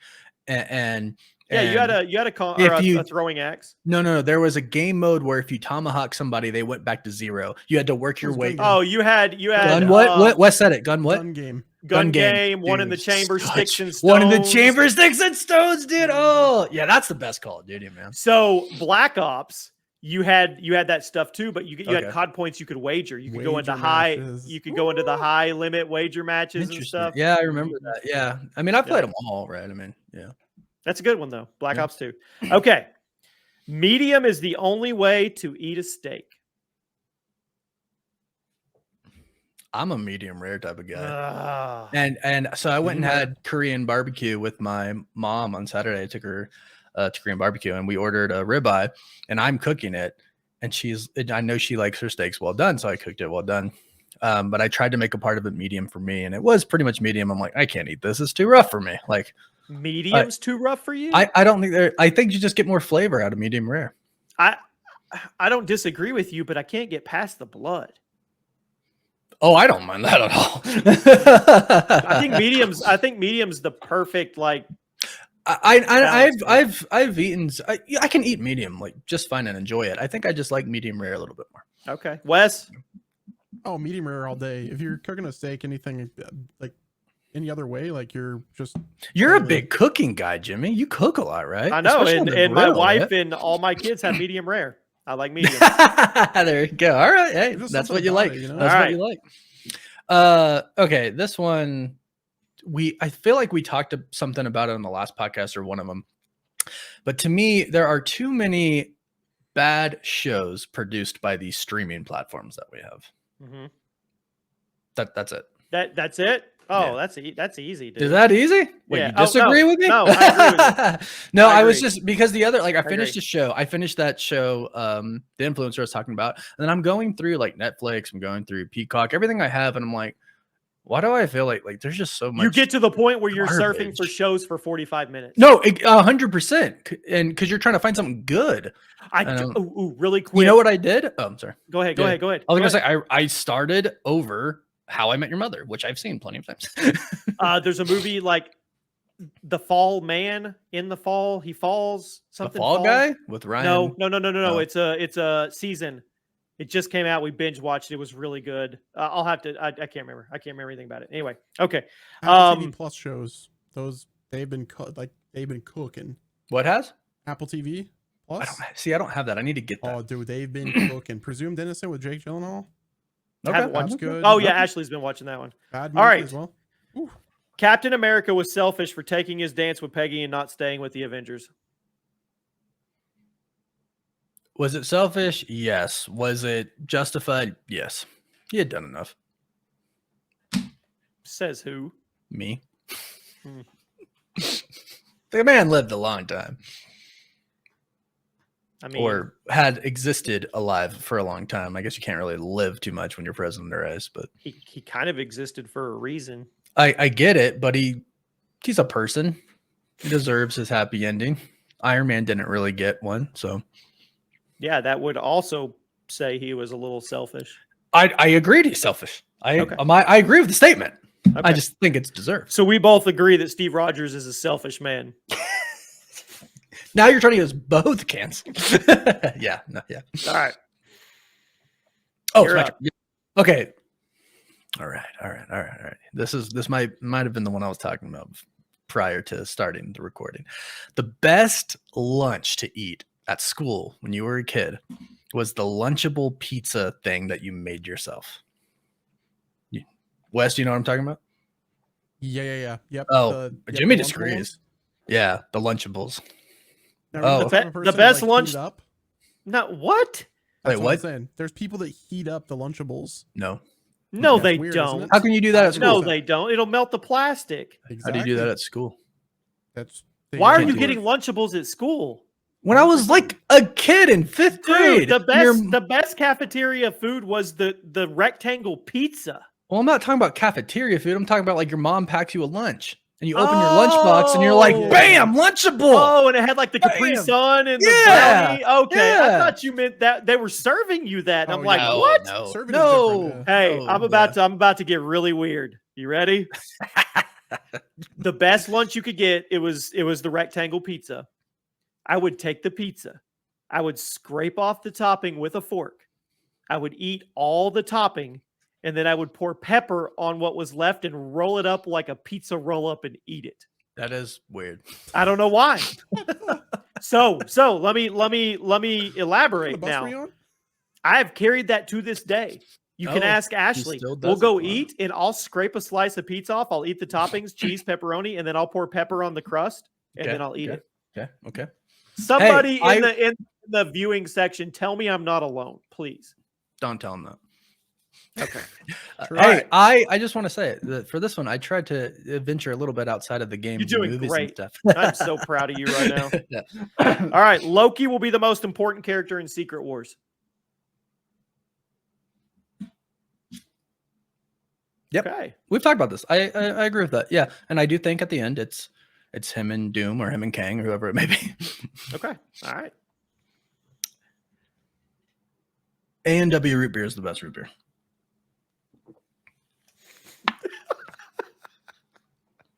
and Yeah, you had a throwing axe. no. There was a game mode where if you tomahawk somebody, they went back to 0. You had to work your was way. Gun Oh, you had Gun what? Wes said it. Gun what? Gun game. gun game. game, one in the Dude, chamber, sticks such- and stones. One in the chamber, sticks and stones, dude. Oh, yeah, that's the best Call of Duty, man. So Black Ops, you had that stuff too, but you had Okay. COD points you could wager. You could go into Wager high. matches. You could go into the high limit wager matches and Interesting. stuff. Yeah, I remember that. Yeah, I mean, I played them all, right? I mean, yeah. That's a good one though. Black Yeah. Ops 2. Okay. Medium is the only way to eat a steak. I'm a medium rare type of guy. Ah. And so I went and Medium rare. had Korean barbecue with my mom on Saturday. I took her to Korean barbecue and we ordered a ribeye and I'm cooking it. And I know she likes her steaks well done. So I cooked it well done. But I tried to make a part of it medium for me and it was pretty much medium. I'm like, I can't eat this. It's too rough for me. Like Medium's too rough for you? I don't think I think you just get more flavor out of medium rare. I don't disagree with you, but I can't get past the blood. Oh, I don't mind that at all. I think medium's the perfect like I've eaten. I can eat medium like just fine and enjoy it. I think I just like medium rare a little bit more. okay. Wes, Oh, medium rare all day. If you're cooking a steak, anything like any other way, like you're You're a Totally. big cooking guy, Jimmy. You cook a lot, right? I know, Especially on and the my grill, wife right? and all my kids have medium rare. I like medium. There you go. All right, hey, There's that's something what you about like. it, you know? That's All what you like. Okay, this one I feel like we talked something about it on the last podcast or one of them. But to me, there are too many bad shows produced by these streaming platforms that we have. Mhm. That's it. That's it. Oh, Yeah. that's easy, dude. Is that easy? Wait, Yeah. you Oh, no. disagree with me? No, I agree with No, I I was agree. just because the other like I finished agree. the show. I finished that show, the influencer I was talking about, and then I'm going through like Netflix, I'm going through Peacock, everything I have, and I'm like, why do I feel like there's just so much? You get to the point where you're surfing for garbage. shows for 45 minutes. No, 100%, and because you're trying to find something good. Really quick. You know what I did? Oh, I'm sorry. Go ahead. Yeah. I was I was gonna say I started over How I Met Your Mother, which I've seen plenty of times. There's a movie like The Fall Man. In the Fall, he falls. The Something Fall falls. Guy with Ryan. No. No. It's a season. It just came out. We binge watched it. It was really good. I'll have to. I can't remember. I can't remember anything about it. Anyway. Okay. Apple TV Plus shows. Those they've been cooking. What has? Apple TV Plus. I don't have that. I need to get that. Oh, dude, they've been cooking. Presumed Innocent with Jake Gyllenhaal. Haven't watched That's it. good. Oh yeah, Ashley's been watching that one. Bad All movie right. as well. Captain America was selfish for taking his dance with Peggy and not staying with the Avengers. Was it selfish? Yes. Was it justified? Yes. He had done enough. Says who? Me. Hmm. The man lived a long time, I mean, or had existed alive for a long time. I guess you can't really live too much when you're present in their eyes, but he kind of existed for a reason. I get it. But he's a person. He deserves his happy ending. Iron Man didn't really get one, so Yeah, that would also say he was a little selfish. I agreed he's selfish. I Okay. I agree with the statement. I Okay. just think it's deserved. So we both agree that Steve Rogers is a selfish man. Now you're trying to get us both canceled. Yeah. All right. Oh, You're it's my up. turn. Okay. All right. This might have been the one I was talking about prior to starting the recording. The best lunch to eat at school when you were a kid was the Lunchable pizza thing that you made yourself. Wes, do you know what I'm talking about? Yeah. Yep. Oh, Jimmy the disagrees. Lunchables. Yeah, the Lunchables. Now, Oh. remember the type of person The that, best like, lunch- heat Up? No, what? That's Wait, what I'm what? saying. There's people that heat up the Lunchables. No. No, That's they weird, isn't don't. it? How can you do that at No, school? they don't. It'll melt the plastic. How do you do that at school? That's Why are can't you do getting Lunchables at school? When I was like a kid in 5th grade. Dude, the best cafeteria food was the rectangle pizza. Well, I'm not talking about cafeteria food. I'm talking about like your mom packs you a lunch and you open your lunchbox and you're like, Oh. bam, Lunchable. Oh, and it had like the Capri Bam. Sun and the Yeah. brownie. Okay, I Yeah. thought you meant that they were serving you that. And I'm Oh, like, no, what? Serving is different, Hey, No, I'm about to get really weird. You ready? The best lunch you could get, it was the rectangle pizza. I would take the pizza. I would scrape off the topping with a fork. I would eat all the topping, and then I would pour pepper on what was left and roll it up like a pizza roll up and eat it. That is weird. I don't know why. So let me What elaborate bus were you now. on? I have carried that to this day. You can Oh, ask Ashley. still does We'll go it. Wow. eat, and I'll scrape a slice of pizza off. I'll eat the toppings, cheese, pepperoni, and then I'll pour pepper on the crust, and Okay, then I'll eat okay. it. Okay. Somebody I- in the viewing section, tell me I'm not alone, please. Don't tell him that. Okay. True. Hey, I just want to say that for this one, I tried to venture a little bit outside of the game. You're doing movies great. and stuff. I'm so proud of you right now. Yeah. All right, Loki will be the most important character in Secret Wars. Yep. Okay. We've talked about this. I agree with that. Yeah, and I do think at the end it's him and Doom or him and Kang or whoever it may be. Okay. All right. A&W root beer is the best root beer.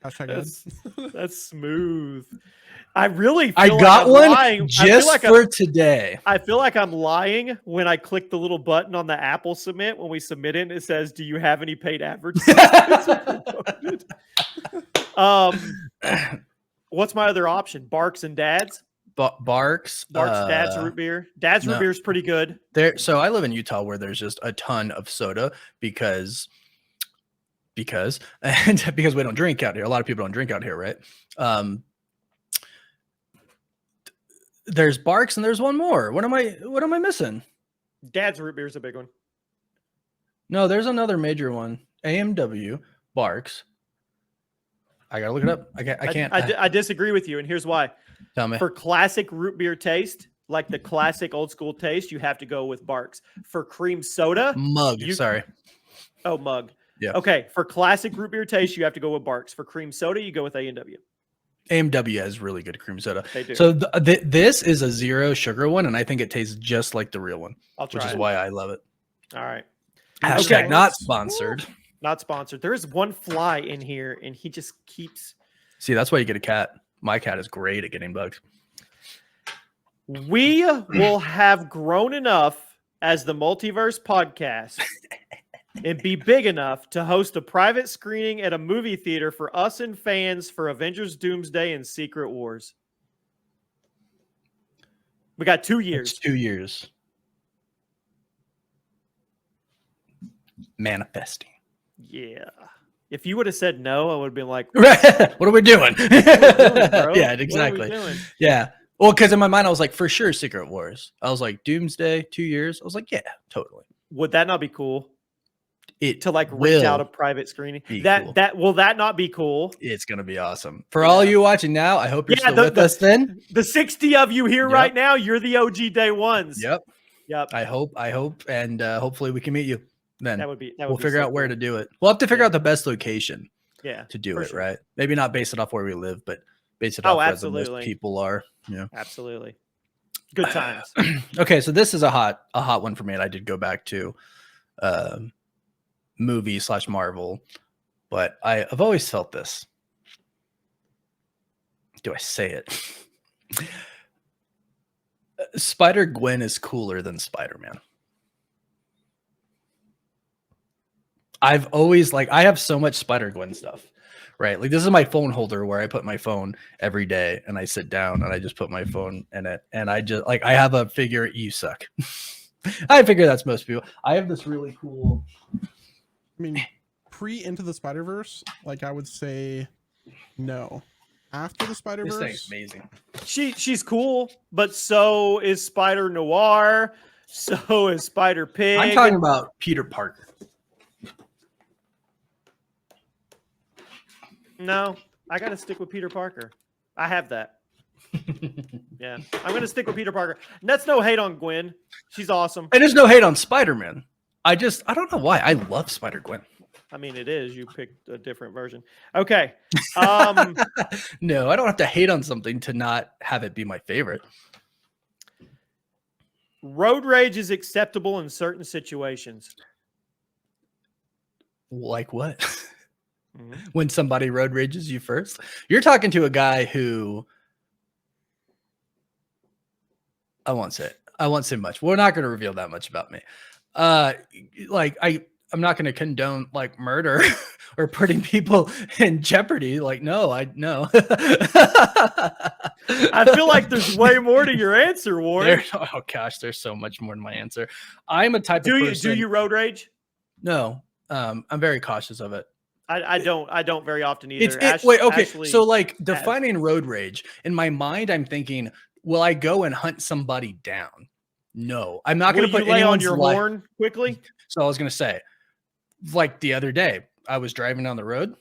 Hashtag ad. That's smooth. I really feel I like got I'm one lying. I feel just like for today. I feel like I'm lying when I click the little button on the Apple Submit when we submit it. And it says, "Do you have any paid advertisements?" What's my other option? Barks and Dads. Barks. Dad's root beer. Dad's root no. beer is pretty good. So I live in Utah where there's just a ton of soda because we don't drink out here. A lot of people don't drink out here, right? There's Barks and there's one more. What am I missing? Dad's root beer is a big one. No, there's another major one. AMW, Barks. I gotta look it up. I can't. I disagree with you, and here's why. Tell me. For classic root beer taste, like the classic old school taste, you have to go with Barks. For cream soda, Mug. Sorry. Mug. Yeah. Okay. For classic root beer taste, you have to go with Barks. For cream soda, you go with A&W. AMW has really good cream soda. They do. So this is a 0 sugar one, and I think it tastes just like the real one, I'll try which is it. why I love it. All right. Hashtag Okay. not sponsored. Not sponsored. There is one fly in here, and he just keeps. See, that's why you get a cat. My cat is great at getting bugs. We will have grown enough as the Multiverse Podcast and be big enough to host a private screening at a movie theater for us and fans for Avengers Doomsday and Secret Wars. We got 2 years. It's 2 years. Manifesting. Yeah. If you would have said no, I would have been like, What are we doing? "What are we doing, bro? Yeah, What are we exactly. doing?" Yeah. Well, because in my mind, I was like, for sure, Secret Wars. I was like, Doomsday, 2 years. I was like, yeah, totally. Would that not be cool It to like reach will out a private screening? be That cool. that will that not be cool? It's gonna be awesome. For all you watching now, I hope you're Yeah, still with us then. The 60 of you here Yep. right now, you're the OG day ones. Yep. Yep. I hope, and hopefully we can meet you then. That would be. We'll figure out where to do it. We'll have to figure Yeah. out the best location Yeah. to do for it, sure. right? Maybe not base it off where we live, but base it Oh, off where the most absolutely. people are. Yeah. Absolutely. Good times. Okay, so this is a hot one for me, and I did go back to movie / Marvel, but I've always felt this. Do I say it? Spider-Gwen is cooler than Spider-Man. I've always I have so much Spider-Gwen stuff, right? Like, this is my phone holder where I put my phone every day, and I sit down and I just put my phone in it, and I just I have a figure. You suck. I figure that's most people. I have this really cool. I mean, Into the Spider-Verse, I would say no. After the This Spider-Verse, thing's amazing. She's cool, but so is Spider Noir. So is Spider Pig. I'm talking about Peter Parker. No, I got to stick with Peter Parker. I have that. Yeah, I'm going to stick with Peter Parker. And that's no hate on Gwen. She's awesome. And there's no hate on Spider-Man. I don't know why. I love Spider-Gwen. I mean, it is. You picked a different version. Okay. No, I don't have to hate on something to not have it be my favorite. Road rage is acceptable in certain situations. Like what? Mm-hmm. When somebody road rages you first? You're talking to a guy who... I won't say much. We're not going to reveal that much about me. I'm not going to condone murder or putting people in jeopardy. No. I feel like there's way more to your answer, Warren. Oh gosh, there's so much more to my answer. I'm a type of person. Do you road rage? No. I'm very cautious of it. I don't very often either. Wait, okay. Ashley So defining road rage, in my mind, I'm thinking, will I go and hunt somebody down? No, I'm not going to put lay on anyone's your life. horn quickly. So I was going to say, the other day, I was driving down the road.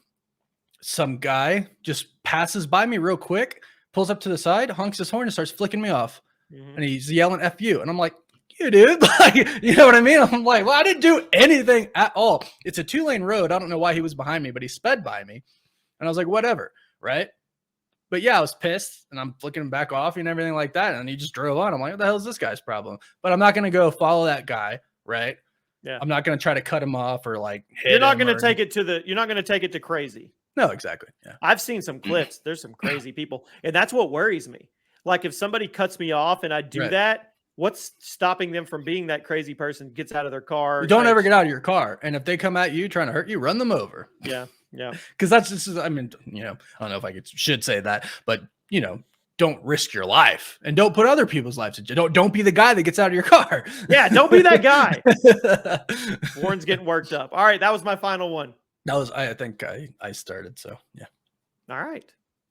Some guy just passes by me real quick, pulls up to the side, honks his horn, and starts flicking me off. Mm-hmm. And he's yelling "F you," and I'm like, "You dude," you know what I mean? I'm like, "Well, I didn't do anything at all. It's a 2-lane road. I don't know why he was behind me, but he sped by me." And I was like, "Whatever," right? But yeah, I was pissed, and I'm flicking him back off and everything like that. And he just drove on. I'm like, "What the hell is this guy's problem?" But I'm not gonna go follow that guy, right? Yeah. I'm not gonna try to cut him off or hit You're not him going to take it to You're not going to take it to crazy. No, exactly. Yeah. I've seen some clips. There's some crazy people, and that's what worries me. If somebody cuts me off and I do that, what's stopping them from being that crazy person? Gets out of their car. Don't ever get out of your car, and if they come at you trying to hurt you, run them over. Yeah. Because that's just. I mean, I don't know if I should say that, but don't risk your life, and don't put other people's lives at you. Don't be the guy that gets out of your car. Yeah, don't be that guy. Warren's getting worked up. All right, that was my final one. That was. I think I started. So yeah. All right,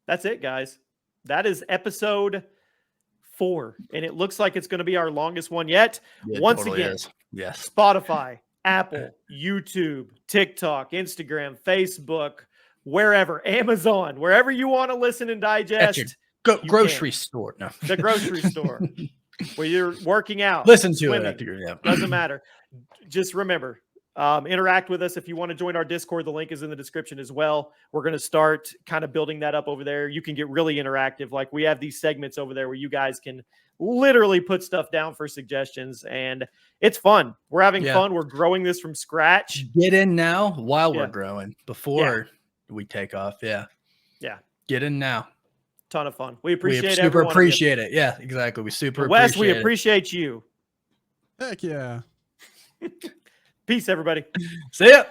that's it, guys. That is episode 4, and it looks like it's going to be our longest one yet. Once totally again, is. Yes. Spotify, Apple, YouTube, TikTok, Instagram, Facebook, wherever, Amazon, wherever you want to listen and digest. Grocery store. No. The grocery store where you're working out. Listen to swimming, it. Doesn't matter. Just remember, interact with us. If you want to join our Discord, the link is in the description as well. We're going to start kind of building that up over there. You can get really interactive. We have these segments over there where you guys can literally put stuff down for suggestions, and it's fun. We're having fun. We're growing this from scratch. Get in now while we're growing before we take off. Yeah. Get in now. Ton of fun. We appreciate it. Super appreciate it. Yeah, exactly. We super Wes, appreciate we appreciate you. heck yeah. Peace, everybody. See ya.